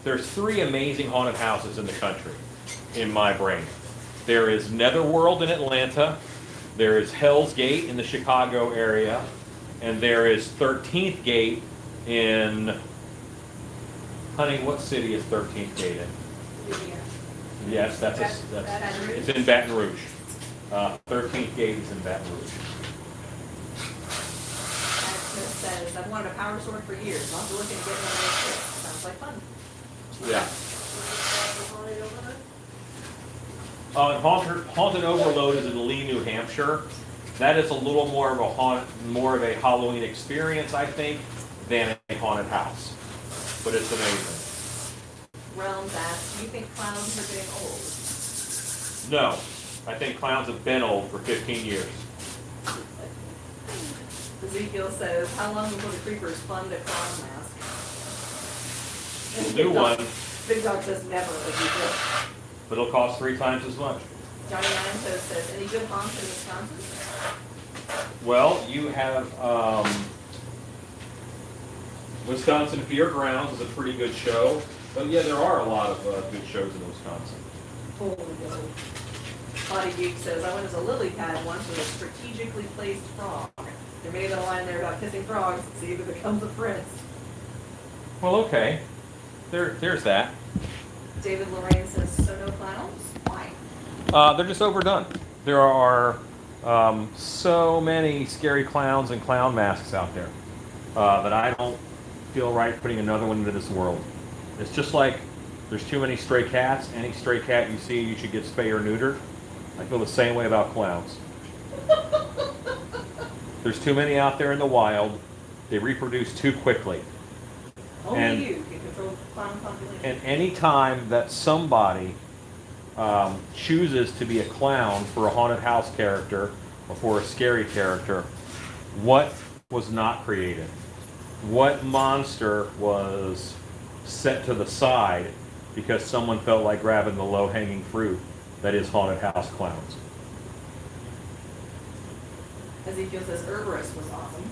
there's 3 amazing haunted houses in the country, in my brain. There is Netherworld in Atlanta, there is Hell's Gate in the Chicago area, and there is 13th Gate in, honey, what city is 13th Gate in? Yes, that's Baton Rouge? it's in Baton Rouge. 13th Gate is in Baton Rouge. Alex Smith says, I've wanted a power sword for years. I'll have to look into getting one of those too. Sounds like fun. Yeah. Haunted Overload is in Lee, New Hampshire. That is a little more of a Halloween experience, I think, than a haunted house. But it's amazing. Realms asks, do you think clowns are getting old? No, I think clowns have been old for 15 years. Ezekiel says, how long before the creepers fund a clown mask? We'll do one, Big Dog says never, Ezekiel. but it'll cost 3 times as much. Johnny Nine Toes says, any good haunts in Wisconsin? Well, you have Wisconsin Fairgrounds is a pretty good show. But yeah, there are a lot of good shows in Wisconsin. Totally good. Body Geek says, I went as a lily pad once with a strategically placed frog. There may have been a line there about kissing frogs to see who becomes a prince. Well, okay. There's that. David Lorraine says, so no clowns? Why? They're just overdone. There are so many scary clowns and clown masks out there that I don't feel right putting another one into this world. It's just like there's too many stray cats. Any stray cat you see, you should get spay or neutered. I feel the same way about clowns. There's too many out there in the wild. They reproduce too quickly. Only And- you can control the clown population. And any time that somebody chooses to be a clown for a haunted house character or for a scary character, what was not created? What monster was set to the side because someone felt like grabbing the low-hanging fruit that is haunted house clowns? Ezekiel says, Airbrush was awesome.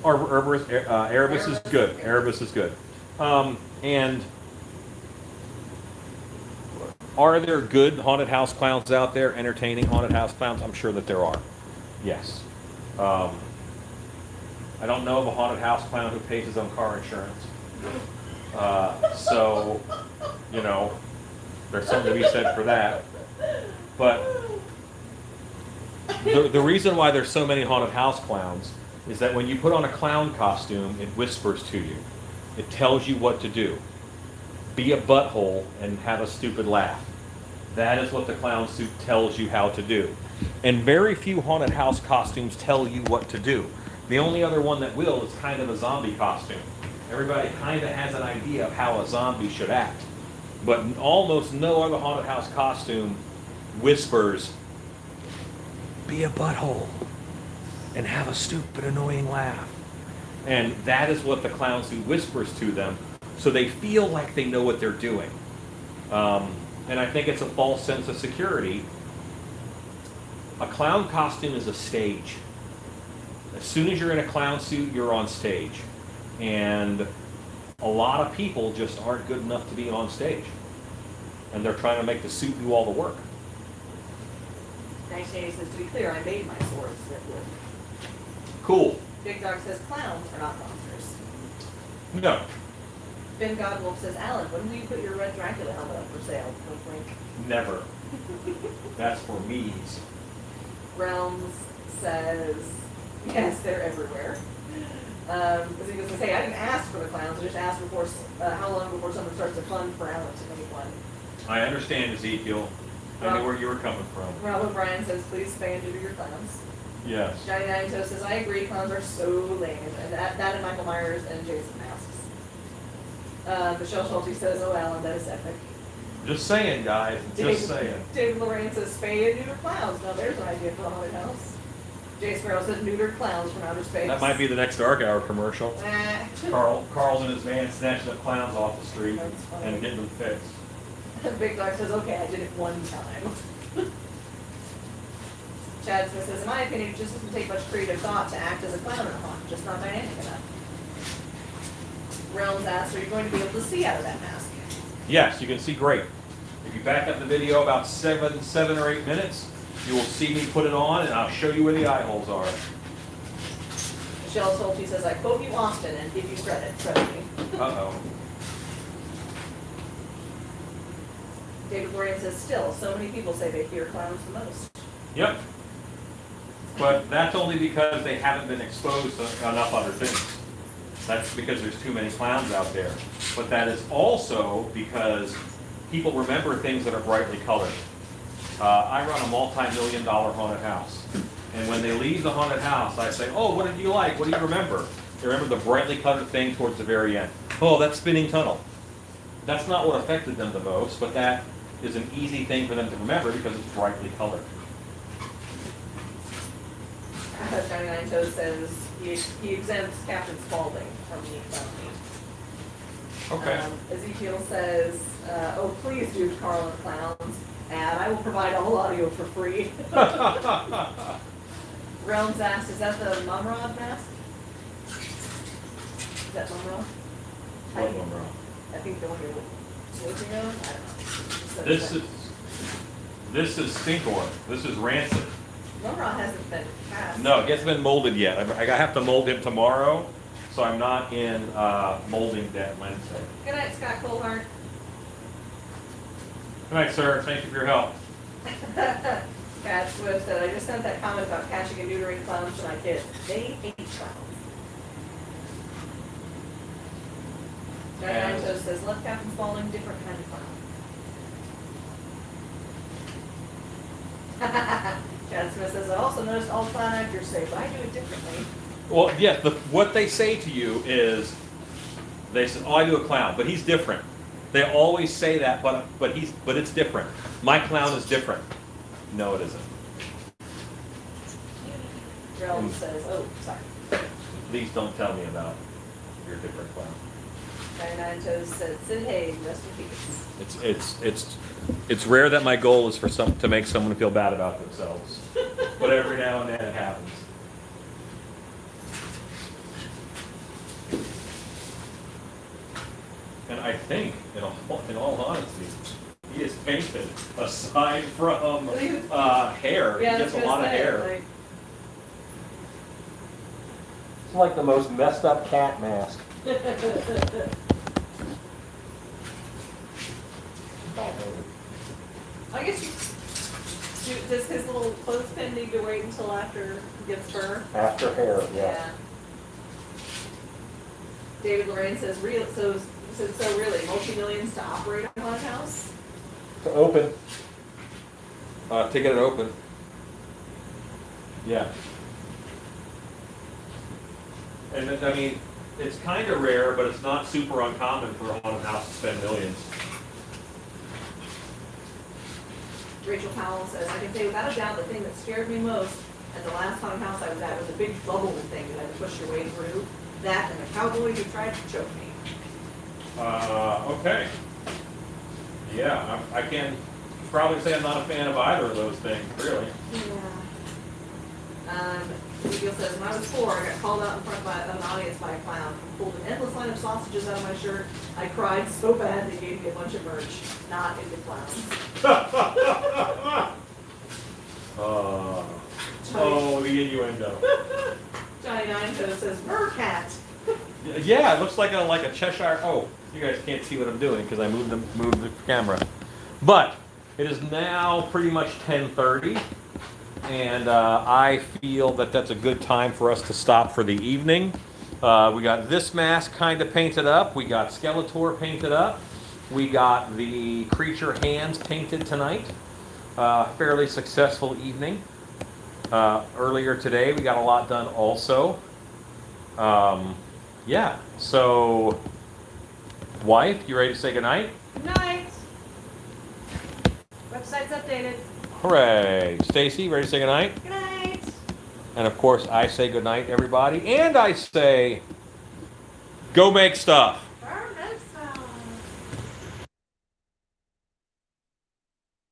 Airbrush is good. Airbrush is good. And are there good haunted house clowns out there, entertaining haunted house clowns? I'm sure that there are. Yes. I don't know of a haunted house clown who pays his own car insurance. So, you know, there's something to be said for that. But the reason why there's so many haunted house clowns is that when you put on a clown costume, it whispers to you. It tells you what to do. Be a butthole and have a stupid laugh. That is what the clown suit tells you how to do. And very few haunted house costumes tell you what to do. The only other one that will is kind of a zombie costume. Everybody kind of has an idea of how a zombie should act. But almost no other haunted house costume whispers, be a butthole and have a stupid, annoying laugh. And that is what the clown suit whispers to them, so they feel like they know what they're doing. And I think it's a false sense of security. A clown costume is a stage. As soon as you're in a clown suit, you're on stage. And a lot of people just aren't good enough to be on stage. And they're trying to make the suit do all the work. 1980 says, to be clear, I made my swords that would. Cool. Big Dog says, clowns are not monsters. No. Ben Godwolf says, Alan, when will you put your red Dracula helmet up for sale? Wink, wink. Never. That's for me's. Realms says, yes, they're everywhere. As he goes to say, I didn't ask for the clowns, I just asked before, how long before someone starts a fund for Alan to make one. I understand, Ezekiel. I know where you were coming from. Rob O'Brien says, please spay and neuter your clowns. Yes. Johnny Nine Toe says, I agree, clowns are so lame. And that and Michael Myers and Jason masks. Michelle Schulte says, oh, Alan, that is epic. Just saying, guys. Just saying. David Lorraine says, spay and neuter clowns. Now there's an idea for a haunted house. Jay Sparrow says, neutered clowns from outer space. That might be the next Dark Hour commercial. Eh. Carl's in his van snatching up clowns off the street That's funny. and getting them fixed. Big Dog says, okay, I did it one time. Chad Smith says, in my opinion, it just doesn't take much creative thought to act as a clown in a haunt, just not dynamic enough. Realms asks, are you going to be able to see out of that mask? Yes, you can see great. If you back up the video about 7 or 8 minutes, you will see me put it on and I'll show you where the eye holes are. Michelle Schulte says, I quote you often and give you credit, trust me. Uh-oh. David Lorraine says, still, so many people say they fear clowns the most. Yep. But that's only because they haven't been exposed to enough other things. That's because there's too many clowns out there. But that is also because people remember things that are brightly colored. I run a multi-million-dollar haunted house. And when they leave the haunted house, I say, oh, what did you like? What do you remember? They remember the brightly colored thing towards the very end. Oh, that spinning tunnel. That's not what affected them the most, but that is an easy thing for them to remember because it's brightly colored. Johnny Nine Toes says he exempts Captain Spaulding from the felony. Okay. Ezekiel says, oh, please do Carl and Clowns, and I will provide all audio for free. Realms asks, is that the Mumrod mask? that Monroe? What Monroe? I think the one you're switching on, I don't know. This is Stinkor. This is Rancid. Monroe hasn't been cast. No, it hasn't been molded yet. I have to mold him tomorrow, so I'm not in molding that Wednesday. Good night, Scott Colehart. Good night, sir. Thank you for your help. Cat Swift said, I just sent that comment about catching and neutering clowns to my kids. They hate clowns. Johnny Nine says, left Captain Spaulding, different kind of clown. Chad Smith says, I also noticed all clown actors say, but I do it differently. Well, yes, what they say to you is, they say, oh, I do a clown, but he's different. They always say that, but it's different. My clown is different. No, it isn't. Rel says, oh, sorry. Please don't tell me about your different clown. Johnny Nine Toes said, Sid Haig, rest in peace. It's rare that my goal is to make someone feel bad about themselves, but every now and then it happens. And I think, in all honesty, he is painted aside from hair. Yeah, He gets a I was lot of gonna say, hair. like, It's like the most messed up cat mask. I guess does his little clothespin need to wait until after he gets fur? After hair, Yeah. David Lorraine says, so really, multi-millions to operate a haunted house? To open. To get it open. Yeah. And I mean, it's kind of rare, but it's not super uncommon for a haunted house to spend millions. Rachel Powell says, I can say without a doubt the thing that scared me most at the last haunted house I was at was a big bubble thing that I had to push your way through. That and the cowboy who tried to choke me. Okay. Yeah, I can probably say I'm not a fan of either of those things, really. Yeah. Ezekiel says, when I was 4, I got called out in front of an audience by a clown who pulled an endless line of sausages out of my shirt. I cried so bad they gave me a bunch of merch. Not into clowns. Oh, the innuendo. Johnny Nine Toes says, Mercat. Yeah, it looks like a Cheshire. Oh, you guys can't see what I'm doing because I moved the camera. But it is now pretty much 10:30, and I feel that that's a good time for us to stop for the evening. We got this mask kind of painted up. We got Skeletor painted up. We got the creature hands painted tonight. Fairly successful evening. Earlier today, we got a lot done also. Yeah, so, wife, you ready to say goodnight? Good night. Website's updated. Hooray. Stacy, ready to say goodnight? Good night. And of course, I say goodnight, everybody. And I say, go make stuff.